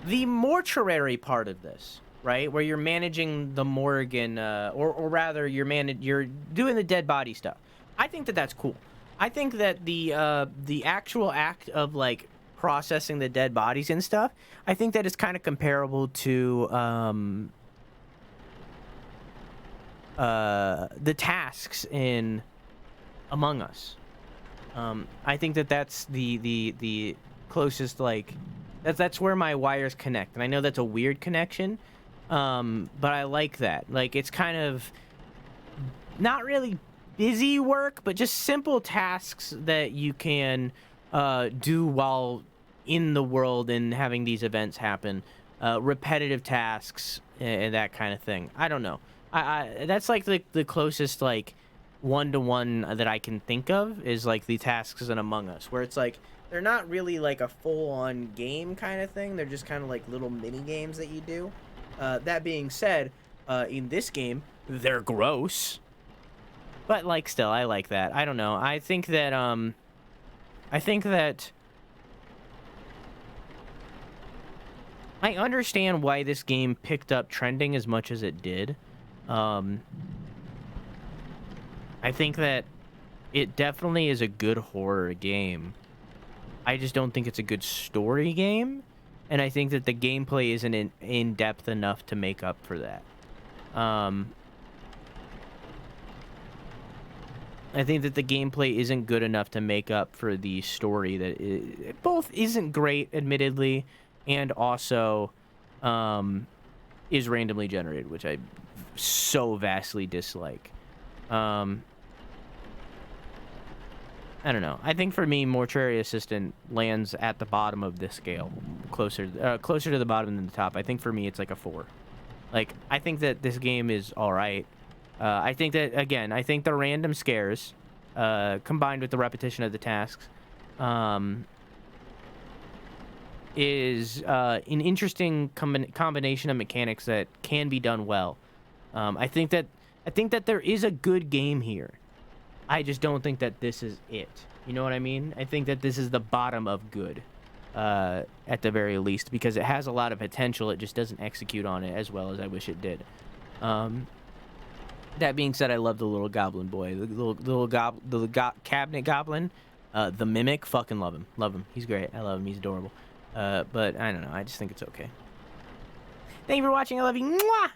the mortuary part of this, right, where you're managing the morgue and or rather you're doing the dead body stuff. I think that that's cool. I think that the actual act of like processing the dead bodies and stuff, I think that is kind of comparable to the tasks in Among Us. I think that that's the closest, like that's where my wires connect, and I know that's a weird connection, but I like that. Like, it's kind of not really busy work, but just simple tasks that you can do while in the world and having these events happen, repetitive tasks and that kind of thing. I don't know. I that's like the closest like one-to-one that I can think of is like the tasks in Among Us, where it's like they're not really like a full-on game kind of thing. They're just kind of like little mini games that you do. That being said, in this game, they're gross. But like still, I like that. I don't know. I think that I understand why this game picked up trending as much as it did. I think that it definitely is a good horror game. I just don't think it's a good story game, and I think that the gameplay isn't in depth enough to make up for that. I think that the gameplay isn't good enough to make up for the story that it both isn't great, admittedly, and also is randomly generated, which I so vastly dislike. I don't know. I think for me, Mortuary Assistant lands at the bottom of this scale, closer to the bottom than the top. I think for me, it's like a 4. Like, I think that this game is all right. I think that, again, I think the random scares, combined with the repetition of the tasks, is an interesting combination of mechanics that can be done well. I think that there is a good game here. I just don't think that this is it. You know what I mean? I think that this is the bottom of good, at the very least, because it has a lot of potential. It just doesn't execute on it as well as I wish it did. That being said, I love the little goblin boy, the cabinet goblin, the mimic. Fucking love him. He's great. I love him. He's adorable. But I don't know. I just think it's okay. Thank you for watching. I love you. Mwah!